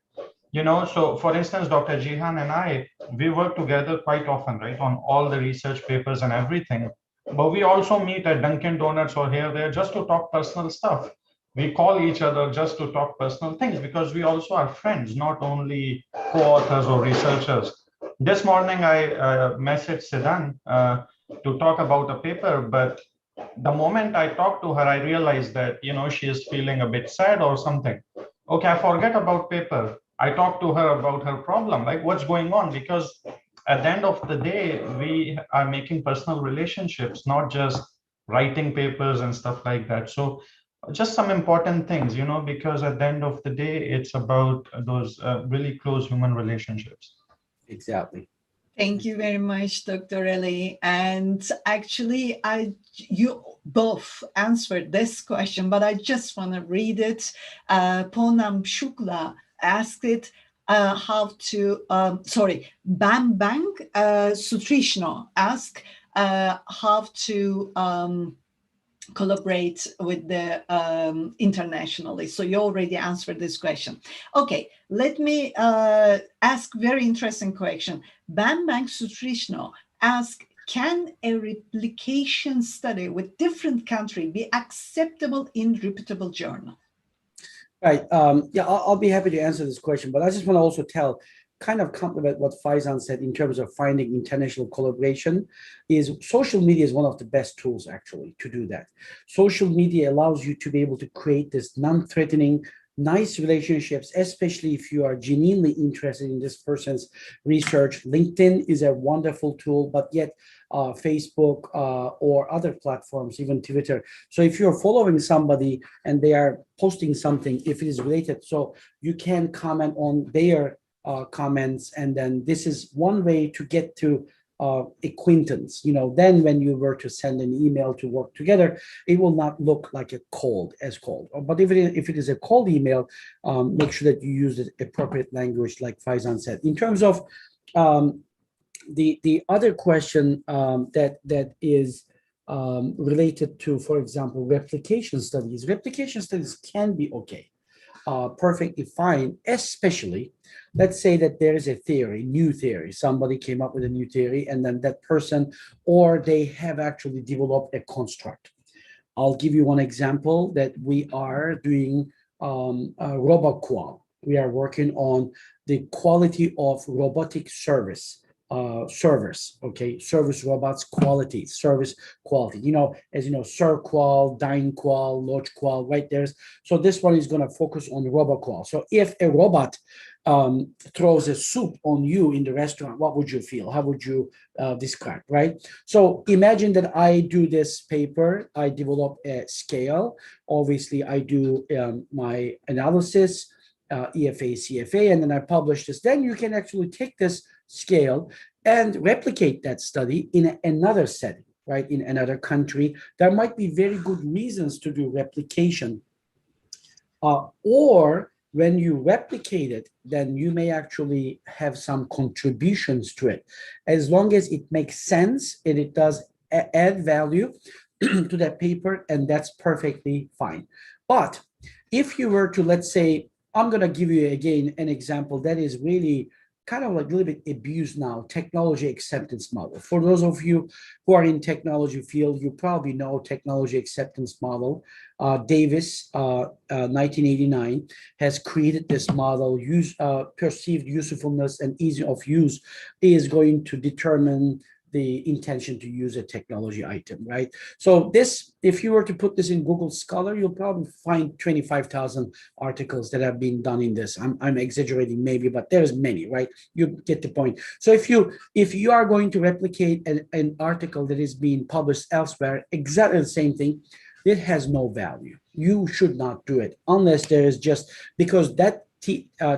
So for instance, Dr. Jihan and I, we work together quite often, right, on all the research papers and everything. But we also meet at Dunkin' Donuts or here, there, just to talk personal stuff. We call each other just to talk personal things, because we also are friends, not only co-authors or researchers. This morning, I messaged Siddhan to talk about a paper, but the moment I talked to her, I realized that, she is feeling a bit sad or something. Okay, I forget about paper. I talked to her about her problem, like what's going on, because at the end of the day, we are making personal relationships, not just writing papers and stuff like that. So just some important things, because at the end of the day, it's about those really close human relationships. Exactly. Thank you very much, Dr. Ali. And actually, you both answered this question, but I just want to read it. Poonam Shukla asked it, Bambang Sutrishno asked how to collaborate with the internationally. So you already answered this question. Okay, let me ask very interesting question. Bambang Sutrishno asked, can a replication study with different country be acceptable in reputable journal? Right. Yeah, I'll be happy to answer this question, but I just want to also tell kind of complement what Faizan said in terms of finding international collaboration, is social media is one of the best tools actually to do that. Social media allows you to be able to create this non-threatening, nice relationships, especially if you are genuinely interested in this person's research. LinkedIn is a wonderful tool, but yet Facebook or other platforms, even Twitter. So if you're following somebody and they are posting something, if it is related, so you can comment on their comments, and then this is one way to get to acquaintance. Then when you were to send an email to work together, it will not look like a cold. But if it is a cold email, make sure that you use the appropriate language, like Faizan said. In terms of the other question that is related to, for example, replication studies. Replication studies can be okay, perfectly fine, especially, let's say that there is a theory, new theory. Somebody came up with a new theory, and then that person, or they have actually developed a construct. I'll give you one example that we are doing RoboQual. We are working on the quality of robotic servers, okay, service robots quality, service quality. As you know, SerQual, DynQual, LodgeQual, right? So this one is going to focus on RoboQual. So if a robot throws a soup on you in the restaurant, what would you feel? How would you describe, right? So imagine that I do this paper, I develop a scale. Obviously, I do my analysis, EFA, CFA, and then I publish this. Then you can actually take this scale and replicate that study in another setting, right? In another country. There might be very good reasons to do replication. Or when you replicate it, then you may actually have some contributions to it. As long as it makes sense and it does add value to that paper, and that's perfectly fine. But if you were to, let's say, I'm going to give you again an example that is really kind of like a little bit abused now, technology acceptance model. For those of you who are in technology field, you probably know technology acceptance model. Davis, 1989, has created this model. Perceived usefulness and ease of use is going to determine the intention to use a technology item, right? So this, if you were to put this in Google Scholar, you'll probably find 25,000 articles that have been done in this. I'm exaggerating maybe, but there's many, right? You get the point. So if you are going to replicate an article that is being published elsewhere, exactly the same thing, it has no value. You should not do it unless there is just, because that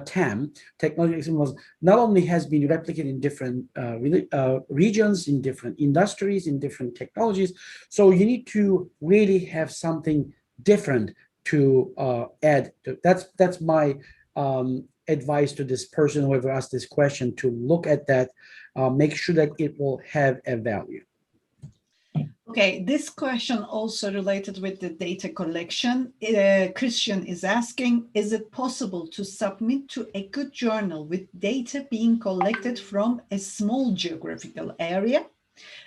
TAM, technology, was not only has been replicated in different regions, in different industries, in different technologies. So you need to really have something different to add. That's my advice to this person, whoever asked this question, to look at that, make sure that it will have a value. Okay, this question also related with the data collection. Christian is asking, is it possible to submit to a good journal with data being collected from a small geographical area?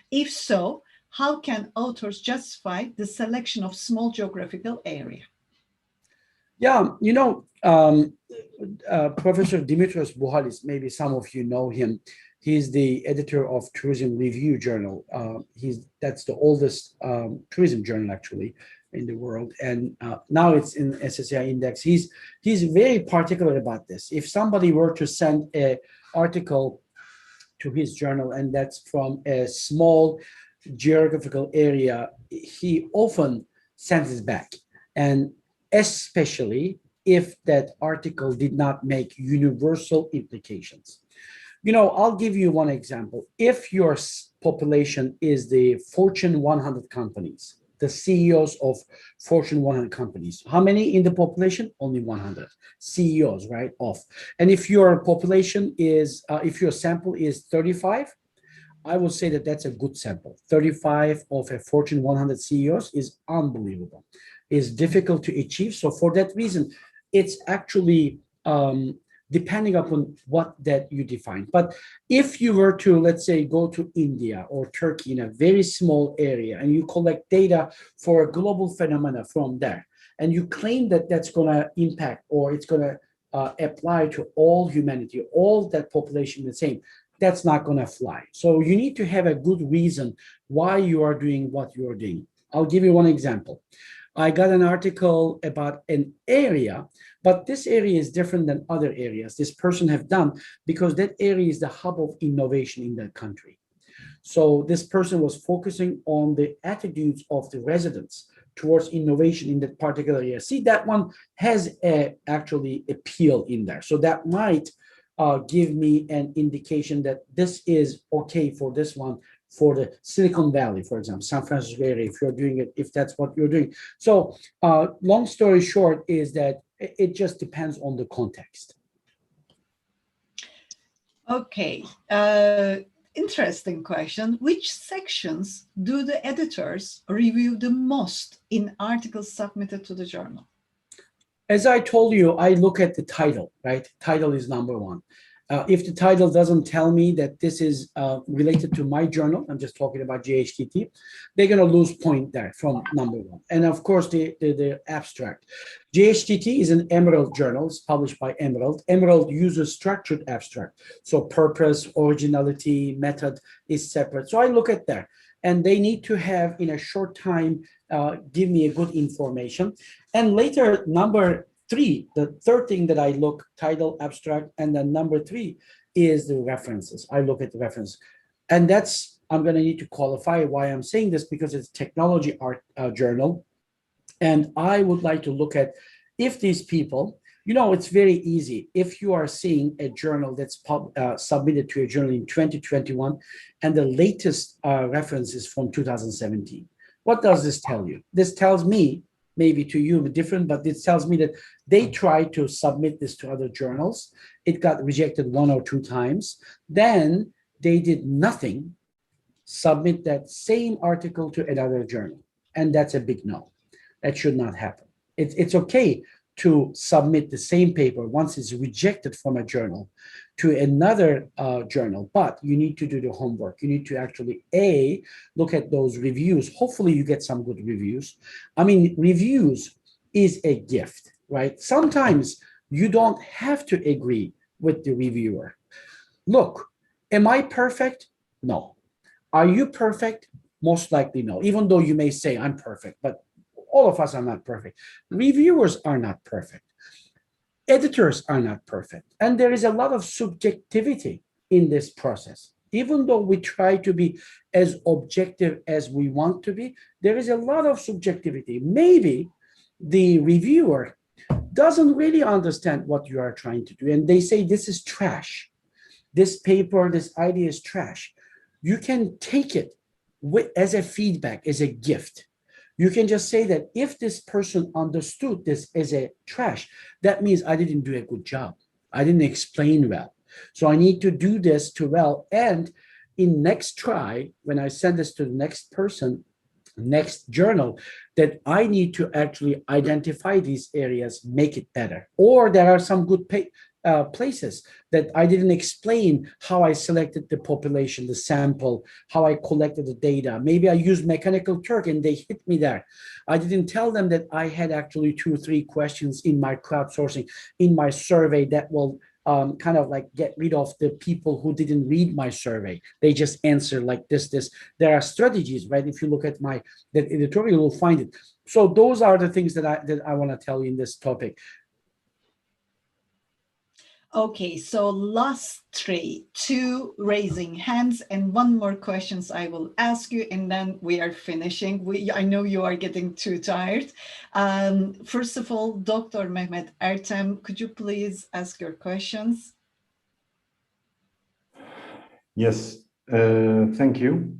If so, how can authors justify the selection of small geographical area? Yeah, Professor Dimitrios Bouhalis, maybe some of you know him. He's the editor of Tourism Review Journal. That's the oldest tourism journal actually in the world, and now it's in SSCI index. He's very particular about this. If somebody were to send an article to his journal and that's from a small geographical area, he often sends it back, and especially if that article did not make universal implications. I'll give you one example. If your population is the Fortune 100 companies, the CEOs of Fortune 100 companies, how many in the population? Only 100 CEOs, right? And if your population is, if your sample is 35, I will say that that's a good sample. 35 of a Fortune 100 CEOs is unbelievable. It's difficult to achieve. So for that reason, it's actually depending upon what that you define. But if you were to, let's say, go to India or Turkey in a very small area and you collect data for a global phenomena from there, and you claim that that's going to impact or it's going to apply to all humanity, all that population the same. That's not going to fly. So you need to have a good reason why you are doing what you are doing. I'll give you one example. I got an article about an area, but this area is different than other areas this person have done because that area is the hub of innovation in that country. So this person was focusing on the attitudes of the residents towards innovation in that particular area. See, that one has actually appeal in there. So that might give me an indication that this is okay for this one, for the Silicon Valley, for example, San Francisco area, if you're doing it, if that's what you're doing. So long story short is that it just depends on the context. Okay, interesting question. Which sections do the editors review the most in articles submitted to the journal? As I told you, I look at the title, right? Title is number one. If the title doesn't tell me that this is related to my journal, I'm just talking about JHTT, they're going to lose point there from number one. And of course, the abstract. JHTT is an Emerald journal. It's published by Emerald. Emerald uses structured abstract. So purpose, originality, method is separate. So I look at that. And they need to have, in a short time, give me a good information. And later, number three, the third thing that I look, title, abstract, and then number three is the references. I look at the reference. And that's, I'm going to need to qualify why I'm saying this, because it's technology art journal. And I would like to look at if these people, you know, it's very easy. If you are seeing a journal that's submitted to a journal in 2021, and the latest reference is from 2017, what does this tell you? This tells me, maybe to you different, but it tells me that they tried to submit this to other journals. It got rejected 1 or 2 times. Then they did nothing, submit that same article to another journal. And that's a big no. That should not happen. It's okay to submit the same paper once it's rejected from a journal to another journal, but you need to do the homework. You need to actually, look at those reviews. Hopefully you get some good reviews. I mean, reviews is a gift, right? Sometimes you don't have to agree with the reviewer. Look, am I perfect? No. Are you perfect? Most likely no, even though you may say I'm perfect, but all of us are not perfect. Reviewers are not perfect. Editors are not perfect. And there is a lot of subjectivity in this process. Even though we try to be as objective as we want to be, there is a lot of subjectivity. Maybe the reviewer doesn't really understand what you are trying to do. And they say, this is trash. This paper, this idea is trash. You can take it as a feedback, as a gift. You can just say that if this person understood this as a trash, that means I didn't do a good job. I didn't explain well. So I need to do this to well. And in next try, when I send this to the next person, next journal, that I need to actually identify these areas, make it better. Or there are some good places that I didn't explain how I selected the population, the sample, how I collected the data. Maybe I used Mechanical Turk and they hit me there. I didn't tell them that I had actually 2 or 3 questions in my crowdsourcing, in my survey that will kind of like get rid of the people who didn't read my survey. They just answer like this. There are strategies, right? If you look at that editorial, you'll find it. So those are the things that I want to tell you in this topic. Okay, so last 3, 2 raising hands and 1 more questions I will ask you, and then we are finishing. I know you are getting too tired. First of all, Dr. Mehmet Ertem, could you please ask your questions? Yes, thank you.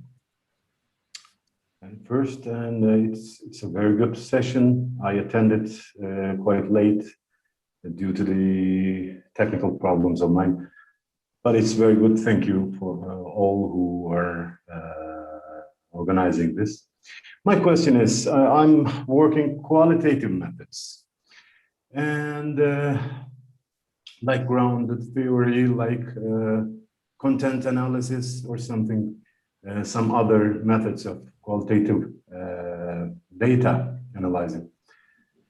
And first, it's a very good session. I attended quite late due to the technical problems of mine, but it's very good. Thank you for all who are organizing this. My question is, I'm working qualitative methods and like grounded theory, like content analysis or something, some other methods of qualitative data analyzing.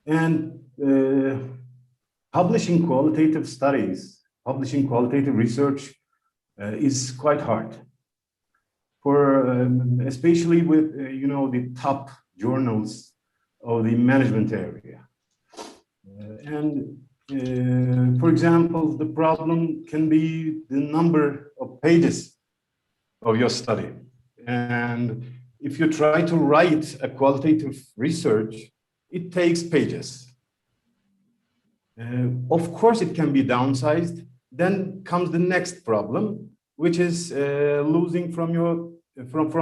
And publishing qualitative studies, publishing qualitative research is quite hard. Especially with the top journals of the management area. For example, the problem can be the number of pages of your study. And if you try to write a qualitative research, it takes pages. Of course, it can be downsized. Then comes the next problem, which is losing from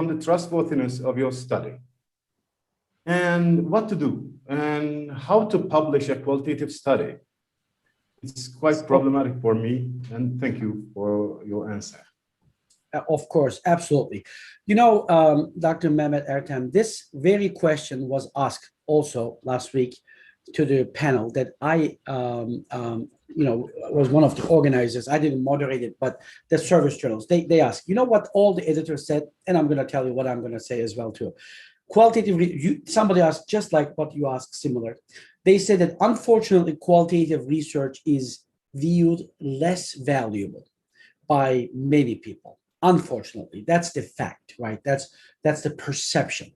the trustworthiness of your study. And what to do and how to publish a qualitative study. It's quite problematic for me, and thank you for your answer. Of course, absolutely. Dr. Mehmet Ertem, this very question was asked also last week to the panel that I, was one of the organizers. I didn't moderate it, but the service journals, they asked, what all the editors said, and I'm going to tell you what I'm going to say as well too. Qualitative, somebody asked just like what you asked, similar. They said that unfortunately, qualitative research is viewed less valuable by many people. Unfortunately, that's the fact, right? That's the perception,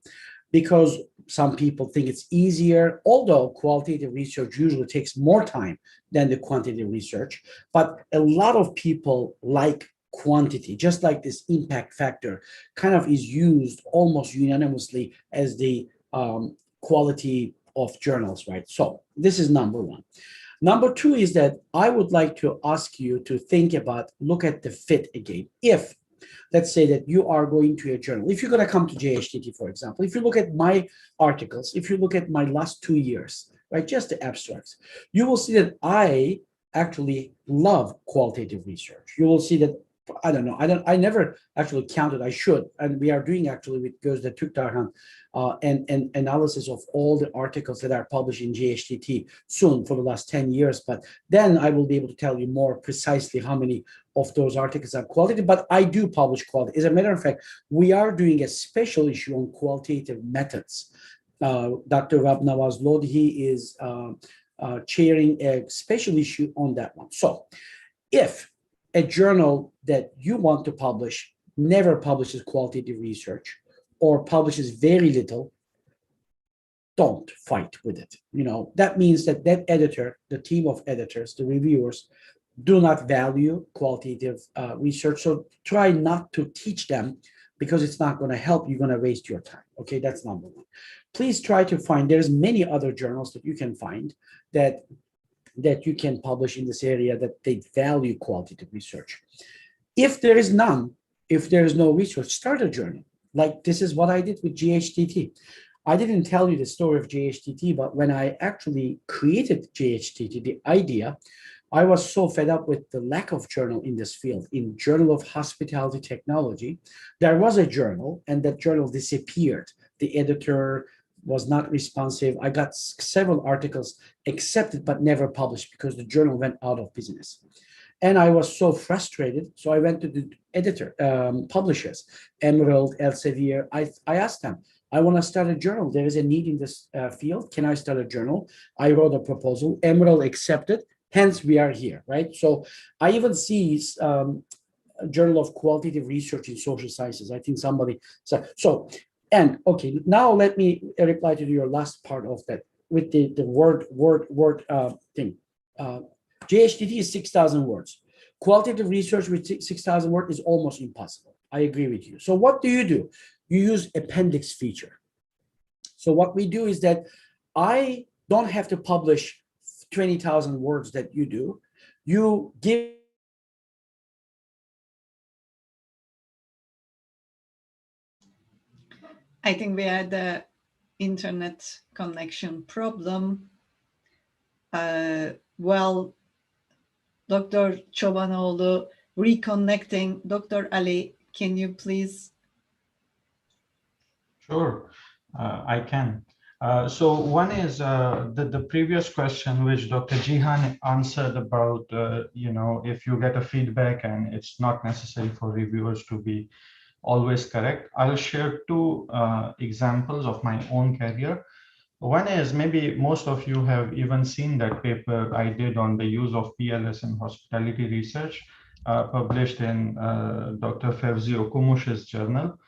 because some people think it's easier, although qualitative research usually takes more time than the quantitative research. But a lot of people like quantity, just like this impact factor kind of is used almost unanimously as the quality of journals, right? So this is number one. Number two is that I would like to ask you to think about, look at the fit again. If, let's say that you are going to a journal, if you're going to come to JHTT, for example, if you look at my articles, if you look at my last 2 years, right, just the abstracts, you will see that I actually love qualitative research. You will see that, I never actually counted, I should, and we are doing actually with Gözde Türktarhan and analysis of all the articles that are published in JHTT soon for the last 10 years, but then I will be able to tell you more precisely how many of those articles are qualitative, but I do publish quality. As a matter of fact, we are doing a special issue on qualitative methods. Dr. Rab Nawaz Lodhi is chairing a special issue on that one. So if a journal that you want to publish never publishes qualitative research or publishes very little, don't fight with it. That means that editor, the team of editors, the reviewers, do not value qualitative research. So try not to teach them, because it's not going to help. You're going to waste your time. Okay, that's number one. Please try to find, there's many other journals that you can find that you can publish in this area that they value qualitative research. If there is none, if there is no research, start a journal. Like this is what I did with JHTT. I didn't tell you the story of JHTT, but when I actually created JHTT, the idea, I was so fed up with the lack of journal in this field. In Journal of Hospitality Technology, there was a journal, and that journal disappeared. The editor was not responsive. I got several articles accepted but never published because the journal went out of business. And I was so frustrated. So I went to the editor, publishers, Emerald, Elsevier. I asked them, I want to start a journal. There is a need in this field. Can I start a journal? I wrote a proposal. Emerald accepted. Hence, we are here, right? So I even see a Journal of Qualitative Research in Social Sciences. I think somebody said so. And okay, now let me reply to your last part of that with the word thing. JHTT is 6,000 words. Qualitative research with 6,000 words is almost impossible. I agree with you. So what do? You use appendix feature. So what we do is that I don't have to publish 20,000 words that you do. You give I think we had the internet connection problem. Well, Dr. Çobanoğlu reconnecting. Dr. Ali, can you please? Sure, I can. So one is the previous question, which Dr. Jihan answered about, if you get a feedback and it's not necessary for reviewers to be always correct. I'll share two examples of my own career. One is maybe most of you have even seen that paper I did on the use of PLS in hospitality research, published in Dr. Fevzi Okumush's journal.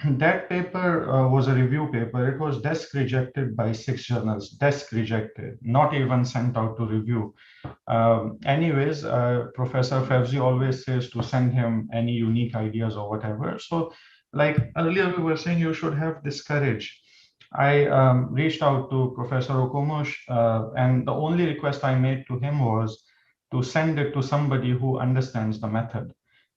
That paper was a review paper. It was desk rejected by 6 journals, desk rejected, not even sent out to review. Anyways, Professor Fevzi always says to send him any unique ideas or whatever. So like earlier we were saying, you should have this courage. I reached out to Professor Okumush, and the only request I made to him was to send it to somebody who understands the method.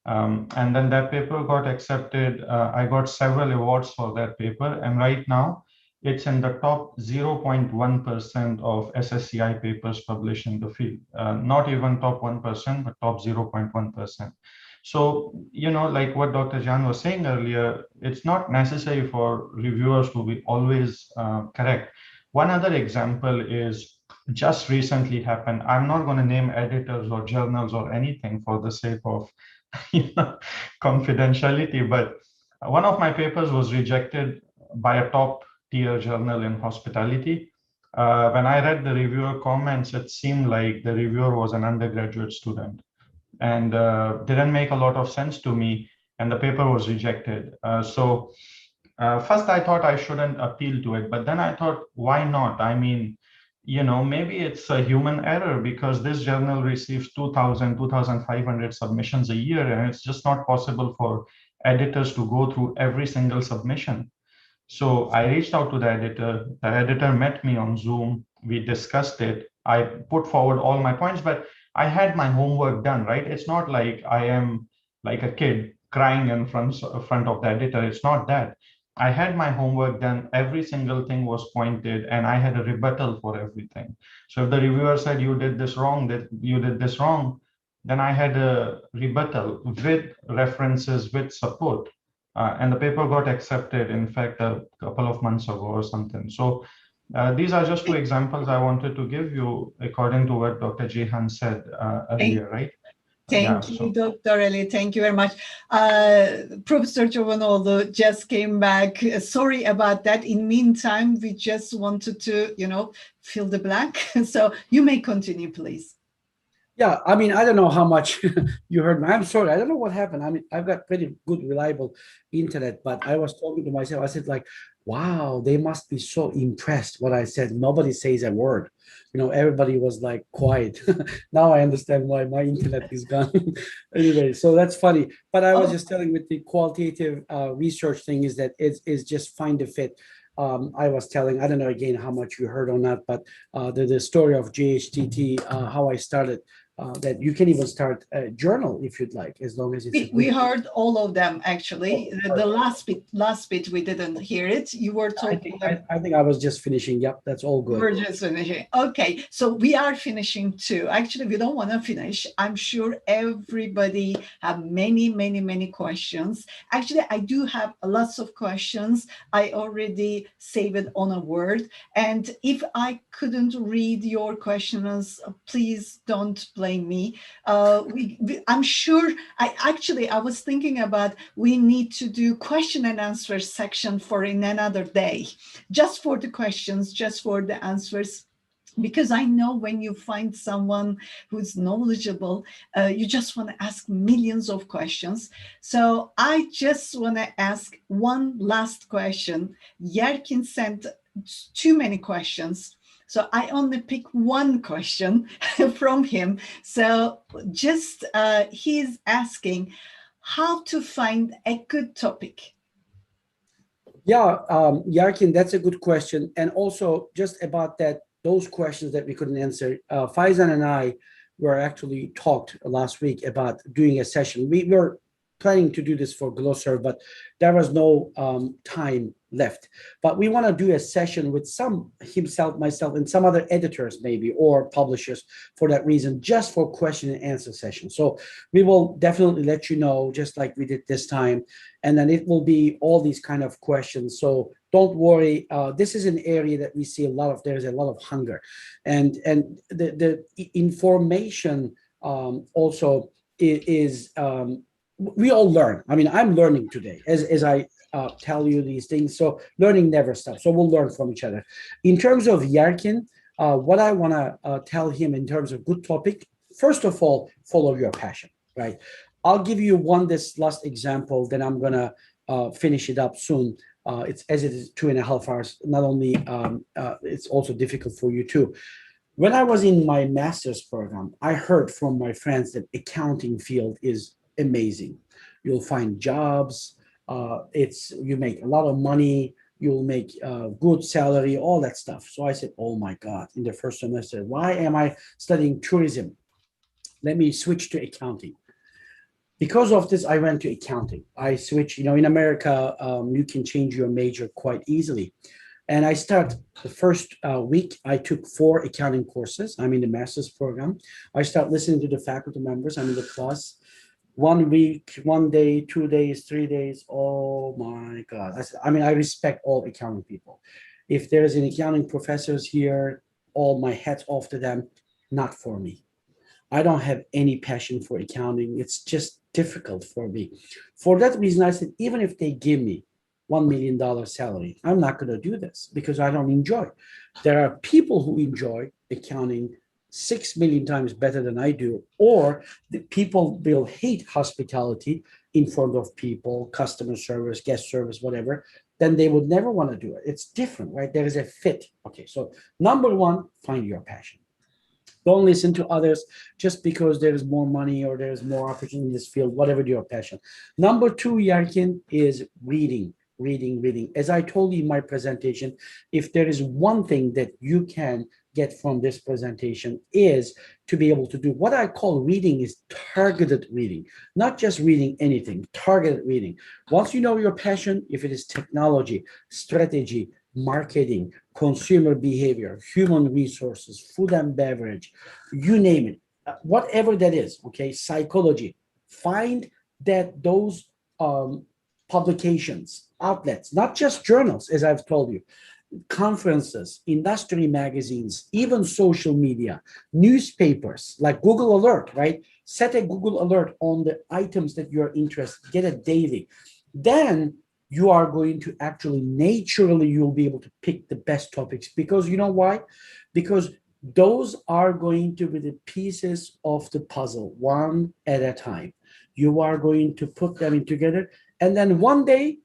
And then that paper got accepted. I got several awards for that paper. And right now, it's in the top 0.1% of SSCI papers published in the field. Not even top 1%, but top 0.1%. So, you know, like what Dr. Jan was saying earlier, it's not necessary for reviewers to be always correct. One other example is just recently happened. I'm not going to name editors or journals or anything for the sake of confidentiality, but one of my papers was rejected by a top tier journal in hospitality. When I read the reviewer comments, it seemed like the reviewer was an undergraduate student and didn't make a lot of sense to me, and the paper was rejected. So first I thought I shouldn't appeal to it, but then I thought, why not? I mean, you know, maybe it's a human error because this journal receives 2,000, 2,500 submissions a year, and it's just not possible for editors to go through every single submission. So I reached out to the editor met me on Zoom, we discussed it, I put forward all my points, but I had my homework done, right? It's not like I am like a kid crying in front of the editor, it's not that. I had my homework done, every single thing was pointed, and I had a rebuttal for everything. So if the reviewer said you did this wrong, that you did this wrong, then I had a rebuttal with references, with support. And the paper got accepted, in fact, a couple of months ago or something. So these are just 2 examples I wanted to give you according to what Dr. Jehan said earlier, right? Thank you, Dr. Ali. Thank you very much. Professor Çobanoğlu just came back. Sorry about that. In meantime, we just wanted to, you know, fill the blank. So you may continue, please. Yeah, I mean, I don't know how much you heard me. I'm sorry. I don't know what happened. I mean, I've got pretty good, reliable internet, but I was talking to myself. I said, like, wow, they must be so impressed what I said. Nobody says a word. You know, everybody was like quiet. Now I understand why my internet is gone. Anyway, so that's funny. But I was just telling with the qualitative research thing is that it's just find a fit. I was telling, I don't know again how much you heard or not, but the story of JHTT, how I started, that you can even start a journal if you'd like, as long as it's. We heard all of them actually. The last bit we didn't hear it. You were talking. I think I was just finishing. Yep, that's all good. We're just finishing. Okay, so we are finishing too. Actually, we don't want to finish. I'm sure everybody have many questions. Actually, I do have lots of questions. I already saved it on a Word. And if I couldn't read your questions, please don't blame me. I'm sure, I was thinking about we need to do question and answer section for in another day, just for the questions, just for the answers. Because I know when you find someone who's knowledgeable, you just want to ask millions of questions. So I just want to ask one last question. Yerkin sent too many questions. So I only pick one question from him. So just he's asking how to find a good topic. Yeah, Yarkin, that's a good question. And also just about that, those questions that we couldn't answer, Faizan and I were actually talked last week about doing a session. We were planning to do this for Glosser, but there was no time left. But we want to do a session with himself, myself, and some other editors maybe, or publishers for that reason, just for question and answer session. So we will definitely let you know, just like we did this time. And then it will be all these kind of questions. So don't worry. This is an area that we see there's a lot of hunger. And the information also is we all learn. I mean, I'm learning today as I tell you these things. So learning never stops. So we'll learn from each other. In terms of Yarkin, what I want to tell him in terms of good topic, first of all, follow your passion, right? I'll give you this last example, then I'm going to finish it up soon. It's as it is 2.5 hours. Not only it's also difficult for you too. When I was in my master's program, I heard from my friends that accounting field is amazing. You'll find jobs. You make a lot of money. You'll make good salary, all that stuff. So I said, oh my God, in the first semester, why am I studying tourism? Let me switch to accounting. Because of this, I went to accounting. I switched, in America, you can change your major quite easily. And I start the first week, I took 4 accounting courses. I'm in the master's program. I start listening to the faculty members. I'm in the class. 1 week, 1 day, 2 days, 3 days. Oh my God. I respect all accounting people. If there's an accounting professors here, all my hats off to them, not for me. I don't have any passion for accounting. It's just difficult for me. For that reason, I said, even if they give me $1 million salary, I'm not going to do this because I don't enjoy. There are people who enjoy accounting 6 million times better than I do, or the people will hate hospitality in front of people, customer service, guest service, whatever, then they would never want to do it. It's different, right? There is a fit. Okay, so number 1, find your passion. Don't listen to others just because there is more money or there is more opportunity in this field, whatever your passion. Number 2, Yarkin, is reading. As I told you in my presentation, if there is one thing that you can get from this presentation is to be able to do what I call reading is targeted reading, not just reading anything, targeted reading. Once you know your passion, if it is technology, strategy, marketing, consumer behavior, human resources, food and beverage, you name it, whatever that is, okay, psychology, find that those publications, outlets, not just journals, as I've told you, conferences, industry magazines, even social media, newspapers, like Google Alert, right? Set a Google Alert on the items that you're interested, get it daily. Then you are going to actually, naturally, you'll be able to pick the best topics because you know why? Because those are going to be the pieces of the puzzle, one at a time. You are going to put them in together. And then one day,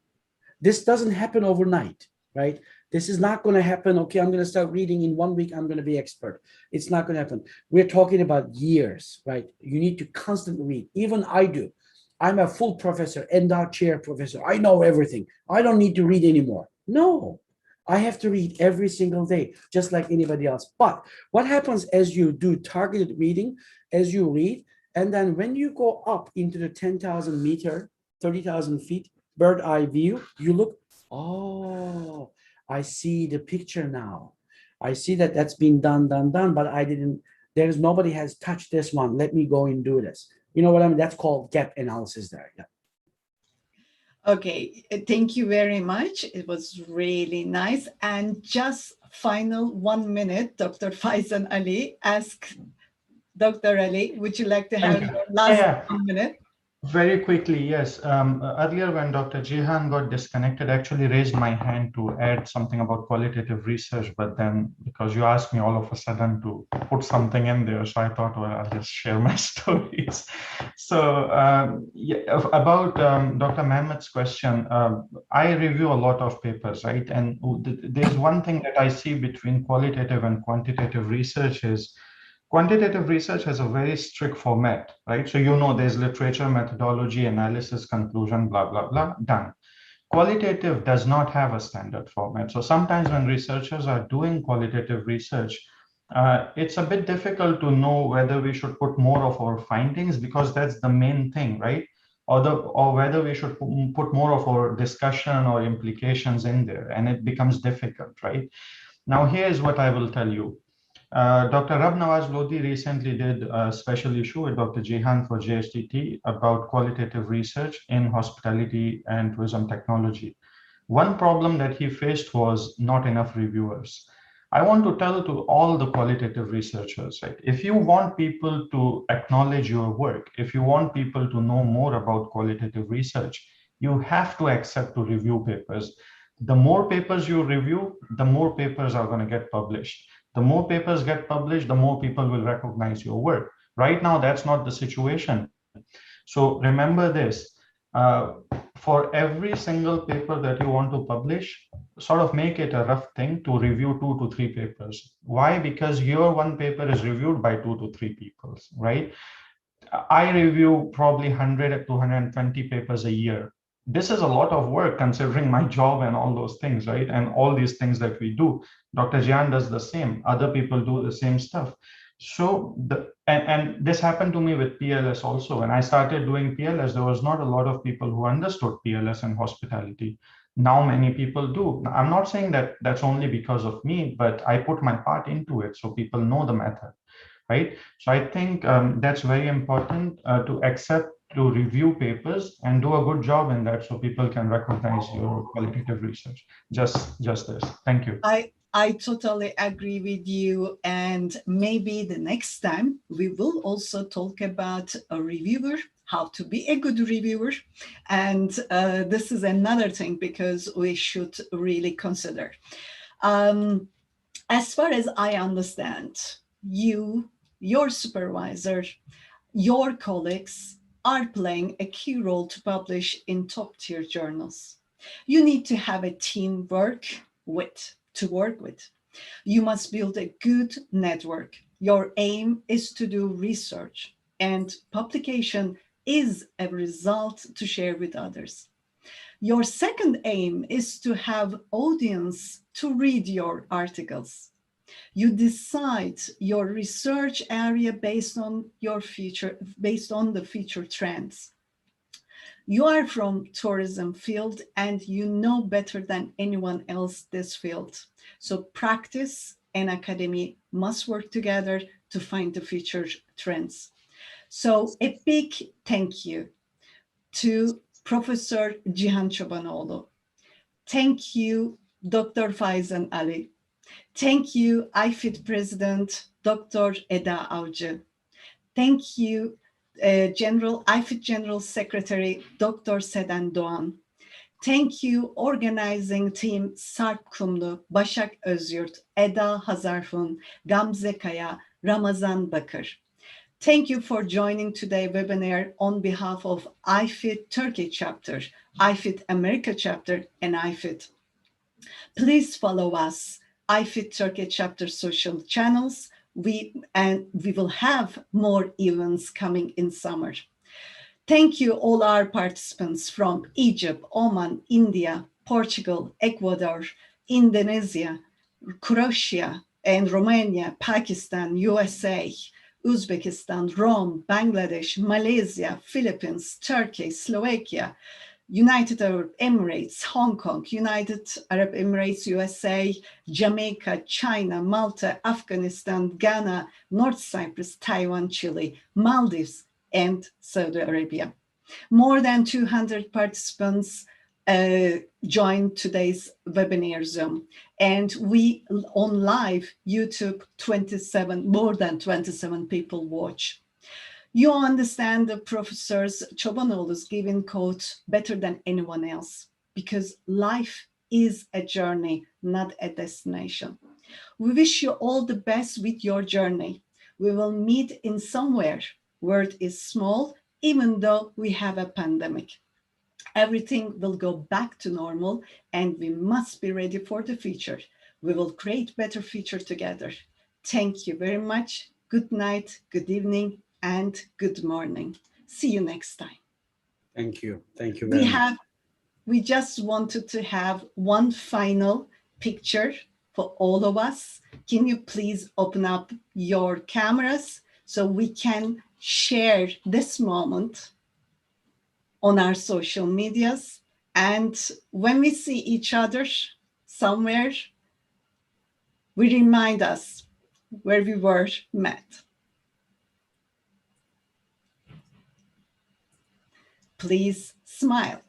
this doesn't happen overnight, right? This is not going to happen. Okay, I'm going to start reading in 1 week. I'm going to be expert. It's not going to happen. We're talking about years, right? You need to constantly read. Even I do. I'm a full professor, endowed chair professor. I know everything. I don't need to read anymore. No, I have to read every single day, just like anybody else. But what happens as you do targeted reading, as you read, and then when you go up into the 10,000 meter, 30,000 feet, bird eye view, you look, oh, I see the picture now. I see that that's been done, but I didn't, nobody has touched this one. Let me go and do this. You know what I mean? That's called gap analysis there. Yeah. Okay, thank you very much. It was really nice. And just final 1 minute, Dr. Faizan Ali, ask Dr. Ali, would you like to have your last 1 minute? Very quickly, yes. Earlier when Dr. Jihan got disconnected, I actually raised my hand to add something about qualitative research, but then because you asked me all of a sudden to put something in there, so I thought, well, I'll just share my stories. So about Dr. Mehmet's question, I review a lot of papers, right? And there's one thing that I see between qualitative and quantitative research is quantitative research has a very strict format, right? So there's literature, methodology, analysis, conclusion, blah, blah, blah, done. Qualitative does not have a standard format. So sometimes when researchers are doing qualitative research, it's a bit difficult to know whether we should put more of our findings because that's the main thing, right? Or whether we should put more of our discussion or implications in there, and it becomes difficult, right? Now, here's what I will tell you. Dr. Rab Nawaz Lodi recently did a special issue with Dr. Jihan for JSTT about qualitative research in hospitality and tourism technology. One problem that he faced was not enough reviewers. I want to tell to all the qualitative researchers, right? If you want people to acknowledge your work, if you want people to know more about qualitative research, You have to accept to review papers. The more papers you review, the more papers are going to get published. The more papers get published, the more people will recognize your work. Right now, that's not the situation. So remember this, for every single paper that you want to publish, sort of make it a rough thing to review 2 to 3 papers. Why? Because your one paper is reviewed by 2 to 3 people, right? I review probably 100 to 120 papers a year. This is a lot of work considering my job and all those things, right? And all these things that we do. Dr. Jian does the same. Other people do the same stuff. So and this happened to me with PLS also. When I started doing PLS, there was not a lot of people who understood PLS and hospitality. Now many people do. I'm not saying that that's only because of me, but I put my part into it so people know the method, right? So I think that's very important to accept to review papers and do a good job in that so people can recognize your qualitative research. Just this. Thank you. I totally agree with you. And maybe the next time we will also talk about a reviewer, how to be a good reviewer. And this is another thing because we should really consider. As far as I understand, you, your supervisor, your colleagues are playing a key role to publish in top tier journals. You need to have a team to work with. You must build a good network. Your aim is to do research, and publication is a result to share with others. Your second aim is to have audience to read your articles. You decide your research area based on the future trends. You are from tourism field and you know better than anyone else this field. So practice and academy must work together to find the future trends. So a big thank you to Professor Cihan Çobanoğlu. Thank you, Dr. Faizan Ali. Thank you, IFIT President, Dr. Eda Avcı. Thank you, IFIT General Secretary, Dr. Seden Doğan. Thank you, organizing team Sarp Kumlu, Başak Özyurt, Eda Hazarfun, Gamze Kaya, Ramazan Bakır. Thank you for joining today's webinar on behalf of IFIT Turkey chapter, IFIT America chapter, and IFIT. Please follow us, IFIT Turkey chapter social channels. We will have more events coming in summer. Thank you all our participants from Egypt, Oman, India, Portugal, Ecuador, Indonesia, Croatia, and Romania, Pakistan, USA, Uzbekistan, Rome, Bangladesh, Malaysia, Philippines, Turkey, Slovakia, United Arab Emirates, Hong Kong, United Arab Emirates, USA, Jamaica, China, Malta, Afghanistan, Ghana, North Cyprus, Taiwan, Chile, Maldives, and Saudi Arabia. More than 200 participants joined today's webinar Zoom. And we on live YouTube, more than 27 people watch. You understand the Professors Çobanoğlu's giving quote better than anyone else, because life is a journey, not a destination. We wish you all the best with your journey. We will meet in somewhere. World is small, even though we have a pandemic. Everything will go back to normal and we must be ready for the future. We will create better future together. Thank you very much. Good night, good evening, and good morning. See you next time. Thank you. Thank you very much. We just wanted to have one final picture for all of us. Can you please open up your cameras so we can share this moment on our social medias? And when we see each other somewhere, we remind us where we were met. Please smile.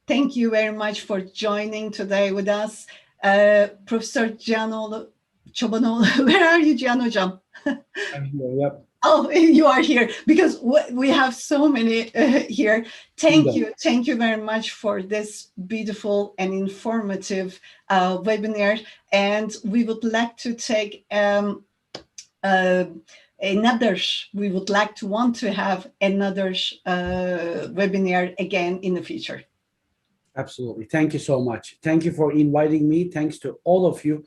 Thank you very much for joining today with us. Professor Çobanoğlu, Çobanoğlu. Where are you, Cihan Hocam? I'm here, yep. Oh, you are here because we have so many here. Thank you very much for this beautiful and informative webinar. And we would like to take we would like to want to have another webinar again in the future. Absolutely. Thank you so much. Thank you for inviting me. Thanks to all of you.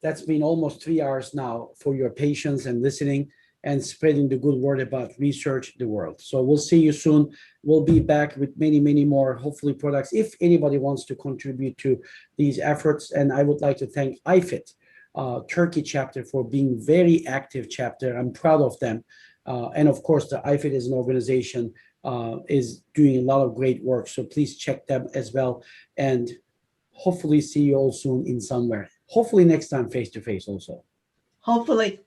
That's been almost 3 hours now for your patience and listening and spreading the good word about research the world. So we'll see you soon. We'll be back with many, many more, hopefully, products if anybody wants to contribute to these efforts. And I would like to thank IFIT, Turkey chapter, for being very active chapter. I'm proud of them. And of course, the IFIT as an organization is doing a lot of great work. So please check them as well. And hopefully see you all soon in somewhere. Hopefully next time face-to-face also. Hopefully.